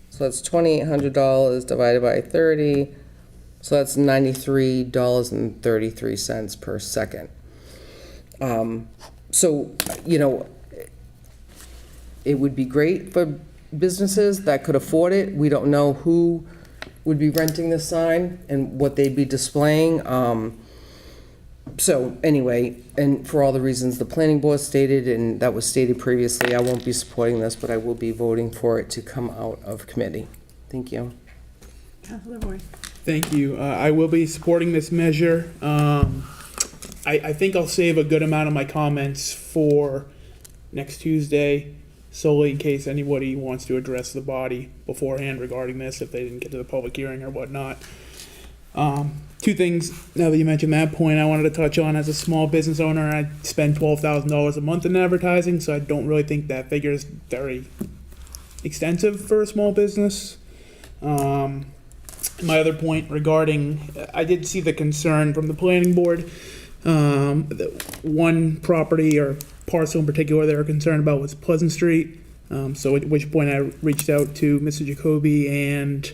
So that's $2,800 divided by 30. So that's $93.33 per second. So, you know, it would be great for businesses that could afford it. We don't know who would be renting the sign and what they'd be displaying. So anyway, and for all the reasons the planning board stated and that was stated previously, I won't be supporting this, but I will be voting for it to come out of committee. Thank you. Councilor Boyd. Thank you. I will be supporting this measure. I think I'll save a good amount of my comments for next Tuesday, solely in case anybody wants to address the body beforehand regarding this, if they didn't get to the public hearing or whatnot. Two things, now that you mentioned that point, I wanted to touch on. As a small business owner, I spend $12,000 a month in advertising, so I don't really think that figure is very extensive for a small business. My other point regarding, I did see the concern from the planning board. One property or parcel in particular they were concerned about was Pleasant Street. So at which point I reached out to Mr. Jacoby, and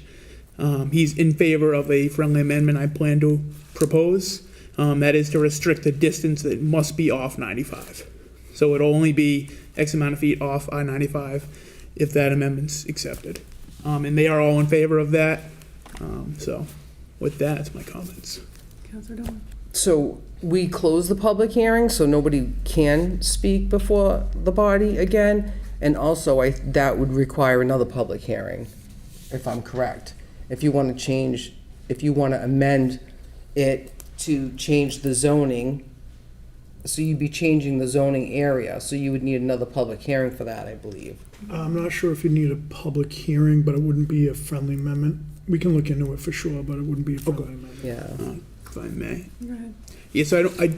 he's in favor of a friendly amendment I plan to propose. That is to restrict the distance that must be off 95. So it'll only be X amount of feet off I-95 if that amendment's accepted. And they are all in favor of that. So with that, it's my comments. Councilor Dolan. So we close the public hearing, so nobody can speak before the body again. And also, that would require another public hearing, if I'm correct. If you want to amend it to change the zoning, so you'd be changing the zoning area, so you would need another public hearing for that, I believe. I'm not sure if you need a public hearing, but it wouldn't be a friendly amendment. We can look into it for sure, but it wouldn't be a friendly amendment. Yeah. If I may. Go ahead. Yeah, so I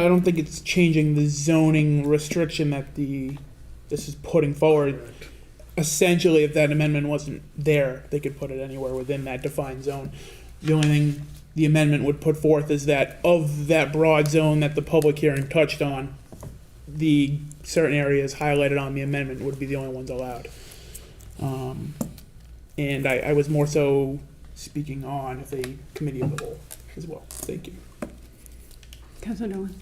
don't think it's changing the zoning restriction that this is putting forward. Correct. Essentially, if that amendment wasn't there, they could put it anywhere within that defined zone. The only thing the amendment would put forth is that of that broad zone that the public hearing touched on, the certain areas highlighted on the amendment would be the only ones allowed. And I was more so speaking on as a committee of the whole as well. Thank you. Councilor Nolan.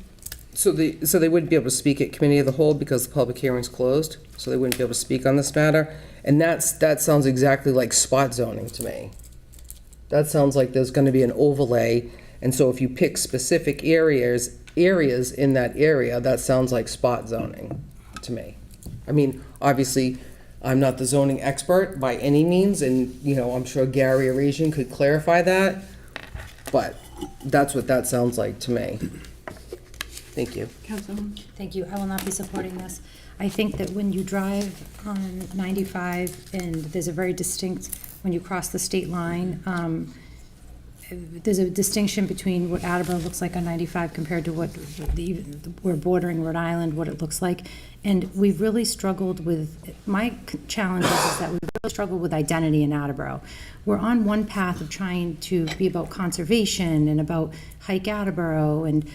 So they wouldn't be able to speak at committee of the whole because the public hearing's closed, so they wouldn't be able to speak on this matter? And that sounds exactly like spot zoning to me. That sounds like there's gonna be an overlay, and so if you pick specific areas in that area, that sounds like spot zoning to me. I mean, obviously, I'm not the zoning expert by any means, and, you know, I'm sure Gary or Asian could clarify that, but that's what that sounds like to me. Thank you. Councilor Holmes. Thank you. I will not be supporting this. I think that when you drive on 95, and there's a very distinct, when you cross the state line, there's a distinction between what Attleboro looks like on 95 compared to what we're bordering Rhode Island, what it looks like. And we've really struggled with, my challenge is that we've really struggled with identity in Attleboro. We're on one path of trying to be about conservation and about hike Attleboro and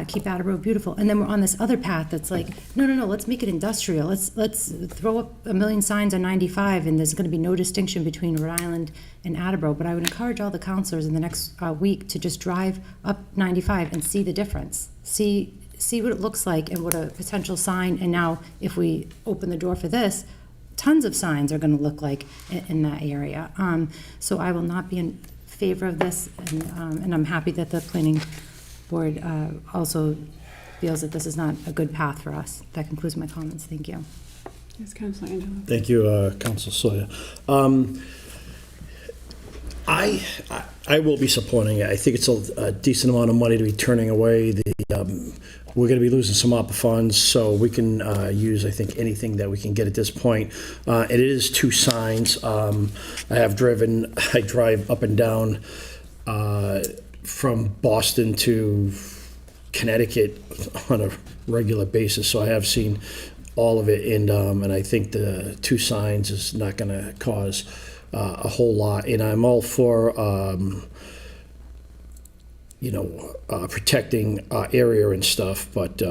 keep Attleboro beautiful. And then we're on this other path that's like, no, let's make it industrial. Let's throw up a million signs on 95, and there's going to be no distinction between Rhode Island and Attleboro. But I would encourage all the councilors in the next week to just drive up 95 and see the difference. See what it looks like and what a potential sign. And now, if we open the door for this, tons of signs are going to look like in that area. So I will not be in favor of this, and I'm happy that the planning board also feels that this is not a good path for us. That concludes my comments. Thank you. Yes, Councilor Angelo. Thank you, Council Sawyer. I will be supporting it. I think it's a decent amount of money to be turning away. We're going to be losing some ARPA funds, so we can use, I think, anything that we can get at this point. It is 2 signs. I drive up and down from Boston to Connecticut on a regular basis, so I have seen all of it, and I think the 2 signs is not going to cause a whole lot. And I'm all for protecting area and stuff, but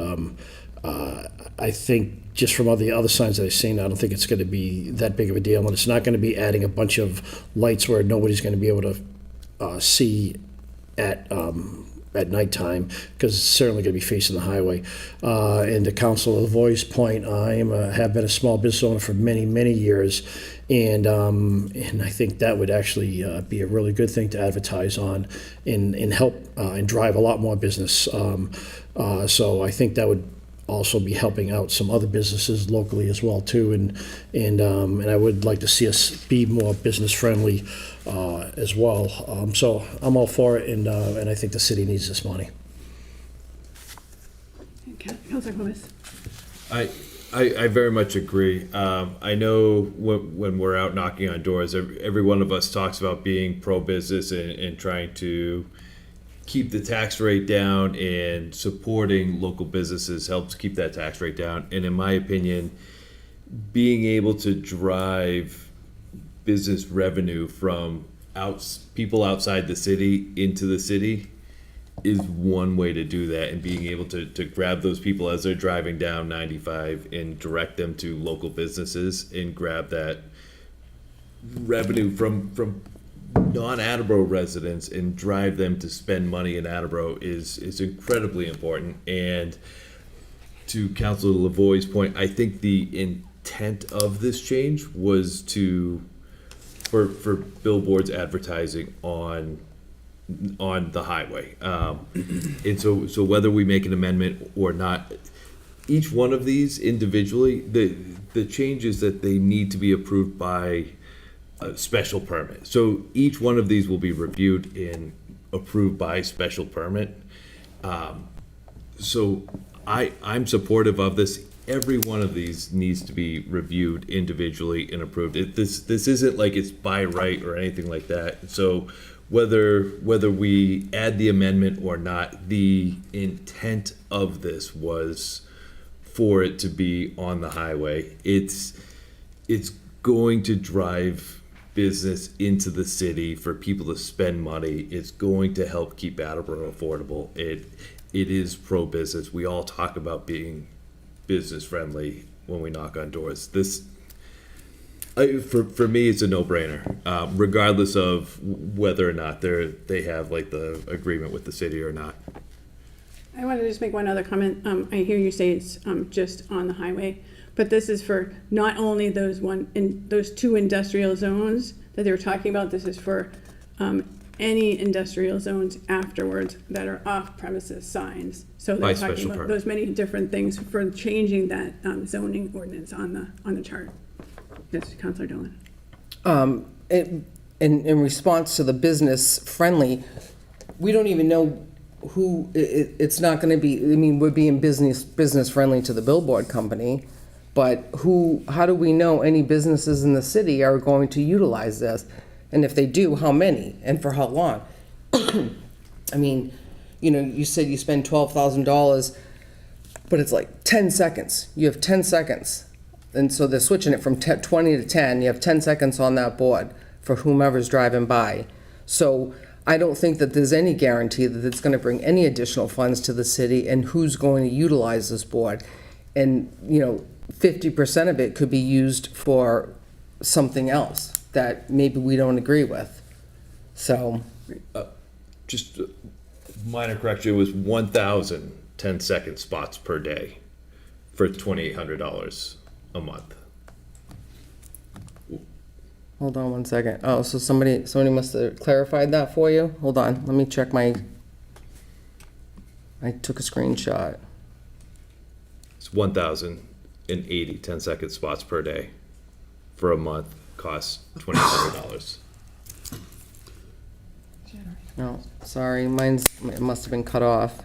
I think just from all the other signs that I've seen, I don't think it's going to be that big of a deal, and it's not going to be adding a bunch of lights where nobody's going to be able to see at nighttime, because it's certainly going to be facing the highway. And to Councilor LaVoie's point, I have been a small business owner for many, many years, and I think that would actually be a really good thing to advertise on and help and drive a lot more business. So I think that would also be helping out some other businesses locally as well too, and I would like to see us be more business friendly as well. So I'm all for it, and I think the city needs this money. Councilor Clovis. I very much agree. I know when we're out knocking on doors, every one of us talks about being pro-business and trying to keep the tax rate down, and supporting local businesses helps keep that tax rate down. And in my opinion, being able to drive business revenue from people outside the city into the city is one way to do that, and being able to grab those people as they're driving down 95 and direct them to local businesses and grab that revenue from non-Attleboro residents and drive them to spend money in Attleboro is incredibly important. And to Councilor LaVoie's point, I think the intent of this change was for billboards advertising on the highway. And so whether we make an amendment or not, each one of these individually, the change is that they need to be approved by a special permit. So each one of these will be reviewed and approved by special permit. So I'm supportive of this. Every one of these needs to be reviewed individually and approved. This isn't like it's by right or anything like that. So whether we add the amendment or not, the intent of this was for it to be on the highway. It's going to drive business into the city for people to spend money. It's going to help keep Attleboro affordable. It is pro-business. We all talk about being business friendly when we knock on doors. For me, it's a no-brainer, regardless of whether or not they have like the agreement with the city or not. I wanted to just make one other comment. I hear you say it's just on the highway, but this is for not only those two industrial zones that they were talking about. This is for any industrial zones afterwards that are off-premises signs. So they're By talking special about permit. those many different things for changing that zoning ordinance on the chart. Yes, Councilor Dolan. In response to the business friendly, we don't even know who, it's not gonna be, I mean, we're being business friendly to the billboard company, but how do we know any businesses in the city are going to utilize this? And if they do, how many and for how long? I mean, you said you spend $12,000, but it's like 10 seconds. You have 10 seconds. And so they're switching it from 20 to 10. You have 10 seconds on that board for whomever's driving by. So I don't think that there's any guarantee that it's going to bring any additional funds to the city and who's going to utilize this board. And, 50% of it could be used for something else that maybe we don't agree with. So, Just minor correction, it was 1,000 10-second spots per day for $2,800 a month. hold on one second. Oh, so somebody must have clarified that for you? Hold on, let me check I took a screenshot. It's 1,080 10-second spots per day for a month, costs $2,800. No, sorry, it must have been cut off.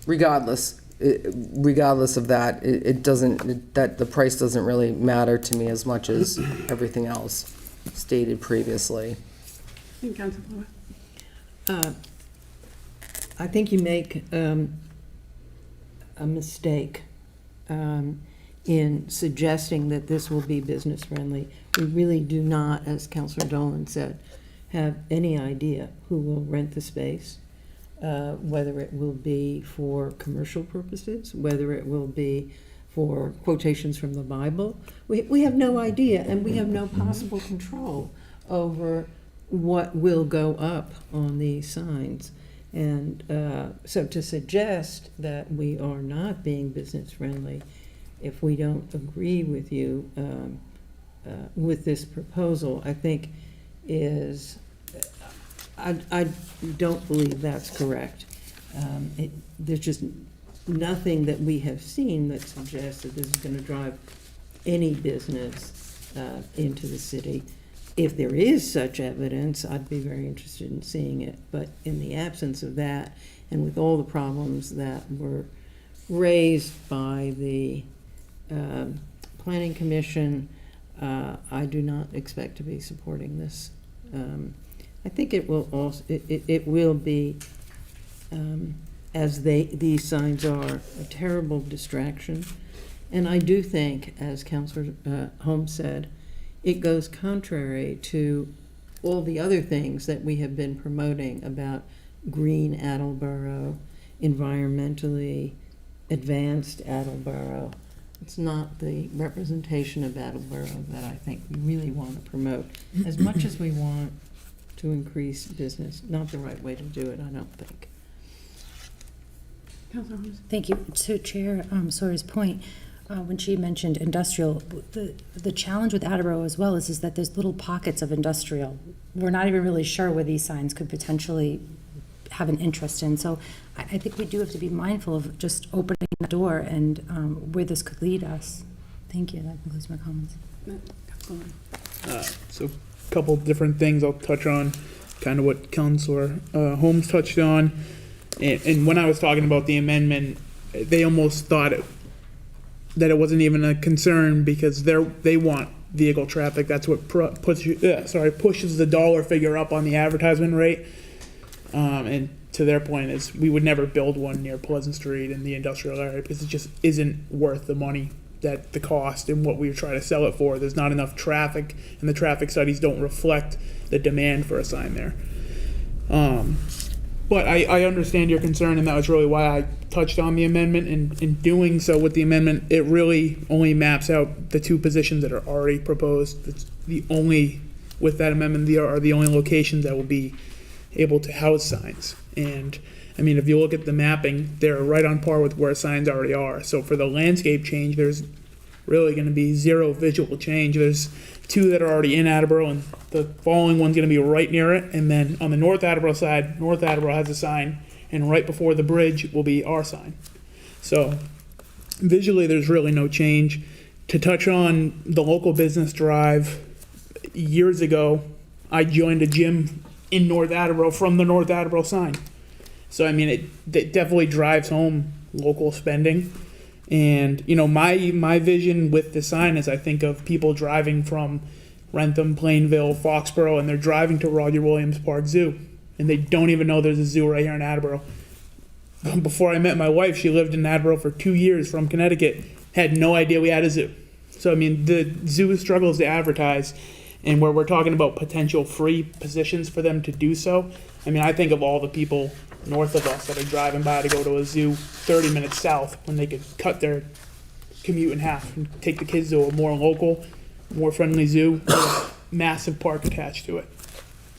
Regardless of that, it doesn't, the price doesn't really matter to me as much as everything else stated previously. Councilor Flower. I think you make a mistake in suggesting that this will be business friendly. We really do not, as Councilor Dolan said, have any idea who will rent the space, whether it will be for commercial purposes, whether it will be for quotations from the Bible. We have no idea, and we have no possible control over what will go up on these signs. And so to suggest that we are not being business friendly, if we don't agree with you with this proposal, I think I don't believe that's correct. There's just nothing that we have seen that suggests that this is going to drive any business into the city. If there is such evidence, I'd be very interested in seeing it. But in the absence of that, and with all the problems that were raised by the Planning Commission, I do not expect to be supporting this. I think it will also, it will be, as these signs are, a terrible distraction. And I do think, as Councilor Holmes said, it goes contrary to all the other things that we have been promoting about green Attleboro, environmentally advanced Attleboro. It's not the representation of Attleboro that I think we really want to promote. As much as we want to increase business, not the right way to do it, I don't think. Councilor Holmes. Thank you. To Chair Sawyer's point, when she mentioned industrial, the challenge with Attleboro as well is that there's little pockets of industrial. We're not even really sure where these signs could potentially have an interest in. So I think we do have to be mindful of just opening the door and where this could lead us. Thank you. That concludes my comments. So a couple different things I'll touch on, kind of what Councilor Holmes touched on. And when I was talking about the amendment, they almost thought that it wasn't even a concern because they want vehicle traffic. That's what pushes the dollar figure up on the advertisement rate. And to their point is we would never build one near Pleasant Street in the industrial area because it just isn't worth the money, that the cost and what we were trying to sell it for. There's not enough traffic, and the traffic studies don't reflect the demand for a sign there. But I understand your concern, and that was really why I touched on the amendment. And in doing so with the amendment, it really only maps out the two positions that are already proposed. It's the only, with that amendment, they are the only locations that will be able to house signs. And I mean, if you look at the mapping, they're right on par with where signs already are. So for the landscape change, there's really going to be zero visual change. There's two that are already in Attleboro, and the following one's going to be right near it. And then on the North Attleboro side, North Attleboro has a sign, and right before the bridge will be our sign. So visually, there's really no change. To touch on the local business drive, years ago, I joined a gym in North Attleboro from the North Attleboro sign. So, I mean, it definitely drives home local spending. And, you know, my vision with the sign is I think of people driving from Rentham, Plainville, Foxborough, and they're driving to Roger Williams Park Zoo. And they don't even know there's a zoo right here in Attleboro. Before I met my wife, she lived in Attleboro for 2 years from Connecticut, had no idea we had a zoo. So, I mean, the zoo struggles to advertise. And where we're talking about potential free positions for them to do so, I mean, I think of all the people north of us that are driving by to go to a zoo 30 minutes south when they could cut their commute in half and take the kids to a more local, more friendly zoo with a massive park attached to it.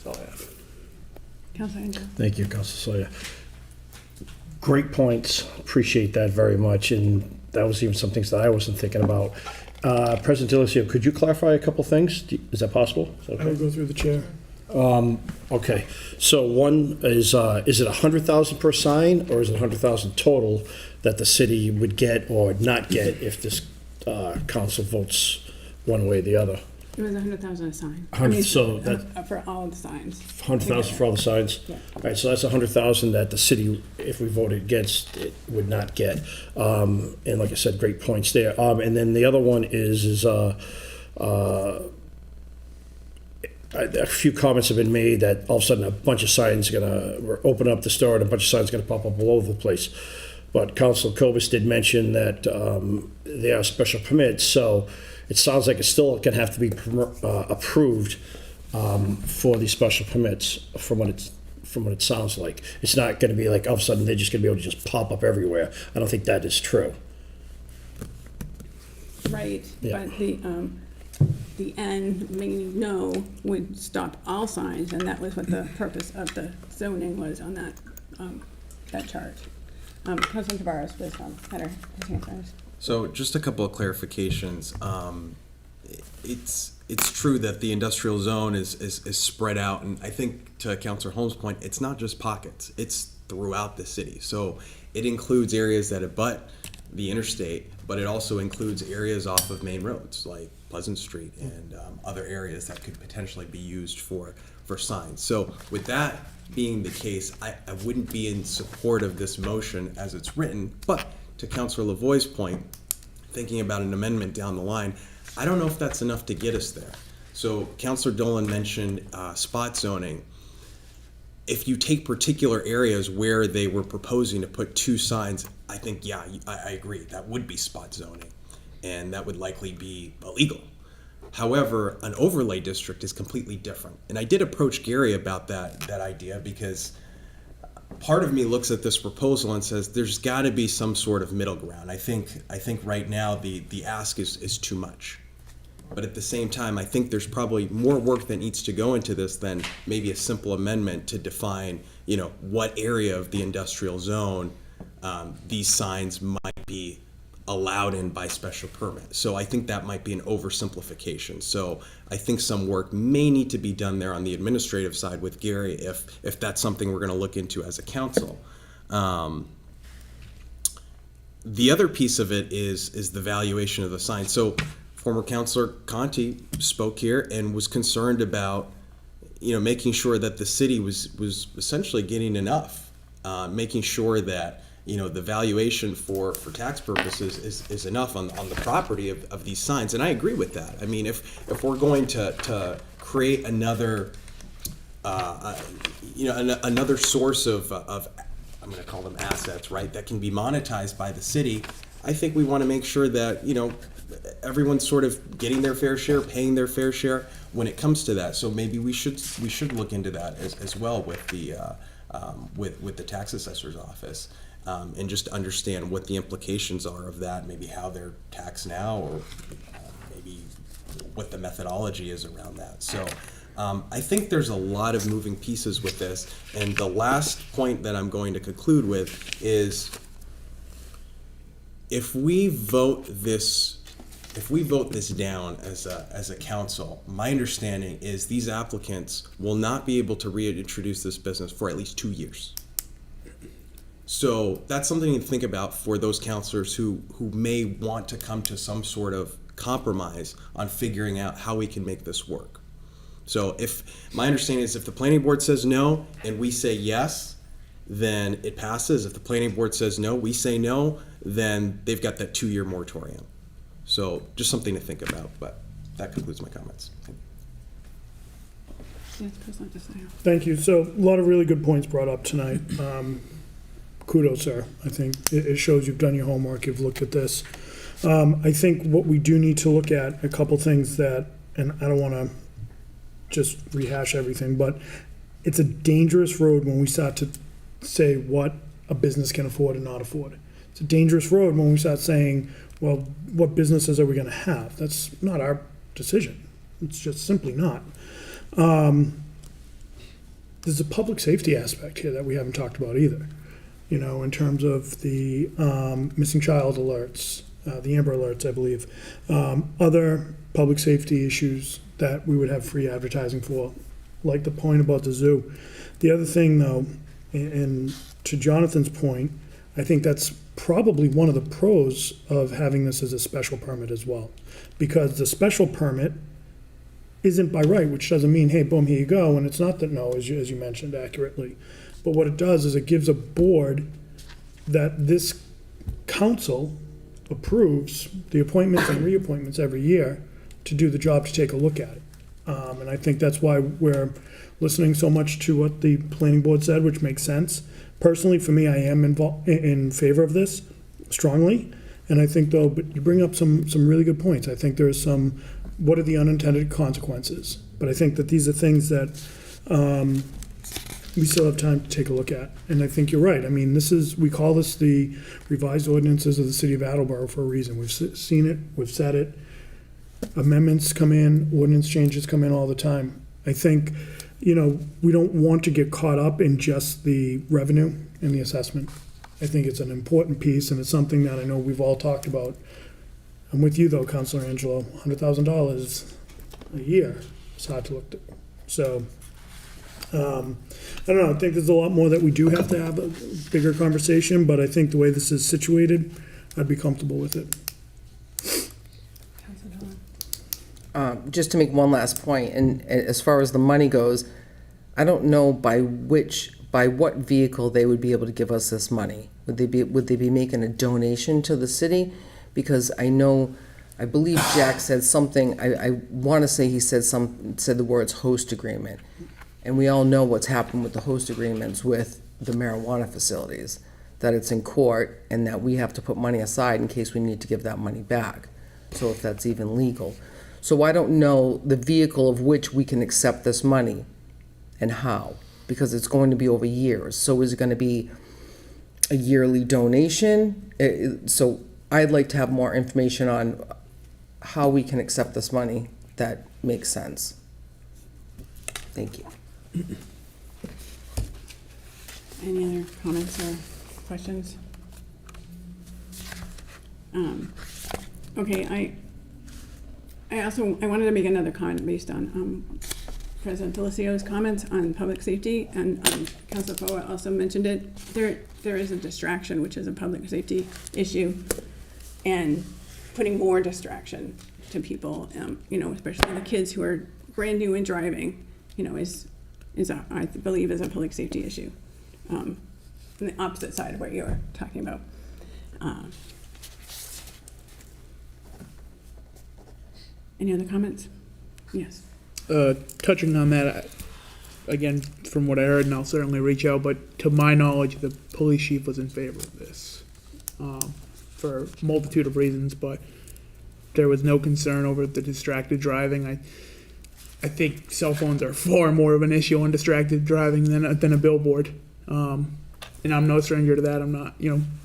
That's all I have. Councilor Angel. Thank you, Councilor Sawyer. Great points. Appreciate that very much. And that was even some things that I wasn't thinking about. President Delicio, could you clarify a couple things? Is that possible? Is that okay? I'll go through the chair. Okay, so one is it 100,000 per sign, or is it 100,000 total that the city would get or not get if this council votes one way or the other? It was 100,000 a sign. 100, so that For all the signs. 100,000 for all the signs? Yeah. All right, so that's 100,000 that the city, if we voted against it, would not get. And like I said, great points there. And then the other one is a few comments have been made that all of a sudden a bunch of signs we're opening up the store and a bunch of signs going to pop up all over the place. But Council Cobus did mention that they are special permits, so it sounds like it's still going to have to be approved for these special permits from what it sounds like. It's not going to be like all of a sudden they're just going to be able to just pop up everywhere. I don't think that is true. Right, Yeah. but the end, making no, would stop all signs, and that was what the purpose of the zoning was on that chart. Councilor Tavares was had his hand raised. So just a couple of clarifications. It's true that the industrial zone is spread out, and I think to Councilor Holmes' point, it's not just pockets, it's throughout the city. So it includes areas that abut the interstate, but it also includes areas off of main roads like Pleasant Street and other areas that could potentially be used for signs. So with that being the case, I wouldn't be in support of this motion as it's written, but to Councilor Lavoie's point, thinking about an amendment down the line, I don't know if that's enough to get us there. So Councilor Dolan mentioned spot zoning. If you take particular areas where they were proposing to put two signs, I think, yeah, I agree, that would be spot zoning, and that would likely be illegal. However, an overlay district is completely different. And I did approach Gary about that idea, because part of me looks at this proposal and says there's got to be some sort of middle ground. I think right now the ask is too much. But at the same time, I think there's probably more work that needs to go into this than maybe a simple amendment to define, what area of the industrial zone these signs might be allowed in by special permit. So I think that might be an oversimplification. So I think some work may need to be done there on the administrative side with Gary if that's something we're going to look into as a council. The other piece of it is the valuation of the sign. So former Councilor Conti spoke here and was concerned about making sure that the city was essentially getting enough, making sure that the valuation for tax purposes is enough on the property of these signs. And I agree with that. I mean, if we're going to create another, another source of I'm going to call them assets, right, that can be monetized by the city, I think we want to make sure that, everyone's sort of getting their fair share, paying their fair share when it comes to that. So maybe we should look into that as well with the with the tax assessor's office, and just understand what the implications are of that, maybe how they're taxed now, or maybe what the methodology is around that. So I think there's a lot of moving pieces with this, and the last point that I'm going to conclude with is if we vote this down as a council, my understanding is these applicants will not be able to reintroduce this business for at least 2 years. So that's something to think about for those councilors who may want to come to some sort of compromise on figuring out how we can make this work. So if my understanding is if the planning board says no and we say yes, then it passes. If the planning board says no, we say no, then they've got that 2-year moratorium. So just something to think about, but that concludes my comments. Yes, President DeLisio. Thank you. So a lot of really good points brought up tonight. Kudos, sir. I think it shows you've done your homework, you've looked at this. I think what we do need to look at, a couple things that, and I don't want to just rehash everything, but it's a dangerous road when we start to say what a business can afford and not afford. It's a dangerous road when we start saying, well, what businesses are we going to have? That's not our decision. It's just simply not. There's a public safety aspect here that we haven't talked about either. You know, in terms of the missing child alerts, the Amber Alerts, I believe, other public safety issues that we would have free advertising for, like the point about the zoo. The other thing, though, and to Jonathan's point, I think that's probably one of the pros of having this as a special permit as well, because the special permit isn't by right, which doesn't mean, hey, boom, here you go, and it's not that no, as you mentioned accurately. But what it does is it gives a board that this council approves the appointments and reappointments every year to do the job, to take a look at it. And I think that's why we're listening so much to what the planning board said, which makes sense. Personally, for me, I am in favor of this strongly. And I think, though, but you bring up some really good points. I think there's some, what are the unintended consequences? But I think that these are things that we still have time to take a look at. And I think you're right. I mean, we call this the revised ordinances of the city of Attleboro for a reason. We've seen it, we've said it. Amendments come in, ordinance changes come in all the time. I think, you know, we don't want to get caught up in just the revenue and the assessment. I think it's an important piece, and it's something that I know we've all talked about. I'm with you, though, Councilor Angelo. $100,000 a year is hard to look at. So, I don't know. I think there's a lot more that we do have to have a bigger conversation, but I think the way this is situated, I'd be comfortable with it. Just to make one last point, and as far as the money goes, I don't know by what vehicle they would be able to give us this money. Would they be making a donation to the city? Because I believe Jack said something, I want to say he said the words host agreement. And we all know what's happened with the host agreements with the marijuana facilities, that it's in court and that we have to put money aside in case we need to give that money back. So if that's even legal. So I don't know the vehicle of which we can accept this money and how, because it's going to be over years. So is it going to be a yearly donation? So I'd like to have more information on how we can accept this money that makes sense. Thank you. Any other comments or questions? Okay, I wanted to make another comment based on President DeLisio's comments on public safety, and Councilor Foa also mentioned it. There is a distraction, which is a public safety issue, and putting more distraction to people, especially the kids who are brand new in driving, I believe is a public safety issue. On the opposite side of what you're talking about. Any other comments? Yes. Touching on that, again, from what I heard, and I'll certainly reach out, but to my knowledge, the police chief was in favor of this for a multitude of reasons, but there was no concern over the distracted driving. I think cell phones are far more of an issue on distracted driving than a billboard. And I'm no stranger to that. I'm not,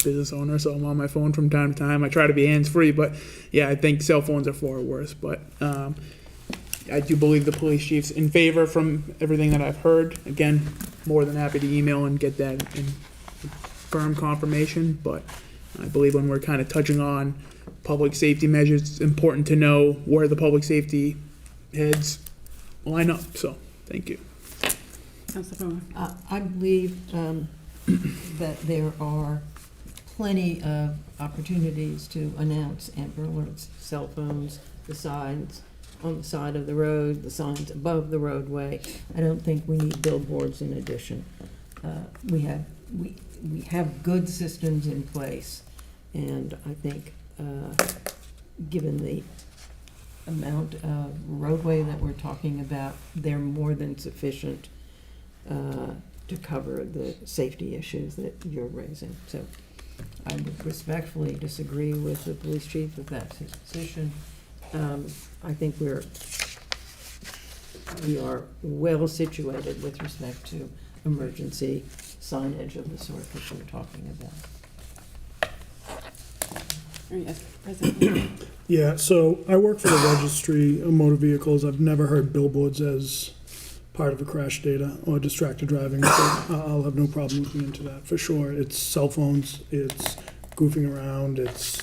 business owner, so I'm on my phone from time to time. I try to be hands-free, but yeah, I think cell phones are far worse. But I do believe the police chief's in favor from everything that I've heard. Again, more than happy to email and get that in firm confirmation, but I believe when we're kind of touching on public safety measures, it's important to know where the public safety heads line up, so, thank you. Councilor Bowman. I believe that there are plenty of opportunities to announce Amber Alerts, cell phones, the signs on the side of the road, the signs above the roadway. I don't think we need billboards in addition. We have good systems in place, and I think, given the amount of roadway that we're talking about, they're more than sufficient to cover the safety issues that you're raising. So I would respectfully disagree with the police chief if that's his position. I think we are well situated with respect to emergency signage of the sort that we're talking about. Yes, President. Yeah, so I work for the registry of motor vehicles. I've never heard billboards as part of a crash data or distracted driving, so I'll have no problem looking into that, for sure. It's cell phones, it's goofing around, it's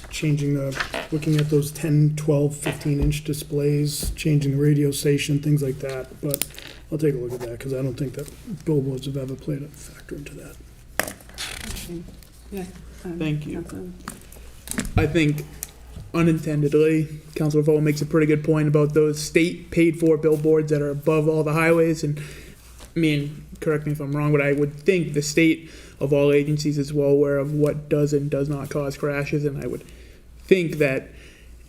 looking at those 10, 12, 15-inch displays, changing the radio station, things like that, but I'll take a look at that, because I don't think that billboards have ever played a factor into that. Yeah. Thank you. Councilor. I think unintendedly, Councilor Vogel makes a pretty good point about those state paid-for billboards that are above all the highways, and, I mean, correct me if I'm wrong, but I would think the state of all agencies is well aware of what does and does not cause crashes, and I would think that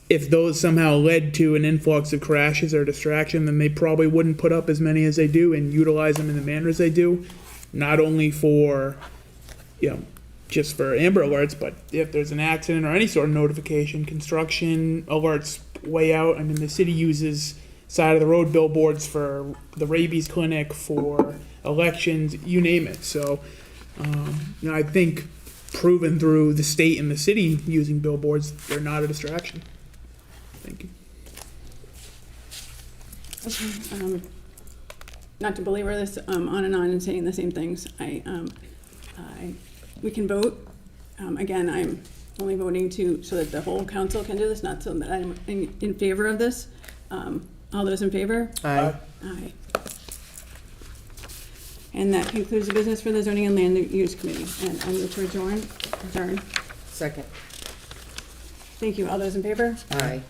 if those somehow led to an influx of crashes or distraction, then they probably wouldn't put up as many as they do and utilize them in the manner as they do, not only for, just for Amber Alerts, but if there's an accident or any sort of notification, construction alerts way out. I mean, the city uses side of the road billboards for the rabies clinic, for elections, you name it. So, I think proven through the state and the city using billboards, they're not a distraction. Thank you. Not to belabor this on and saying the same things. We can vote. Again, I'm only voting so that the whole council can do this, not so that I'm in favor of this. All those in favor? Aye. Aye. And that concludes the business for the Zoning and Land Use Committee. And I move to adjourn. Second. Thank you. All those in favor? Aye.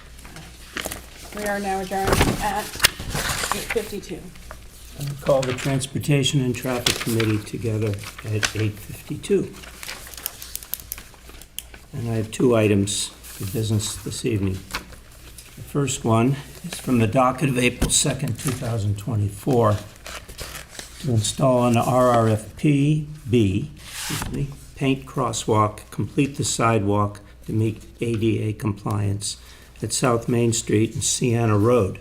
We are now adjourned at 8:52. I call the Transportation and Traffic Committee together at 8:52. And I have two items for business this evening. The first one is from the docket of April 2nd, 2024, to install an RRFP-B, paint crosswalk, complete the sidewalk to meet ADA compliance at South Main Street and Sienna Road,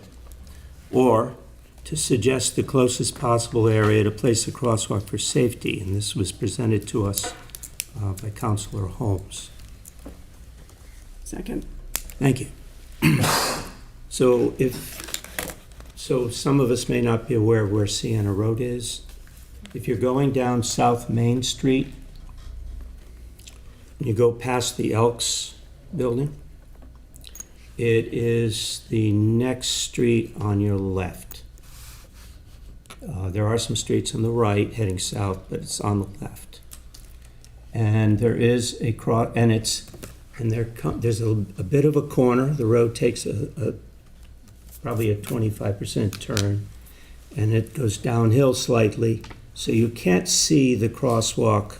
or to suggest the closest possible area to place a crosswalk for safety, and this was presented to us by Councilor Holmes. Second. Thank you. So some of us may not be aware of where Sienna Road is. If you're going down South Main Street, and you go past the Elks building, it is the next street on your left. There are some streets on the right heading south, but it's on the left. And there is a cross, and there's a bit of a corner. The road takes probably a 25% turn, and it goes downhill slightly, so you can't see the crosswalk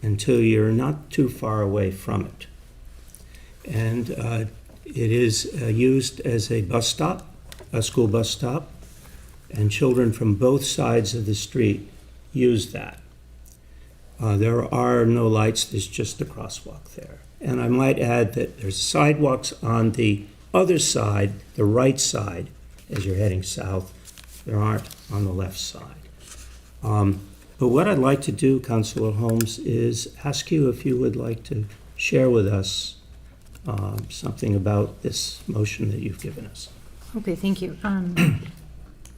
until you're not too far away from it. And it is used as a bus stop, a school bus stop, and children from both sides of the street use that. There are no lights, there's just a crosswalk there. And I might add that there's sidewalks on the other side, the right side, as you're heading south. There aren't on the left side. But what I'd like to do, Councilor Holmes, is ask you if you would like to share with us something about this motion that you've given us. Okay, thank you.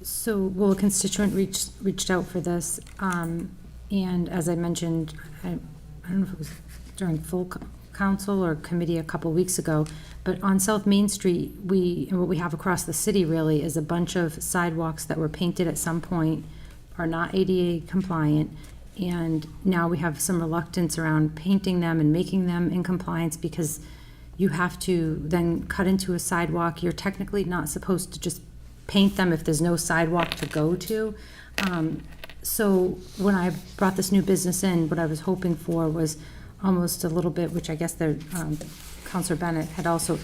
So, well, a constituent reached out for this, and as I mentioned, I don't know if it was during full council or committee a couple weeks ago, but on South Main Street, and what we have across the city really is a bunch of sidewalks that were painted at some point, are not ADA compliant, and now we have some reluctance around painting them and making them in compliance because you have to then cut into a sidewalk. You're technically not supposed to just paint them if there's no sidewalk to go to. So when I brought this new business in, what I was hoping for was almost a little bit, which I guess Councilor Bennett had also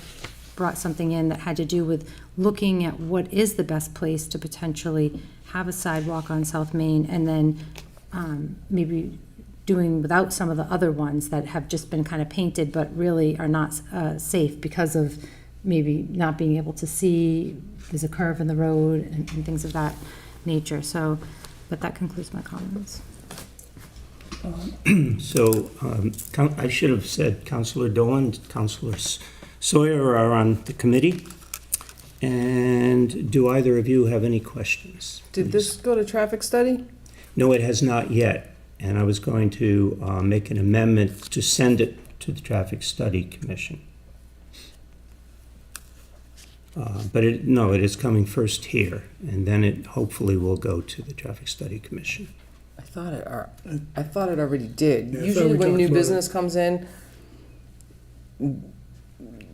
brought something in that had to do with looking at what is the best place to potentially have a sidewalk on South Main, and then maybe doing without some of the other ones that have just been kind of painted but really are not safe because of maybe not being able to see, there's a curve in the road and things of that nature. So, but that concludes my comments. So I should have said Councilor Dolan, Councilor Sawyer are on the committee. And do either of you have any questions? Did this go to traffic study? No, it has not yet. And I was going to make an amendment to send it to the Traffic Study Commission. But it is coming first here, and then it hopefully will go to the Traffic Study Commission. I thought it already did. Yeah, I thought Usually we when talked new about business comes in,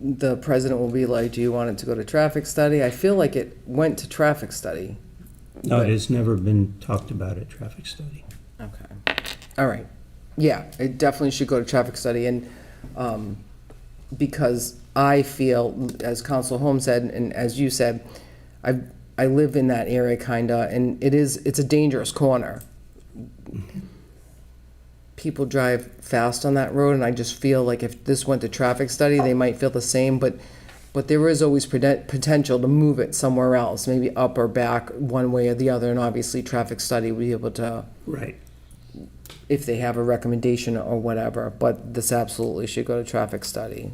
the president will be like, do you want it to go to traffic study? I feel like it went to traffic study. No, it has never been talked about at Traffic Study. Okay. All right. Yeah, it definitely should go to traffic study, and because I feel, as Council Holmes said, and as you said, I live in that area kinda, and it's a dangerous corner. People drive fast on that road, and I just feel like if this went to traffic study, they might feel the same, but there is always potential to move it somewhere else, maybe up or back one way or the other, and obviously traffic study will be able to, Right. if they have a recommendation or whatever, but this absolutely should go to traffic study.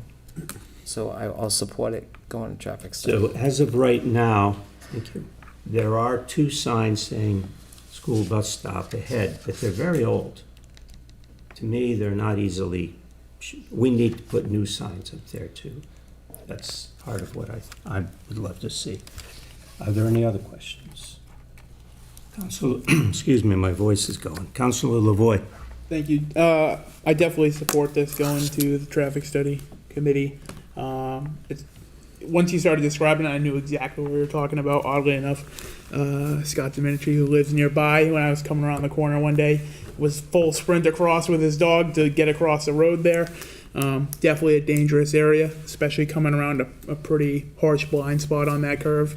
So I'll support it going to traffic study. So as of right now, thank you, there are 2 signs saying school bus stop ahead, but they're very old. To me, they're not easily, we need to put new signs up there too. That's part of what I would love to see. Are there any other questions? Councilor, excuse me, my voice is going. Councilor Lavoy. Thank you. I definitely support this going to the traffic study committee. Once you started describing it, I knew exactly what we were talking about. Oddly enough, Scott Dimitri, who lives nearby, when I was coming around the corner one day, was full sprint across with his dog to get across the road there. Definitely a dangerous area, especially coming around a pretty harsh blind spot on that curve.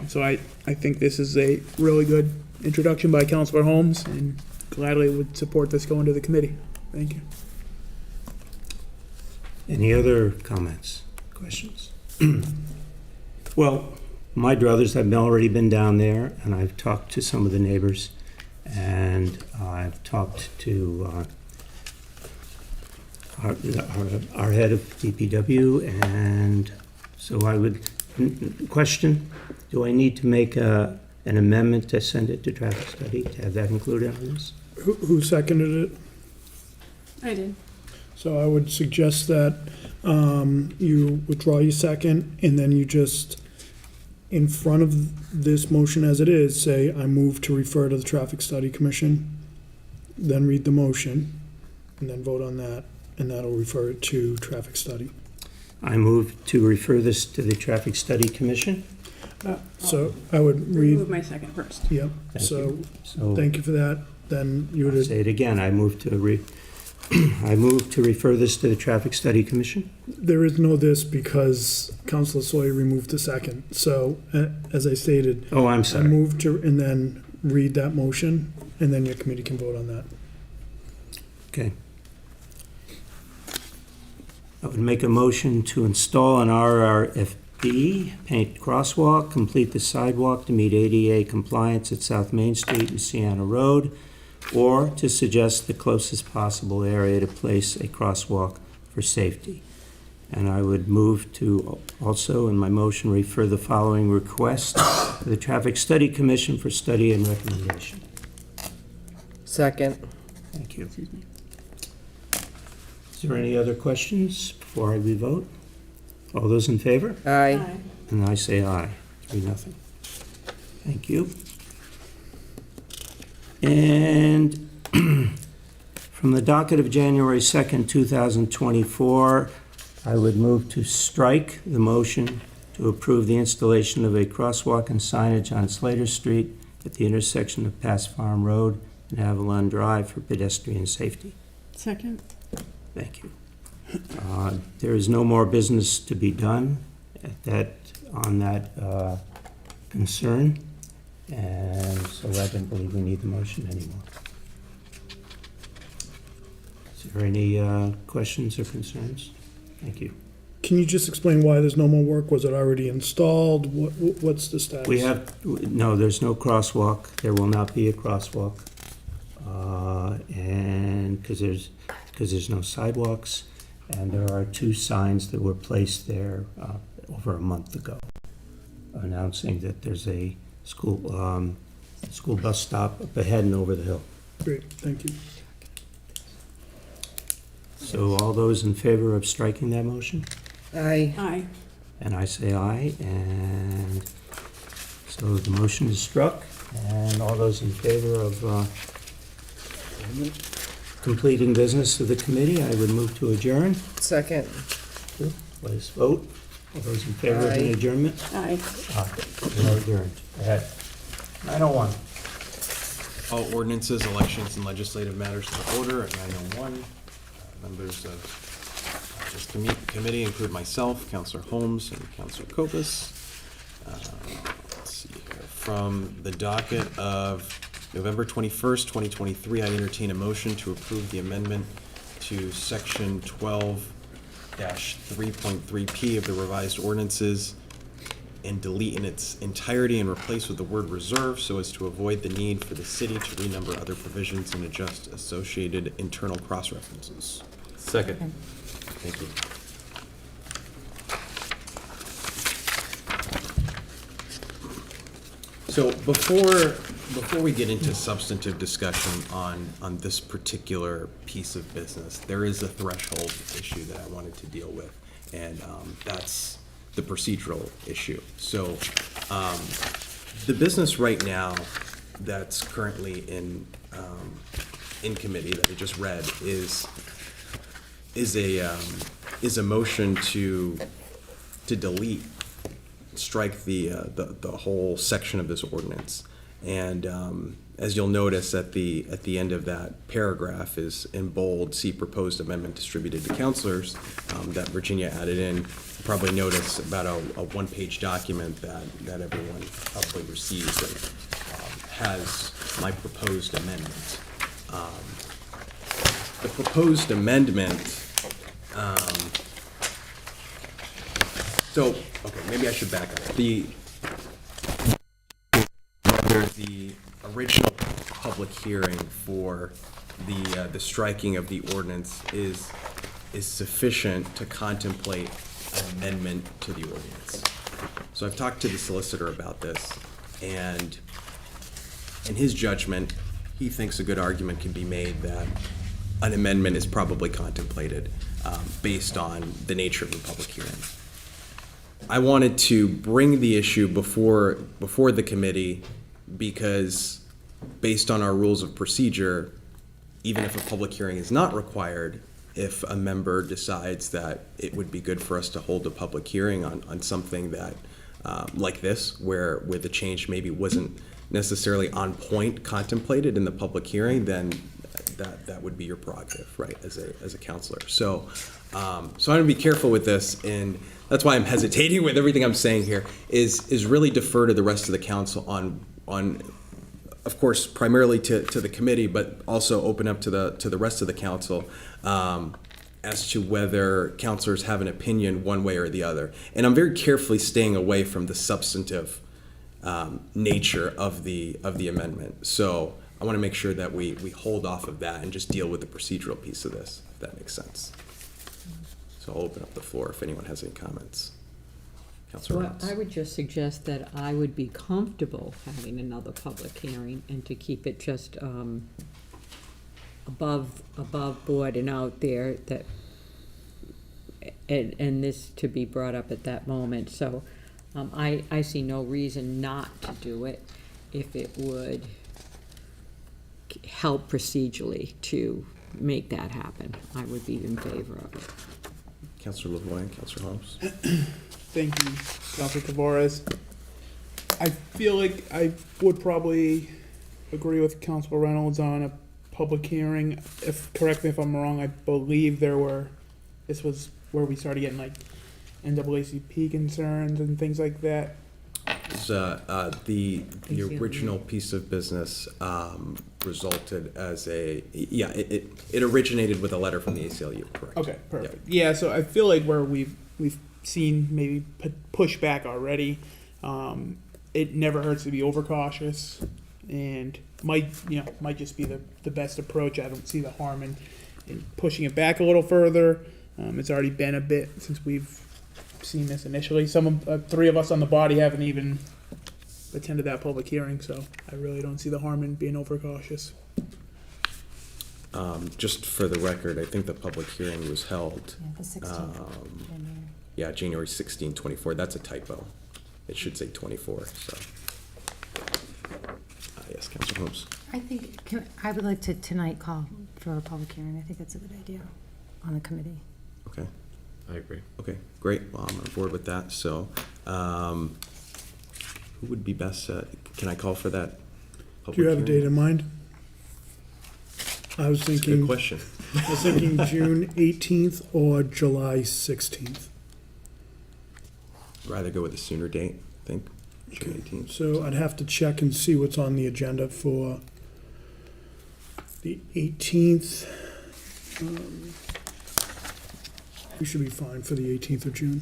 So I think this is a really good introduction by Councilor Holmes, and gladly would support this going to the committee. Thank you. Any other comments, questions? Well, my druthers have already been down there, and I've talked to some of the neighbors, and I've talked to our head of DPW, and so I would question, do I need to make an amendment to send it to traffic study, to have that included on this? Who seconded it? I did. So I would suggest that you withdraw your second, and then you just, in front of this motion as it is, say, I move to refer to the Traffic Study Commission, then read the motion, and then vote on that, and that'll refer it to traffic study. I move to refer this to the Traffic Study Commission. So I would read, Remove my second first. yep, Thank so, you. So thank you for that. Then you I'll would, say it again, I move to I move to refer this to the Traffic Study Commission. there is no this because Councilor Sawyer removed the second. So, as I stated, Oh, I'm I sorry. move to, and then read that motion, and then your committee can vote on that. Okay. I would make a motion to install an RRFB, paint crosswalk, complete the sidewalk to meet ADA compliance at South Main Street and Sienna Road, or to suggest the closest possible area to place a crosswalk for safety. And I would move to also, in my motion, refer the following request to the Traffic Study Commission for study and recommendation. Second. Thank you. Is there any other questions before we vote? All those in favor? Aye. And I say aye. 3-0. Thank you. And from the docket of January 2nd, 2024, I would move to strike the motion to approve the installation of a crosswalk and signage on Slater Street at the intersection of Pass Farm Road and Avalon Drive for pedestrian safety. Second. Thank you. There is no more business to be done on that concern, and so I don't believe we need the motion anymore. Is there any questions or concerns? Thank you. Can you just explain why there's no more work? Was it already installed? What's the status? No, there's no crosswalk. There will not be a crosswalk. And because there's no sidewalks, and there are 2 signs that were placed there over a month ago announcing that there's a school bus stop up ahead and over the hill. Great, thank you. So all those in favor of striking that motion? Aye. Aye. And I say aye, and so the motion is struck, and all those in favor of completing business of the committee, I would move to adjourn. Second. Please vote. All those in favor of an Aye. adjournment? Aye. We're adjourned. Go ahead. 9:01. All ordinances, elections, and legislative matters to order at 9:01. Members of this committee include myself, Councillor Holmes, and Councillor Copus. Let's see here. From the docket of November 21st, 2023, I entertain a motion to approve the amendment to Section 12-3.3P of the revised ordinances and delete in its entirety and replace with the word reserve so as to avoid the need for the city to renumber other provisions and adjust associated internal cross-references. Second. Thank you. So before we get into substantive discussion on this particular piece of business, there is a threshold issue that I wanted to deal with, and that's the procedural issue. So the business right now that's currently in committee that I just read is a motion to strike the whole section of this ordinance. And as you'll notice at the end of that paragraph is in bold, see proposed amendment distributed to councilors that Virginia added in. You probably notice about a one-page document that everyone probably receives that has my proposed amendment. The proposed amendment, okay, maybe I should back up. The original public hearing for the striking of the ordinance is sufficient to contemplate an amendment to the ordinance. So I've talked to the solicitor about this, and in his judgment, he thinks a good argument can be made that an amendment is probably contemplated based on the nature of the public hearing. I wanted to bring the issue before the committee because based on our rules of procedure, even if a public hearing is not required, if a member decides that it would be good for us to hold a public hearing on something that like this, where the change maybe wasn't necessarily on point contemplated in the public hearing, then that would be your prerogative, right, as a counselor. So I'm going to be careful with this, and that's why I'm hesitating with everything I'm saying here, is really defer to the rest of the council on of course, primarily to the committee, but also open up to the rest of the council as to whether counselors have an opinion one way or the other. And I'm very carefully staying away from the substantive nature of the amendment. So I want to make sure that we hold off of that and just deal with the procedural piece of this, if that makes sense. So I'll open up the floor if anyone has any comments. Councilor Well, Rounds. I would just suggest that I would be comfortable having another public hearing and to keep it just above board and out there, that, and this to be brought up at that moment. So I see no reason not to do it if it would help procedurally to make that happen. I would be in favor of it. Councilor LaVoy and Councilor Holmes. Thank you, Councilor Tavares. I feel like I would probably agree with Councilor Reynolds on a public hearing. Correct me if I'm wrong, I believe this was where we started getting like NAACP concerns and things like that. So, the original piece of business resulted as it originated with a letter from the ACLU, correct? Okay, perfect. Yeah, so I feel like where we've seen maybe pushback already, it never hurts to be overcautious, and might just be the best approach. I don't see the harm in pushing it back a little further. It's already been a bit since we've seen this initially. Three of us on the body haven't even attended that public hearing, so I really don't see the harm in being overcautious. Just for the record, I think the public hearing was held, The 16th. January 16, 24. That's a typo. It should say 24, so. Yes, Councilor Holmes. I think, I would like to tonight call for a public hearing. I think that's a good idea on the committee. Okay. I agree. Okay, great. Well, I'm on board with that. So, who would be best? Can I call for that? Do you have a date in mind? I was That's a good thinking, question. I was thinking June 18th or July 16th. Rather go with a sooner date, I think. June 18th. So I'd have to check and see what's on the agenda for the 18th. We should be fine for the 18th of June.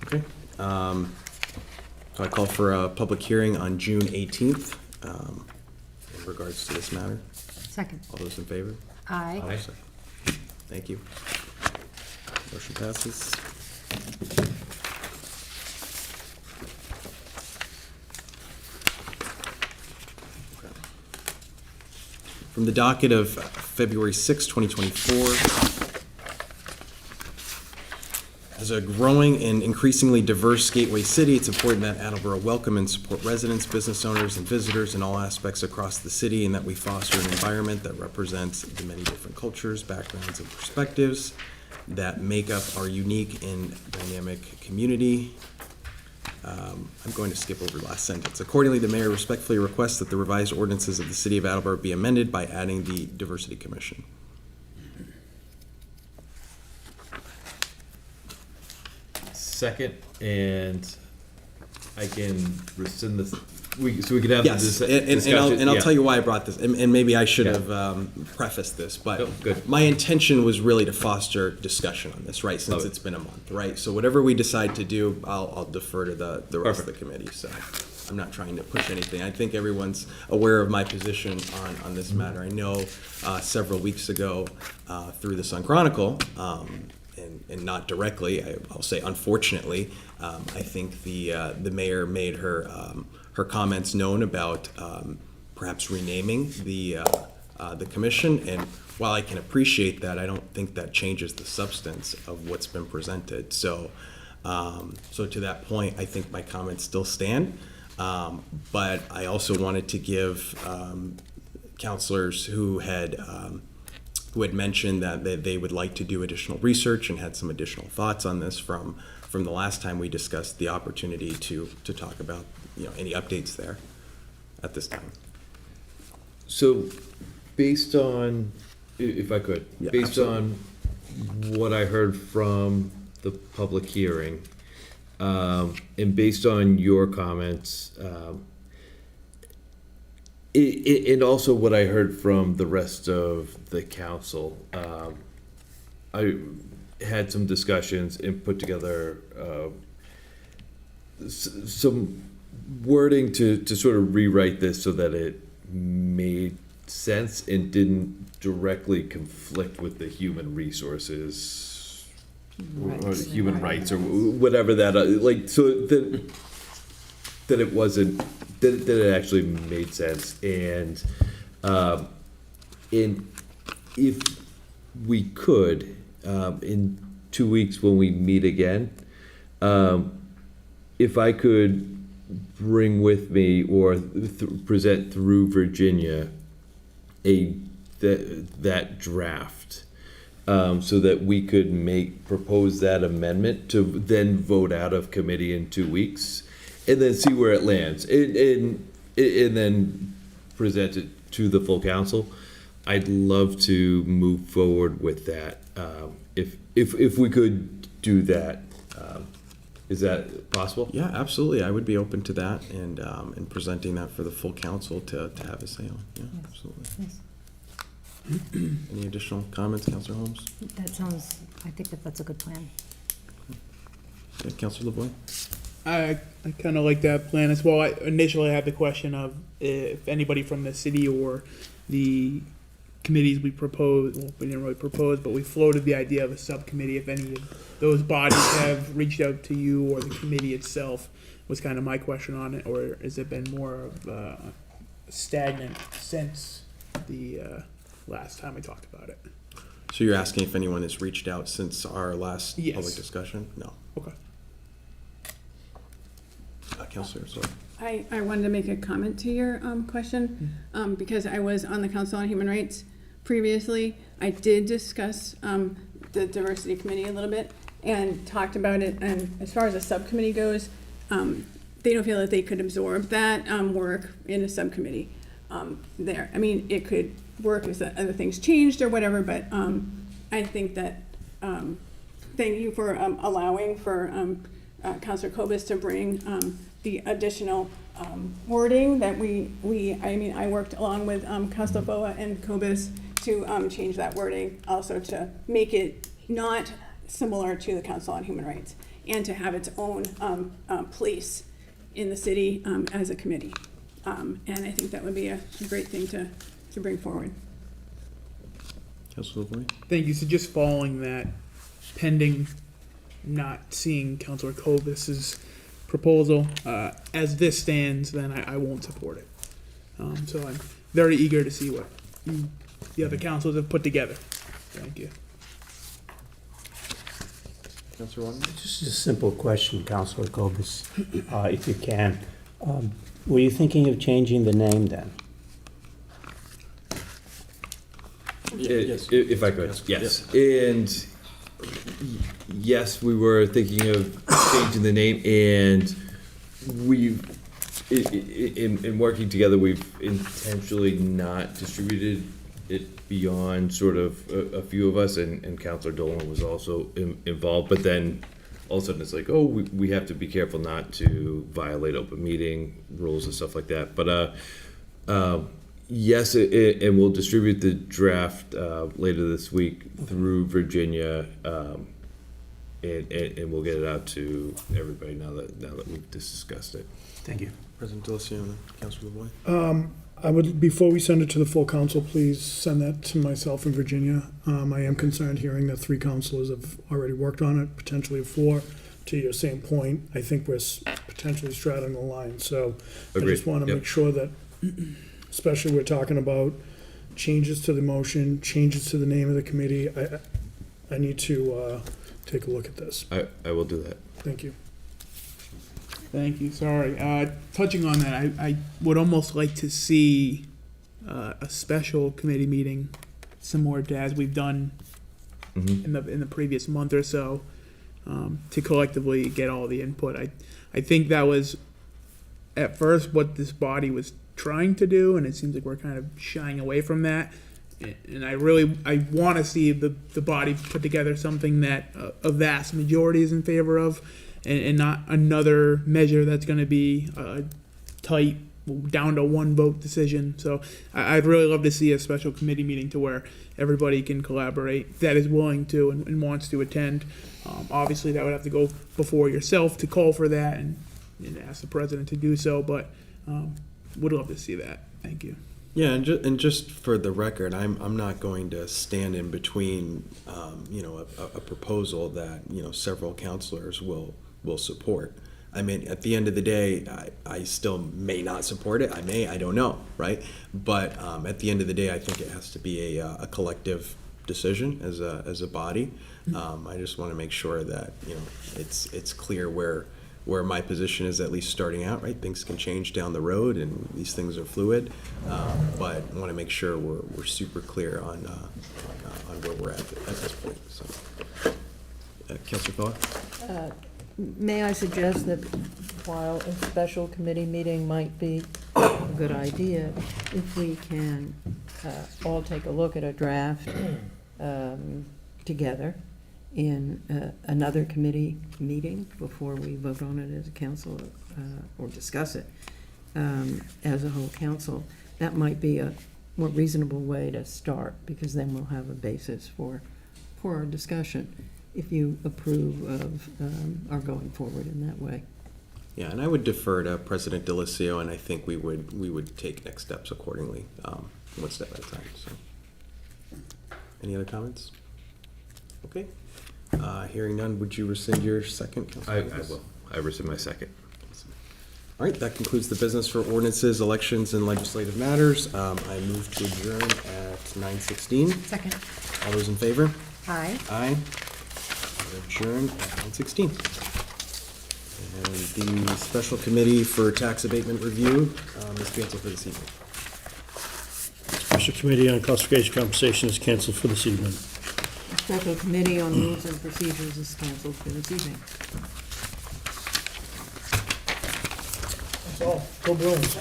Okay. So I call for a public hearing on June 18th in regards to this matter. Second. All those in favor? Aye. Thank you. Motion passes. From the docket of February 6, 2024, as a growing and increasingly diverse gateway city, it's important that Attleboro welcome and support residents, business owners, and visitors in all aspects across the city, and that we foster an environment that represents the many different cultures, backgrounds, and perspectives that make up our unique and dynamic community. I'm going to skip over the last sentence. Accordingly, the mayor respectfully requests that the revised ordinances of the city of Attleboro be amended by adding the Diversity Commission. Second, and I can rescind this, so we could have Yes, the and I'll yeah. tell you why I brought this, and maybe I should Yeah. have prefaced this, but Oh, good. my intention was really to foster discussion on this, right, since Love it. it's been a month, right? So whatever we decide to do, I'll defer to the rest of the Perfect. committee, so I'm not trying to push anything. I think everyone's aware of my position on this matter. I know several weeks ago, through the Sun Chronicle, and not directly, I'll say unfortunately, I think the mayor made her comments known about perhaps renaming the commission. And while I can appreciate that, I don't think that changes the substance of what's been presented. So, so to that point, I think my comments still stand. But I also wanted to give counselors who had mentioned that they would like to do additional research and had some additional thoughts on this from the last time we discussed, the opportunity to talk about, any updates there at this time. So, based on, if I could, Yeah, based absolutely. on what I heard from the public hearing, and based on your comments, and also what I heard from the rest of the council, I had some discussions and put together some wording to sort of rewrite this so that it made sense and didn't directly conflict with the human resources or human rights or whatever that like so that it wasn't that it actually made sense and if we could in 2 weeks when we meet again, if I could bring with me or present through Virginia that draft, so that we could propose that amendment to then vote out of committee in 2 weeks, and then see where it lands, and then present it to the full council. I'd love to move forward with that. If we could do that, is that possible? Yeah, absolutely. I would be open to that and presenting that for the full council to have a say on. Yeah, absolutely. Any additional comments, Councilor Holmes? That sounds, I think that's a good plan. Yeah, Councilor LeBoy? I kind of like that plan as well. I initially had the question of if anybody from the city or the committees we proposed, well, we didn't really propose, but we floated the idea of a subcommittee. If any of those bodies have reached out to you or the committee itself, was kind of my question on it, or has it been more of stagnant since the last time we talked about it? So you're asking if anyone has reached out since our last Yes. public discussion? No. Okay. Councilor, sorry. I wanted to make a comment to your question, because I was on the Council on Human Rights previously. I did discuss the diversity committee a little bit and talked about it, and as far as a subcommittee goes, they don't feel that they could absorb that work in a subcommittee there. I mean, it could work if other things changed or whatever, but I think that, thank you for allowing for Councilor Kobus to bring the additional wording that I worked along with Councilor Boa and Kobus to change that wording, also to make it not similar to the Council on Human Rights, and to have its own place in the city as a committee. And I think that would be a great thing to bring forward. Councilor LeBoy? Thank you. So just following that, pending not seeing Councilor Kobus's proposal, as this stands, then I won't support it. So I'm very eager to see what the other councils have put together. Thank you. Councilor Waterman? Just a simple question, Councilor Kobus, if you can. Were you thinking of changing the name then? Yes. If I could, yes. And yes, we were thinking of changing the name, and in working together, we've intentionally not distributed it beyond sort of a few of us, and Councilor Dolan was also involved, but then all of a sudden it's like, oh, we have to be careful not to violate open meeting rules and stuff like that. But yes, and we'll distribute the draft later this week through Virginia, and we'll get it out to everybody now that we've discussed it. Thank you. President Delacio and Councilor LeBoy? I would, before we send it to the full council, please send that to myself in Virginia. I am concerned hearing that 3 councilors have already worked on it, potentially 4. To your same point, I think we're potentially straddling the line. So I Agreed. just want to Yep. make sure that, especially we're talking about changes to the motion, changes to the name of the committee, I need to take a look at this. I will do that. Thank you. Thank you. Sorry. Touching on that, I would almost like to see a special committee meeting similar to as we've done in the previous month or so, to collectively get all the input. I think that was at first what this body was trying to do, and it seems like we're kind of shying away from that. And I want to see the body put together something that a vast majority is in favor of, and not another measure that's going to be a tight, down to 1 vote decision. So I'd really love to see a special committee meeting to where everybody can collaborate that is willing to and wants to attend. Obviously, that would have to go before yourself to call for that, and and ask the president to do so, but would love to see that. Thank you. Yeah, and just for the record, I'm not going to stand in between, a proposal that, several counselors will support. I mean, at the end of the day, I still may not support it. I don't know, right? But at the end of the day, I think it has to be a collective decision as a body. I just want to make sure that, it's clear where my position is, at least starting out, right? Things can change down the road, and these things are fluid. But I want to make sure we're super clear on where we're at this point. So, Councilor Thor? May I suggest that while a special committee meeting might be a good idea, if we can all take a look at a draft together in another committee meeting before we vote on it as a council or discuss it as a whole council, that might be a more reasonable way to start, because then we'll have a basis for our discussion, if you approve of our going forward in that way. Yeah, and I would defer to President Delicio, and I think we would take next steps accordingly, one step at a time. So, any other comments? Okay. Hearing none, would you rescind your second, Councilor? I will. I rescind my second. All right, that concludes the business for ordinances, elections, and legislative matters. I move to adjourn at 9:16. Second. All those in favor? Aye. Aye. We're adjourned at 9:16. And the special committee for tax abatement review is canceled for this evening. Special Committee on Classification Compensation is canceled for this evening. The special committee on rules and procedures is canceled for this evening. That's all. Go Bruins.